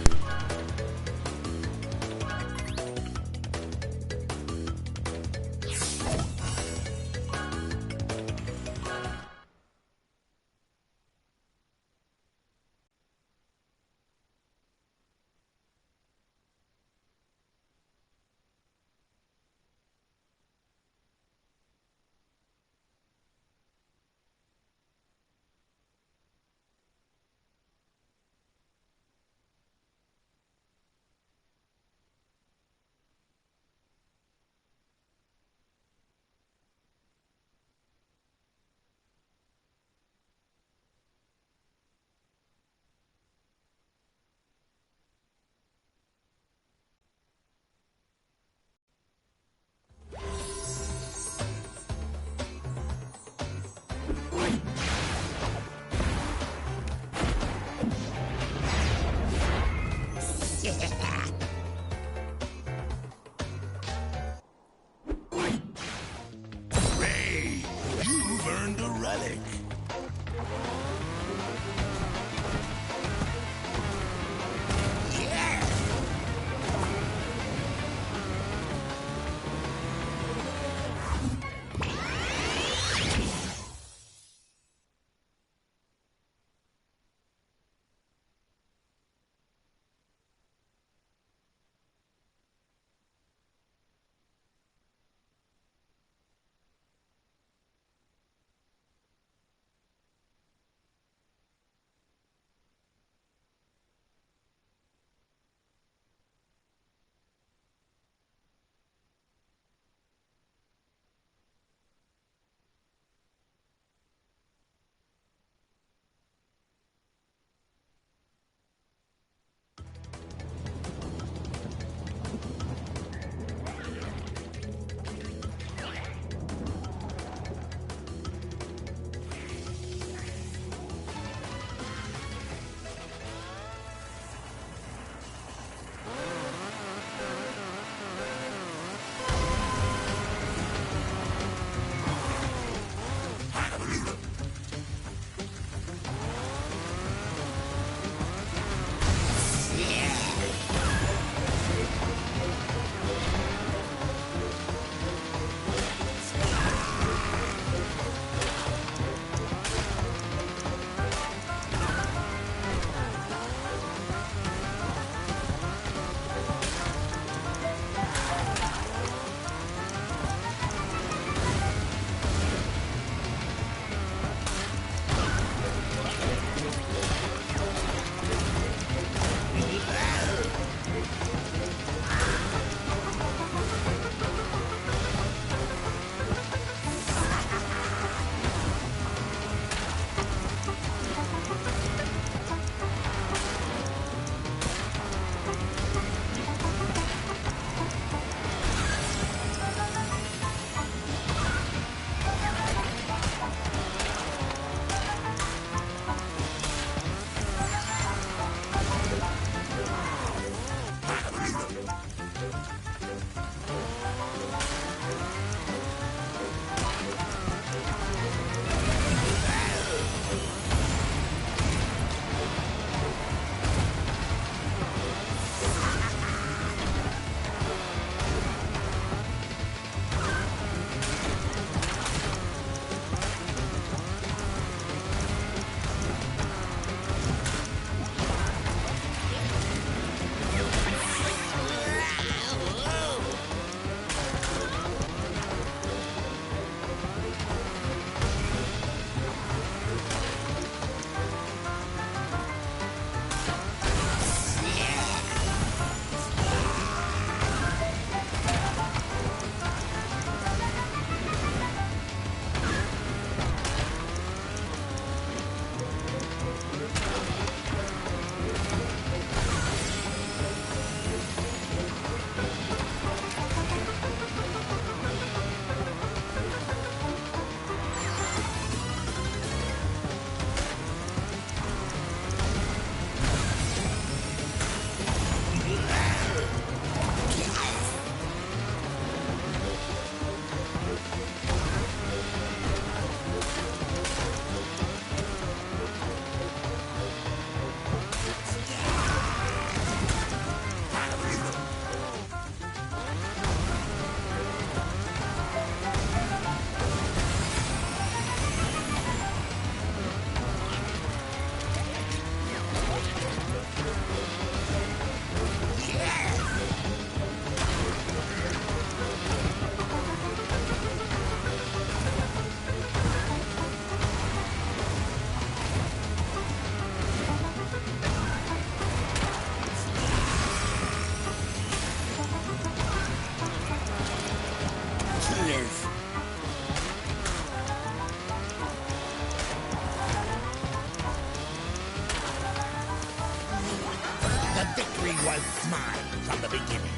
Speaker 5: victory was mine from the beginning.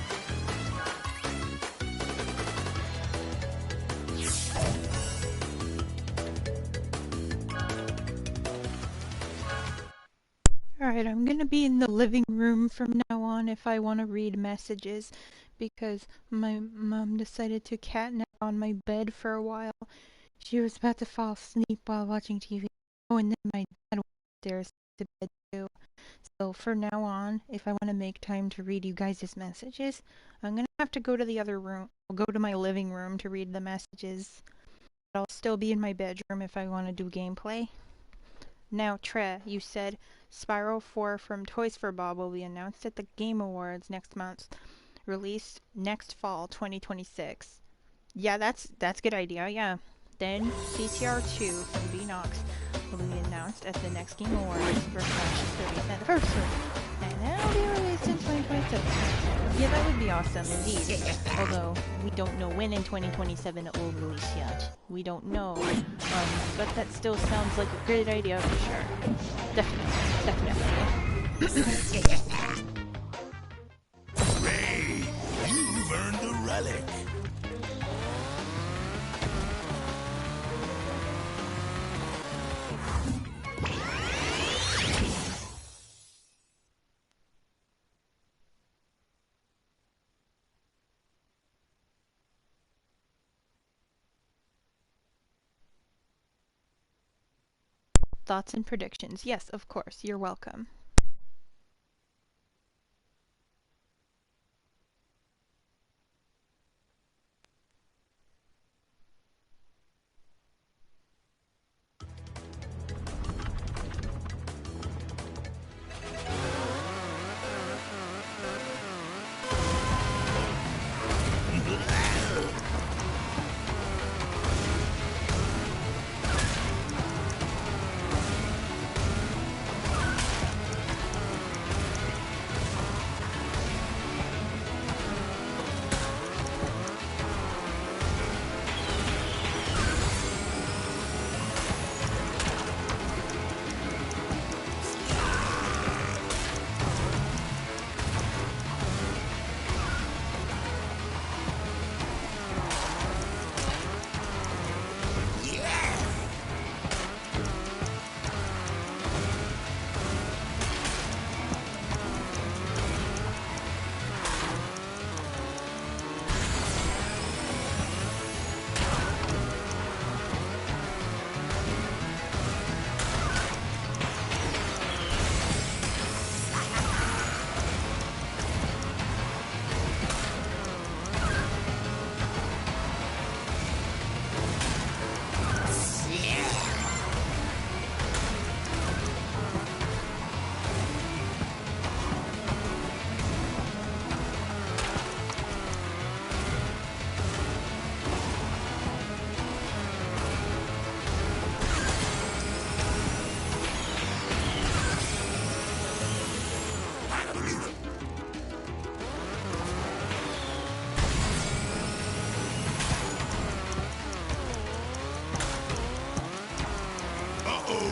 Speaker 6: Alright, I'm gonna be in the living room from now on if I want to read messages, because my mom decided to catnap on my bed for a while. She was about to fall asleep while watching TV. Oh, and then my dad went upstairs to bed too. So for now on, if I want to make time to read you guys' messages, I'm gonna have to go to the other room. I'll go to my living room to read the messages. But I'll still be in my bedroom if I want to do gameplay. Now, Tre, you said Spyro 4 from Toys for Bob will be announced at the Game Awards next month. Released next fall, 2026. Yeah, that's a good idea, yeah. Then CTR 2 from Beanox will be announced at the next Game Awards for Flash's 30th anniversary. And that'll be released in 2027. Yeah, that would be awesome indeed. Although, we don't know when in 2027 it will release yet. We don't know. But that still sounds like a great idea for sure. Definitely.
Speaker 3: Ray, you've earned the relic.
Speaker 6: Thoughts and predictions. Yes, of course. You're welcome.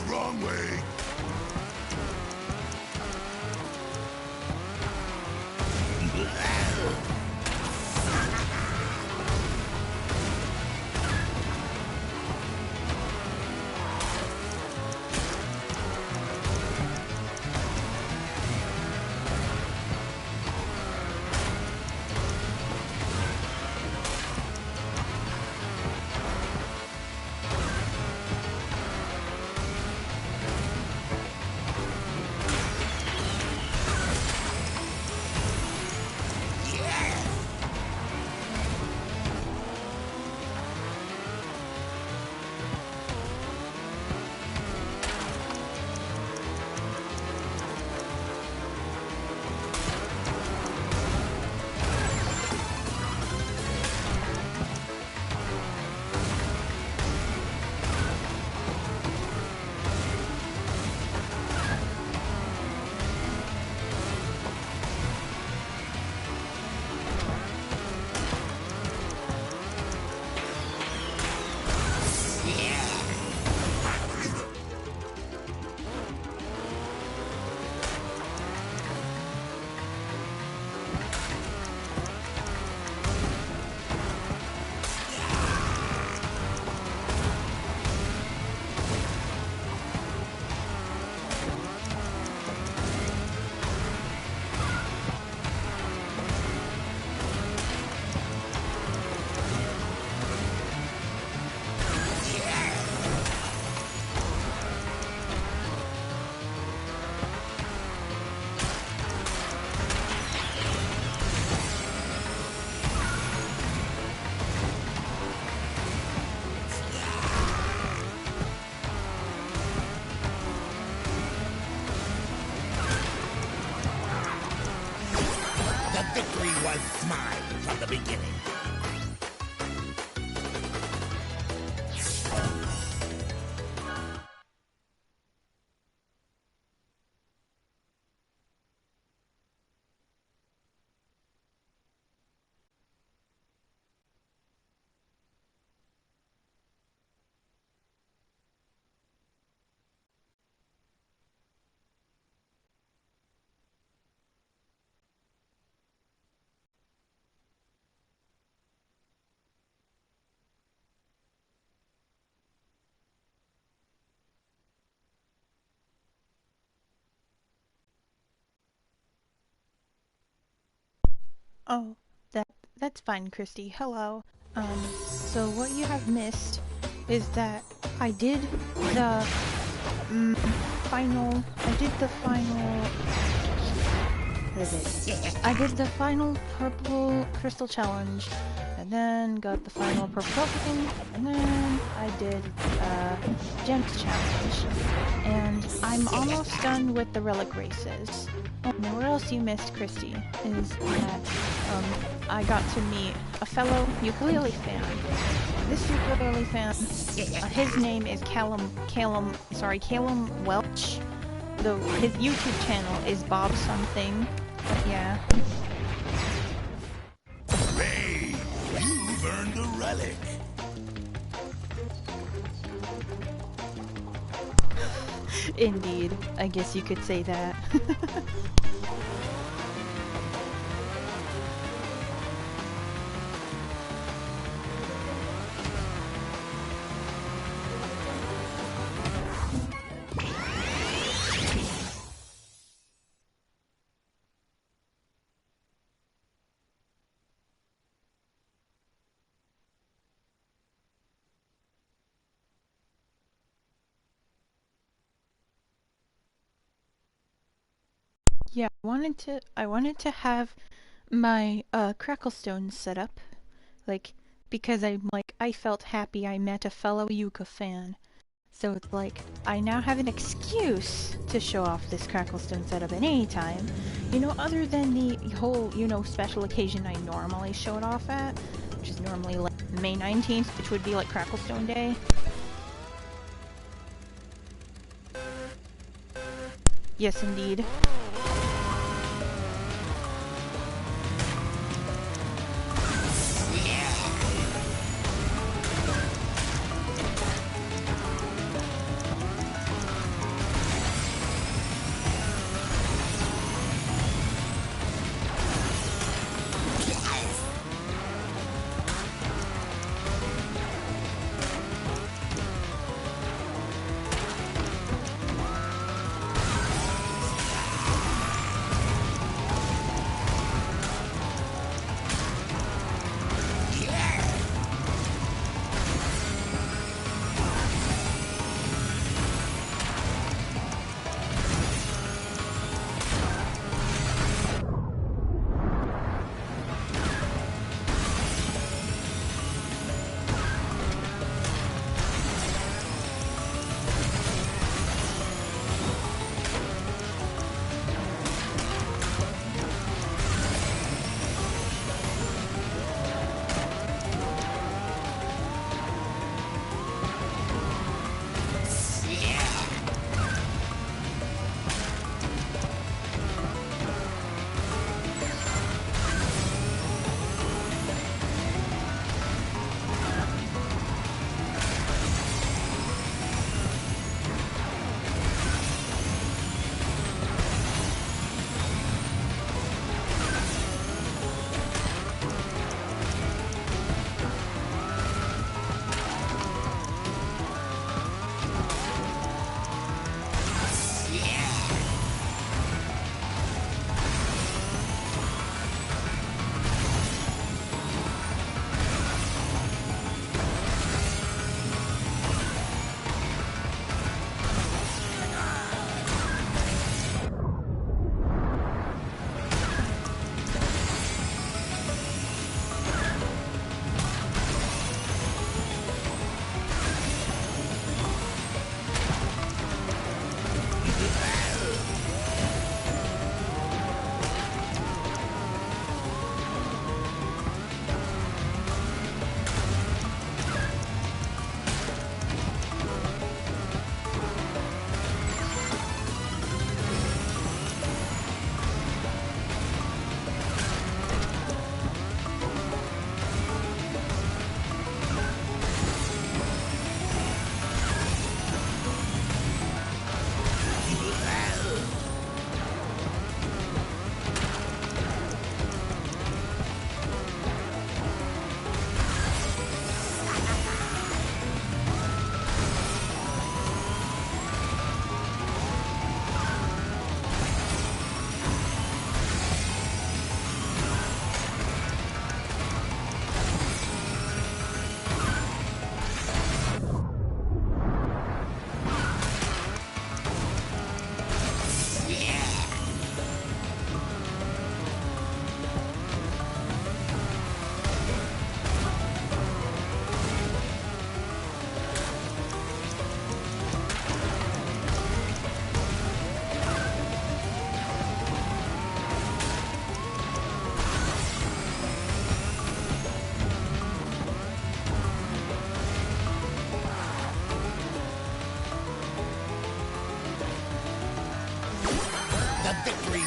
Speaker 3: Wrong way.
Speaker 5: The victory was mine from the beginning.
Speaker 6: Oh, that's fine, Christy. Hello. So what you have missed is that I did the final. I did the final. What is it? I did the final purple crystal challenge, and then got the final purple token, and then I did gems challenge, and I'm almost done with the relic races. Oh, now what else you missed, Christy, is that I got to meet a fellow ukulele fan. This ukulele fan, his name is Callum Welch. Though his YouTube channel is Bob something. But yeah.
Speaker 3: Hey, you've earned a relic.
Speaker 6: Indeed. I guess you could say that. Yeah, I wanted to have my Cracklestone set up, like, because I felt happy I met a fellow Yuka fan. So it's like, I now have an excuse to show off this Cracklestone setup at any time, other than the whole, special occasion I normally show it off at, which is normally like May 19th, which would be like Cracklestone Day. Yes, indeed.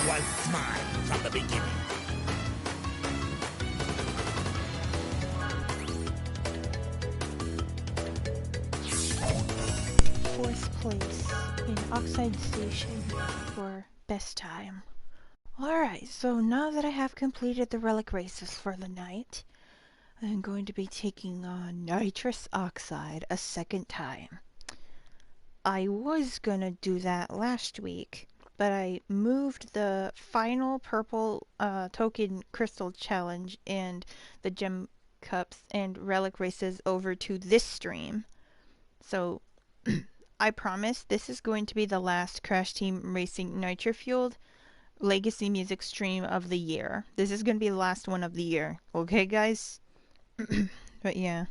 Speaker 5: was mine from the beginning.
Speaker 6: Fourth place in Oxide Station for best time. Alright, so now that I have completed the relic races for the night, I'm going to be taking on Nitrous Oxide a second time. I was gonna do that last week, but I moved the final purple token crystal challenge and the gem cups and relic races over to this stream. So I promise this is going to be the last Crash Team Racing Nitro-Fueled Legacy Music stream of the year. This is going to be the last one of the year. Okay, guys? But yeah.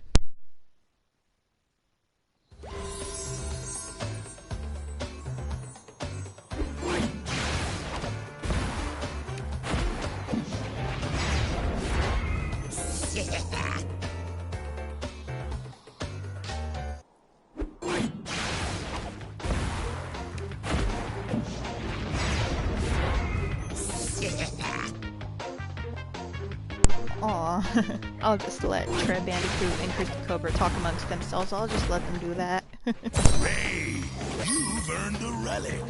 Speaker 6: Aw, I'll just let Tread Bandicoot and Christy Cobra talk amongst themselves. I'll just let them do that.
Speaker 3: Ray, you've earned a relic.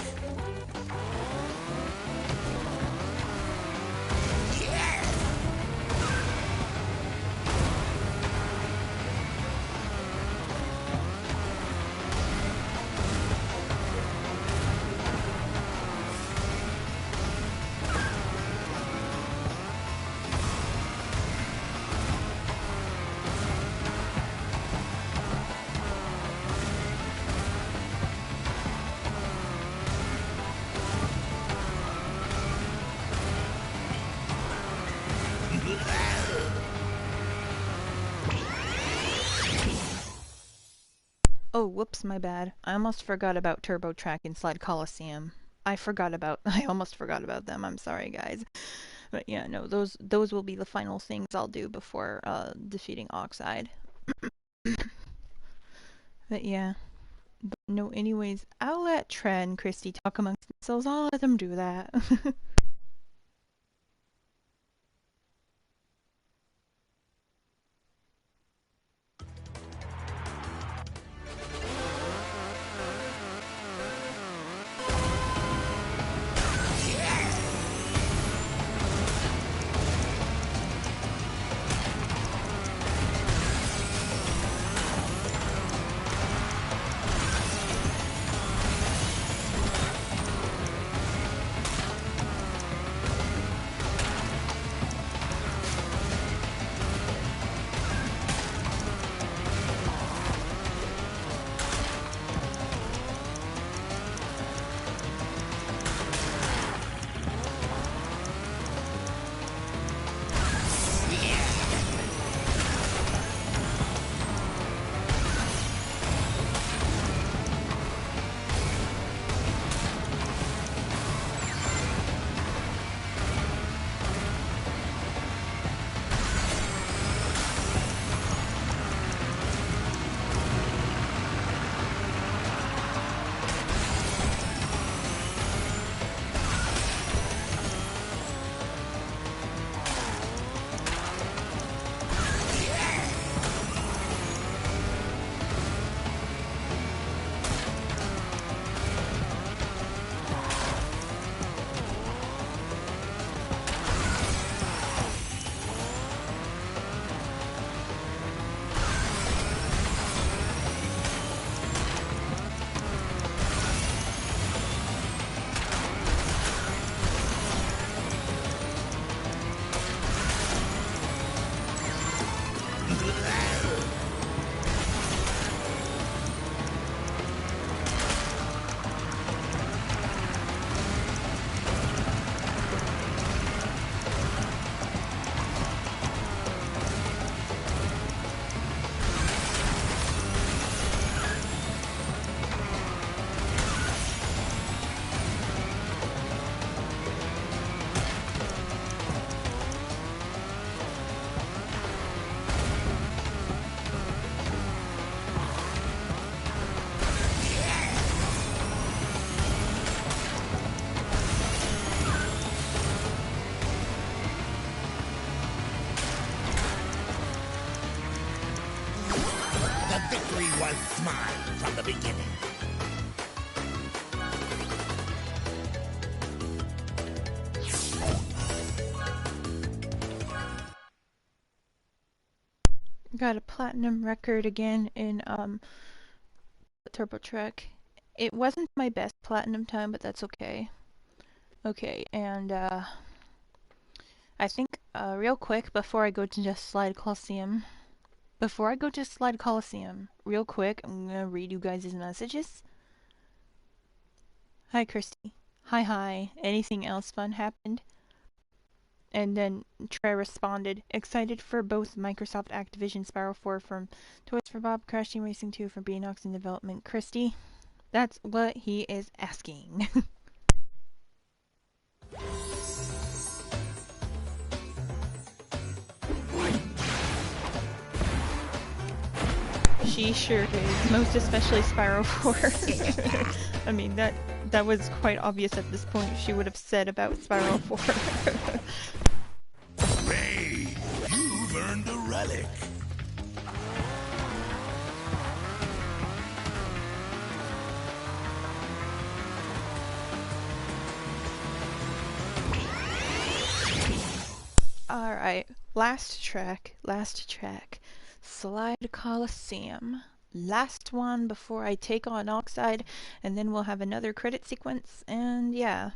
Speaker 2: Oh, whoops, my bad. I almost forgot about Turbo Track and Slide Coliseum. I almost forgot about them. I'm sorry, guys. But yeah, no, those will be the final things I'll do before defeating Oxide. But yeah. But no, anyways, I'll let Tread and Christy talk amongst themselves. I'll let them do that.
Speaker 5: victory was mine from the beginning.
Speaker 6: Got a platinum record again in Turbo Trek. It wasn't my best platinum time, but that's okay. Okay, and I think real quick before I go to just Slide Coliseum, real quick, I'm gonna read you guys' messages. Hi, Christy. Hi. Anything else fun happened? And then Trey responded, excited for both Microsoft Activision Spiral 4 from Toys for Bob, Crash Team Racing 2 from Beanox in development. Christy, that's what he is asking. She sure is, most especially Spiral 4. I mean, that was quite obvious at this point. She would have said about Spiral 4.
Speaker 3: Ray, you've earned a relic.
Speaker 6: Alright, last track. Slide Coliseum. Last one before I take on Oxide, and then we'll have another credit sequence, and yeah.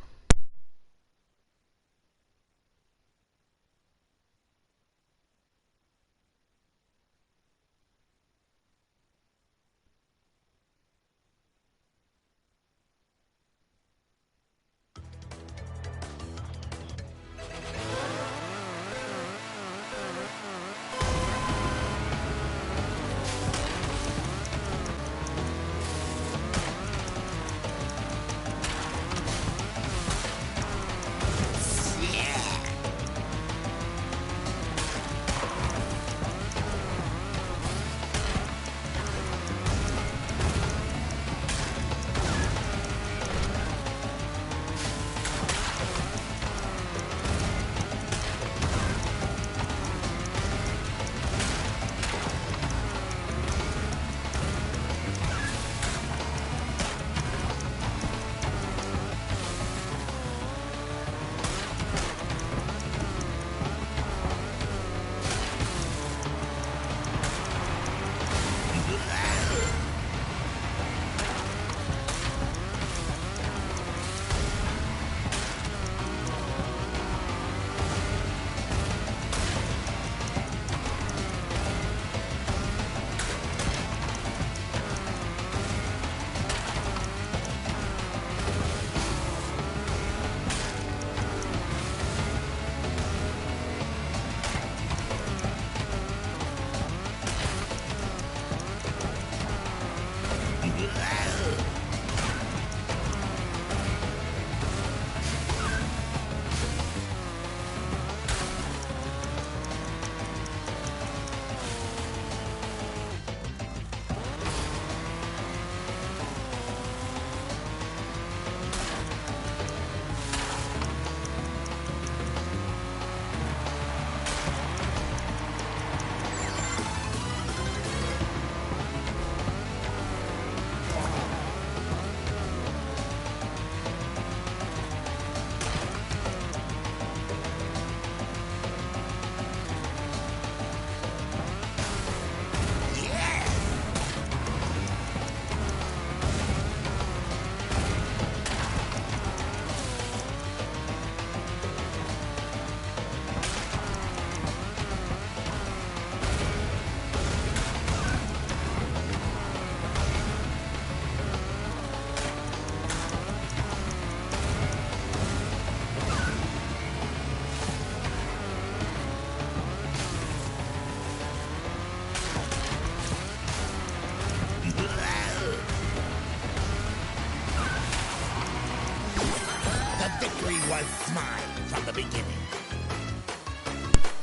Speaker 5: was mine from the beginning.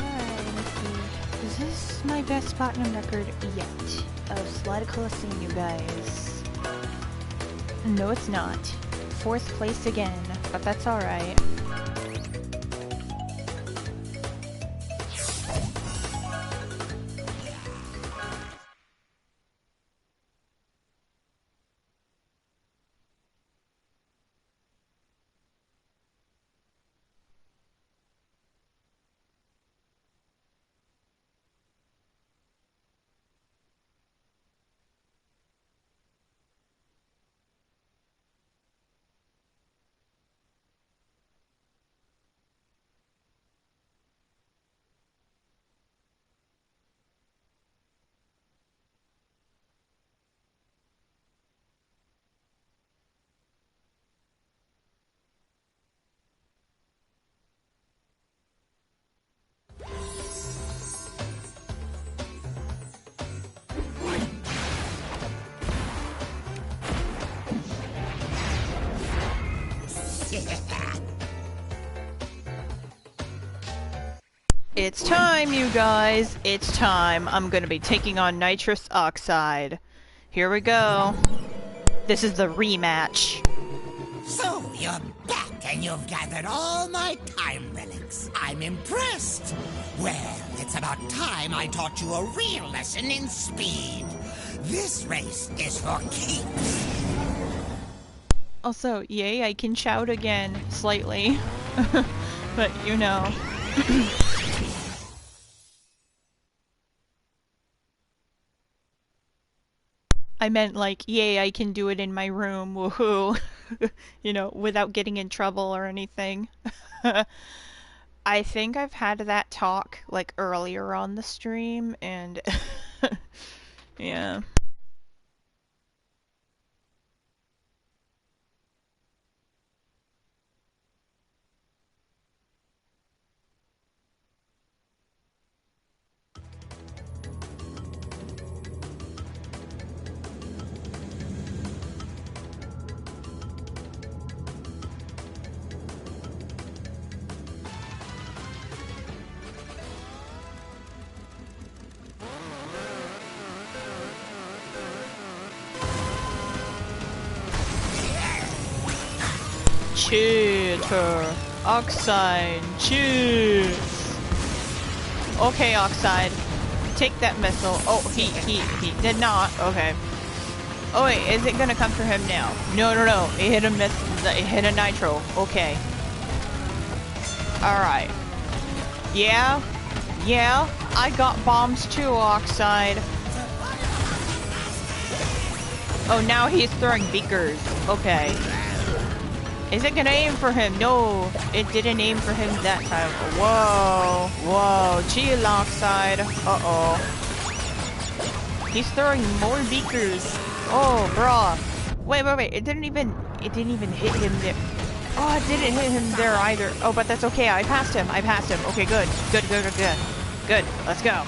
Speaker 6: Alright, let's see. Is this my best platinum record yet of Slide Coliseum, you guys? No, it's not. 4th place again, but that's alright.
Speaker 2: It's time, you guys. It's time. I'm gonna be taking on nitrous oxide. Here we go. This is the rematch.
Speaker 5: So, you're back and you've gathered all my time relics. I'm impressed. Well, it's about time I taught you a real lesson in speed. This race is for keeps.
Speaker 2: Also, yay, I can shout again, slightly. But, you know. I meant like, yay, I can do it in my room, woohoo. You know, without getting in trouble or anything. I think I've had that talk, like, earlier on the stream, and... yeah. Cheater. Oxide. Cheers. Okay, Oxide. Take that missile. Oh, he did not. Okay. Oh wait, is it gonna come for him now? No. It hit a miss. It hit a nitro. Okay. Alright. Yeah. I got bombs too, Oxide. Oh, now he's throwing beakers. Okay. Is it gonna aim for him? No, it didn't aim for him that time. Whoa. Chill, Oxide. Uh-oh. He's throwing more beakers. Oh, bruh. Wait. It didn't even hit him there. Oh, it didn't hit him there either. Oh, but that's okay. I passed him. Okay, good. Good. Let's go.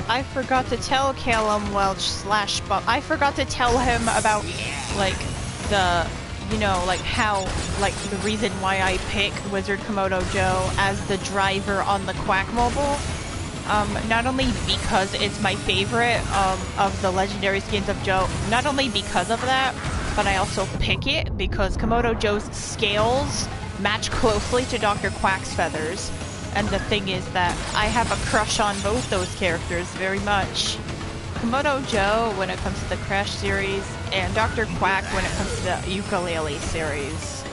Speaker 2: I forgot to tell Callum Welch / Bob. I forgot to tell him about, like, the, you know, like, how, like, the reason why I pick Wizard Komodo Joe as the driver on the Quack Mobile. Not only because it's my favorite, of the legendary skins of Joe, not only because of that, but I also pick it because Komodo Joe's scales match closely to Dr. Quack's feathers. And the thing is that I have a crush on both those characters very much. Komodo Joe when it comes to the Crash series, and Dr. Quack when it comes to the Ukulele series.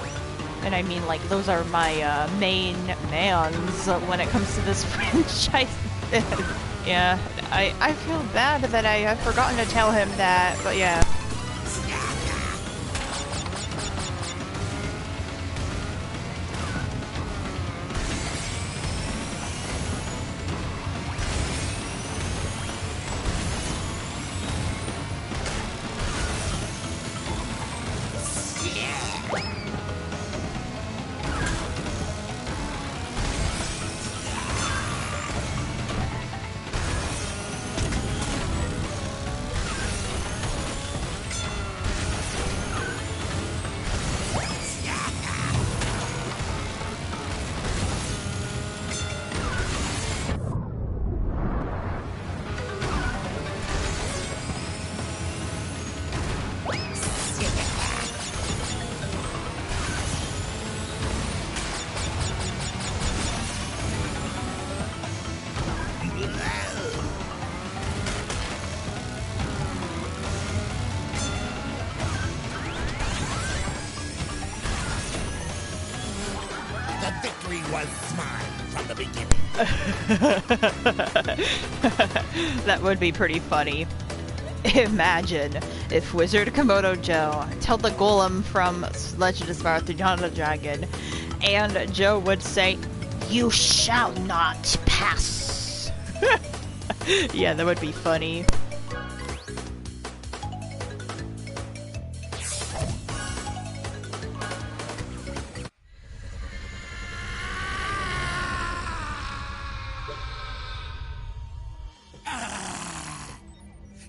Speaker 2: And I mean, like, those are my main mans when it comes to this franchise. Yeah, I feel bad that I have forgotten to tell him that, but yeah.
Speaker 5: Was mine from the beginning.
Speaker 2: That would be pretty funny. Imagine if Wizard Komodo Joe tell the golem from Legend of Spyro 300 Dragon, and Joe would say,
Speaker 4: You shall not pass.
Speaker 2: yeah, that would be funny.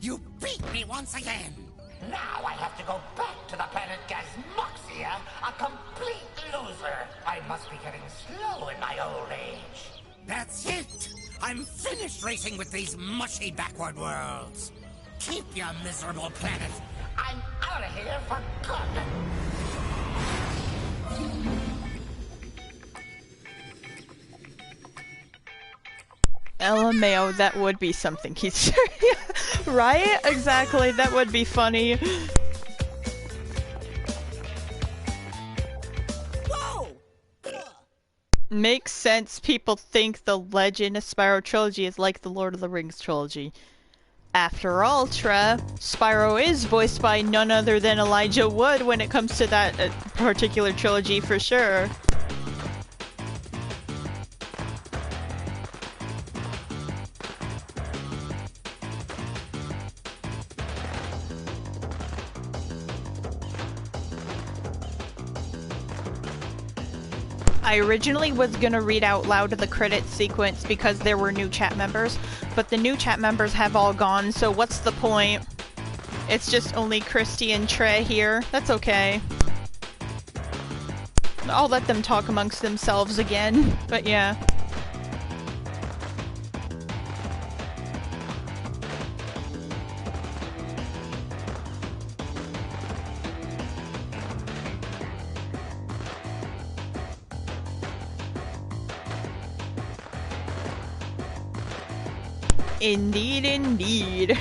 Speaker 5: You beat me once again.
Speaker 7: Now I have to go back to the planet Gazmoxia, a complete loser. I must be getting slow in my old age.
Speaker 5: That's it. I'm finished racing with these mushy backward worlds. Keep your miserable planet.
Speaker 7: I'm out of here for good.
Speaker 2: LMAO, that would be something he's right? Exactly, that would be funny.
Speaker 5: Whoa!
Speaker 2: Makes sense. People think the Legend of Spyro trilogy is like the Lord of the Rings trilogy. After all, Spyro is voiced by none other than Elijah Wood when it comes to that particular trilogy for sure. I originally was gonna read out loud the credit sequence because there were new chat members, but the new chat members have all gone, so what's the point? It's just only Christy and Trey here. That's okay. I'll let them talk amongst themselves again, but yeah. Indeed, indeed.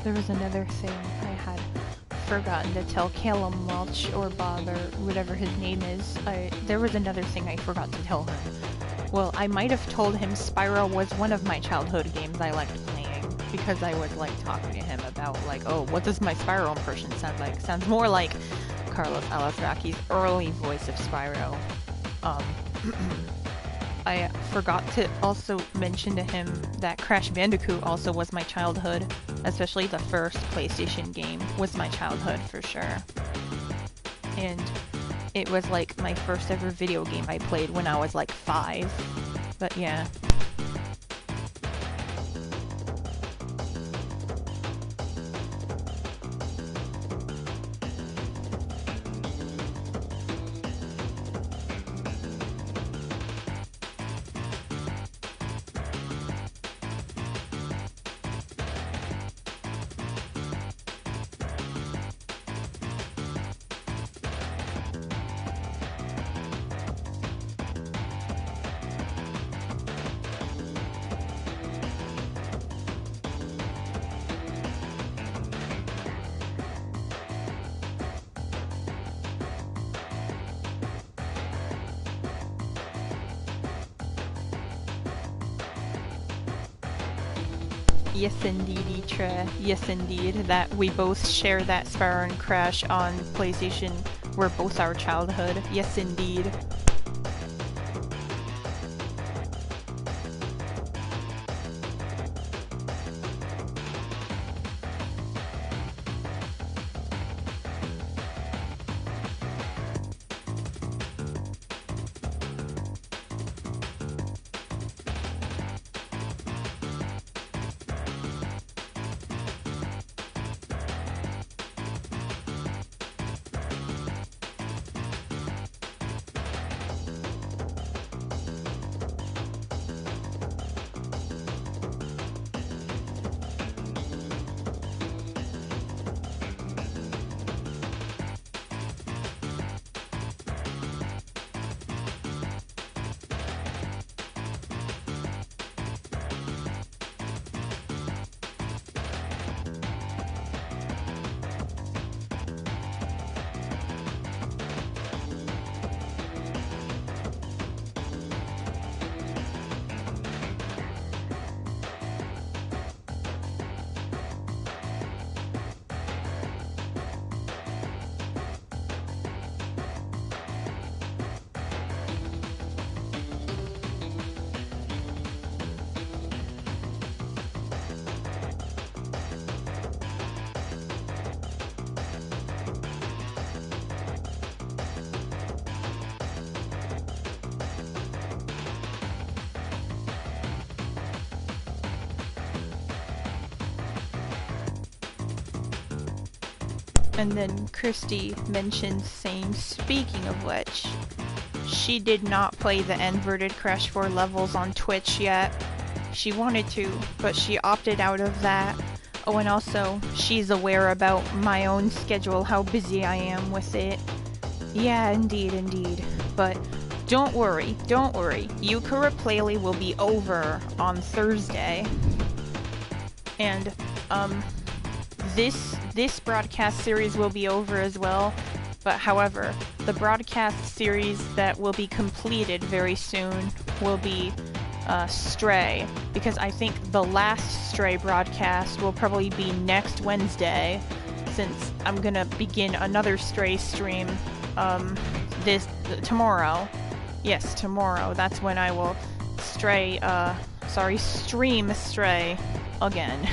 Speaker 6: There was another thing I had forgotten to tell Callum Welch or Bob or whatever his name is. There was another thing I forgot to tell him. Well, I might have told him Spyro was one of my childhood games I liked playing, because I was like talking to him about like, oh, what does my Spyro impression sound like? Sounds more like Carlos Alazraki's early voice of Spyro. I forgot to also mention to him that Crash Bandicoot also was my childhood, especially the first PlayStation game was my childhood for sure. And it was like my first ever video game I played when I was like 5. But yeah. Yes indeed, Itra. Yes indeed, that we both share that Spyro and Crash on PlayStation were both our childhood. Yes indeed. And then Christy mentioned saying, speaking of which, she did not play the inverted Crash 4 levels on Twitch yet. She wanted to, but she opted out of that. Oh, and also, she's aware about my own schedule, how busy I am with it. Yeah, indeed, indeed. But don't worry, don't worry. Yukara Playley will be over on Thursday. And, this broadcast series will be over as well, but however, the broadcast series that will be completed very soon will be Stray, because I think the last Stray broadcast will probably be next Wednesday, since I'm gonna begin another Stray stream tomorrow. Yes, tomorrow. That's when I will stream Stray again.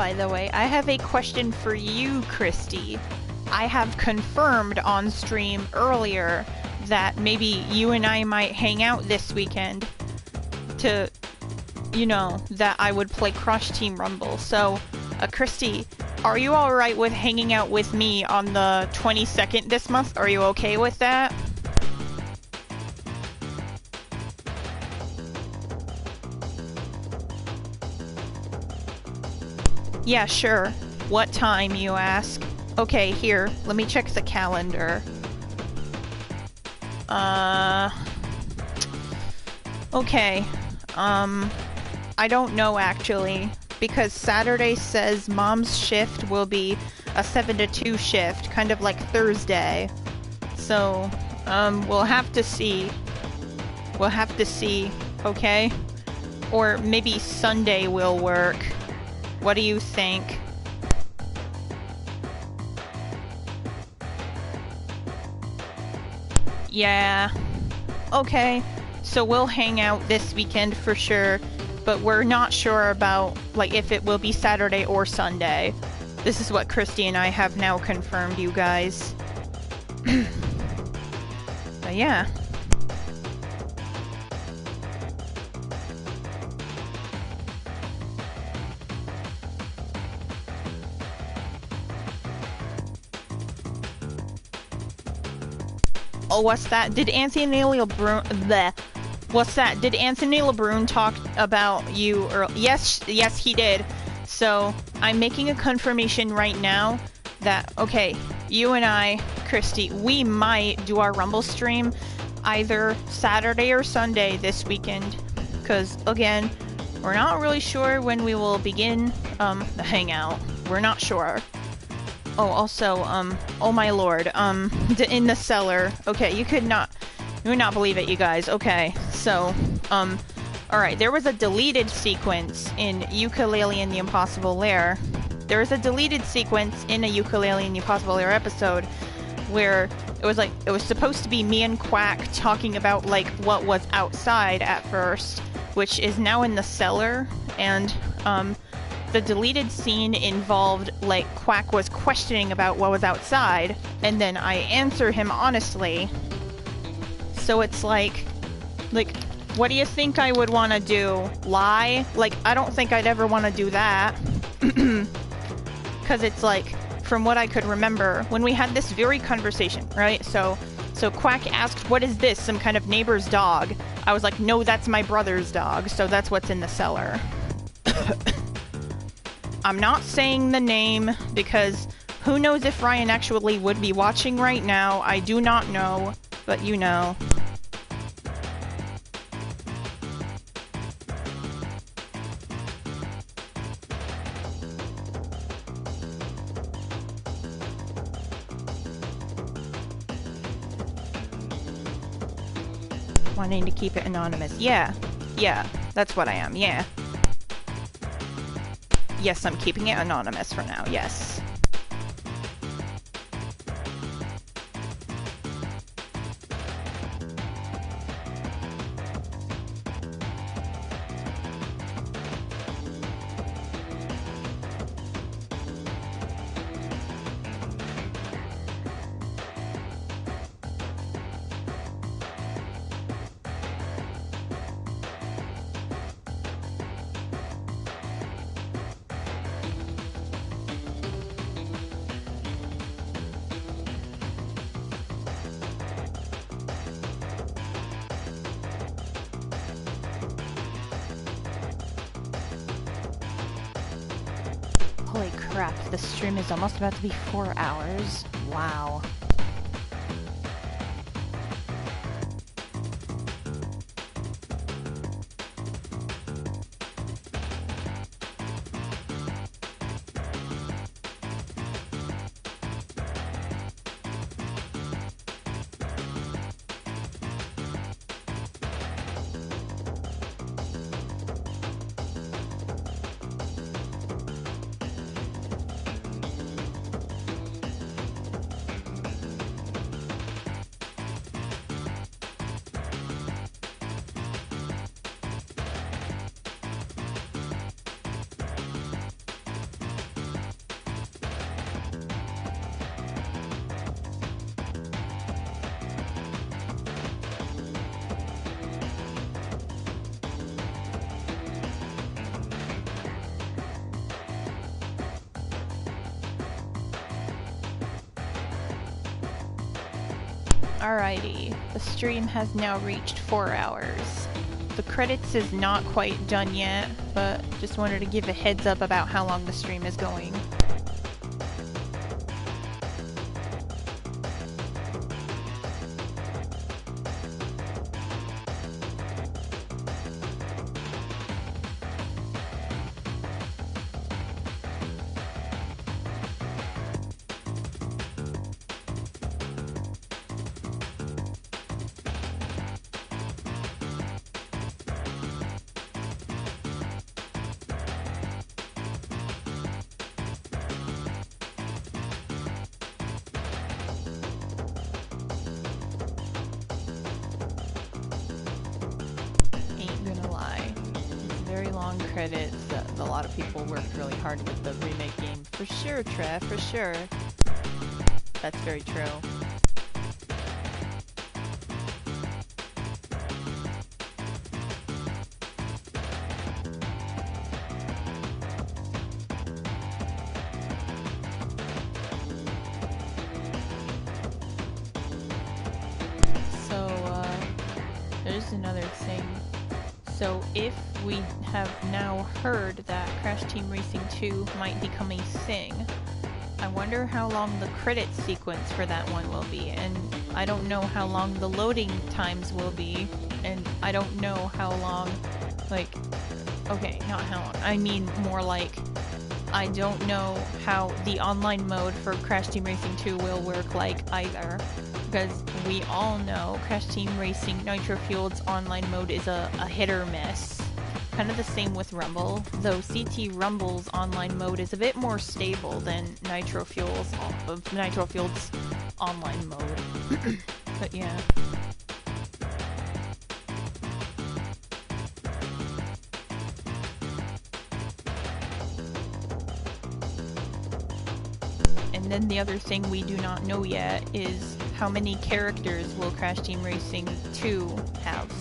Speaker 6: by the way. I have a question for you, Christy. I have confirmed on stream earlier that maybe you and I might hang out this weekend to, you know, that I would play Crush Team Rumble. So, Christy, are you alright with hanging out with me on the 22nd this month? Are you okay with that? Yeah, sure. What time, you ask? Okay, here, let me check the calendar. Okay. I don't know actually, because Saturday says Mom's shift will be a 7 to 2 shift, kind of like Thursday. So, we'll have to see. We'll have to see, okay? Or maybe Sunday will work. What do you think? Yeah. Okay. So we'll hang out this weekend for sure, but we're not sure about, like, if it will be Saturday or Sunday. This is what Christy and I have now confirmed, you guys. But yeah. Oh, what's that? Did Anthony LeBrun... What's that? Did Anthony LeBrun talk about you? Or yes, he did. So, I'm making a confirmation right now that, okay, you and I, Christy, we might do our Rumble stream either Saturday or Sunday this weekend. Because, again, we're not really sure when we will begin the hangout. We're not sure. Oh, also, oh my lord, in the cellar. Okay, you would not believe it, you guys. Okay, so, alright, there was a deleted sequence in Yooka-Laylee and the Impossible Lair. There was a deleted sequence in a Yooka-Laylee and the Impossible Lair episode where it was supposed to be me and Quack talking about, like, what was outside at first, which is now in the cellar, and, the deleted scene involved, like, Quack was questioning about what was outside, and then I answer him honestly. So it's like, what do you think I would want to do? Lie? Like, I don't think I'd ever want to do that. Because it's like, from what I could remember, when we had this very conversation, right? So Quack asked, what is this? Some kind of neighbor's dog? I was like, no, that's my brother's dog, so that's what's in the cellar. I'm not saying the name because who knows if Ryan actually would be watching right now. I do not know, but you know. Wanting to keep it anonymous. Yeah, that's what I am, yeah. Yes, I'm keeping it anonymous for now, yes. Holy crap, the stream is almost about to be 4 hours. Wow. Alrighty, the stream has now reached 4 hours. The credits is not quite done yet, but just wanted to give a heads up about how long the stream is going. Credits that a lot of people worked really hard with the remake game. For sure, Trev, for sure. That's very true. So, there's another thing. So if we have now heard that Crash Team Racing 2 might become a thing, I wonder how long the credit sequence for that one will be, and I don't know how long the loading times will be, and I don't know how long, like, okay, not how long, I mean more like, I don't know how the online mode for Crash Team Racing 2 will work like either. Because we all know Crash Team Racing Nitro-Fueled's online mode is a hit or miss. Kind of the same with Rumble, though CT Rumble's online mode is a bit more stable than Nitro-Fueled's online mode. But yeah. And then the other thing we do not know yet is how many characters will Crash Team Racing 2 have?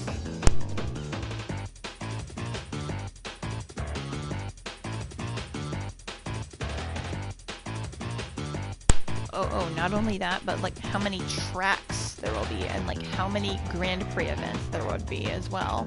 Speaker 6: Oh, not only that, but like how many tracks there will be, and like how many Grand Prix events there would be as well.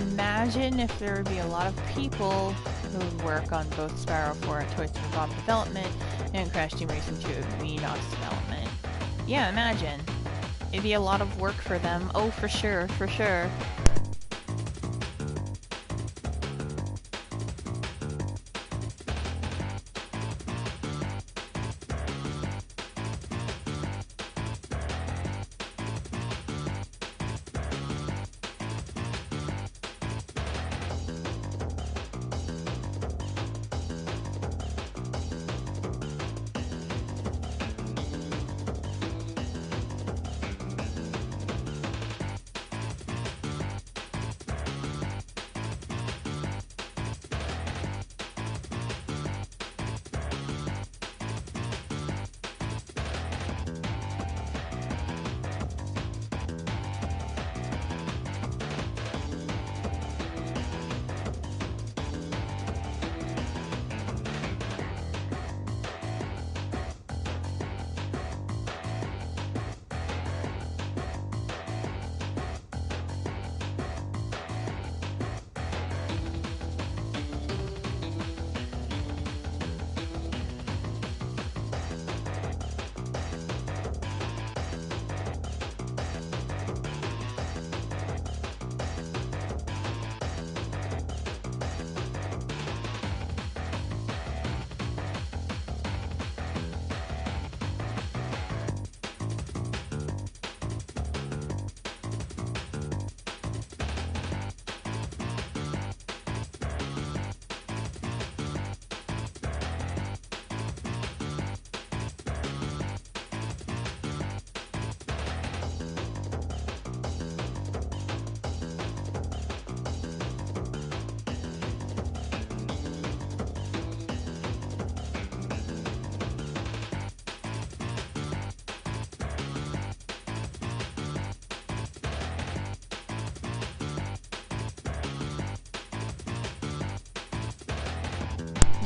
Speaker 6: Imagine if there would be a lot of people who would work on both Sparrow 4 at Toys for Bob development and Crash Team Racing 2 at Wii development. Yeah, imagine. It'd be a lot of work for them. Oh, for sure, for sure.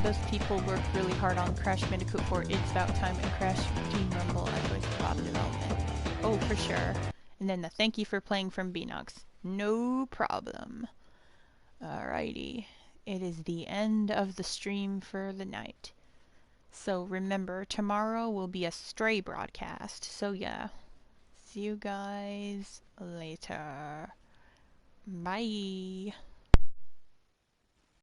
Speaker 6: those people work really hard on Crash Bandicoot 4 It's About Time and Crash Team Rumble at Toys for Bob Development. Oh, for sure. And then the thank you for playing from Beanox. No problem. Alrighty. It is the end of the stream for the night. So remember, tomorrow will be a Stray broadcast. So yeah. See you guys later. Bye.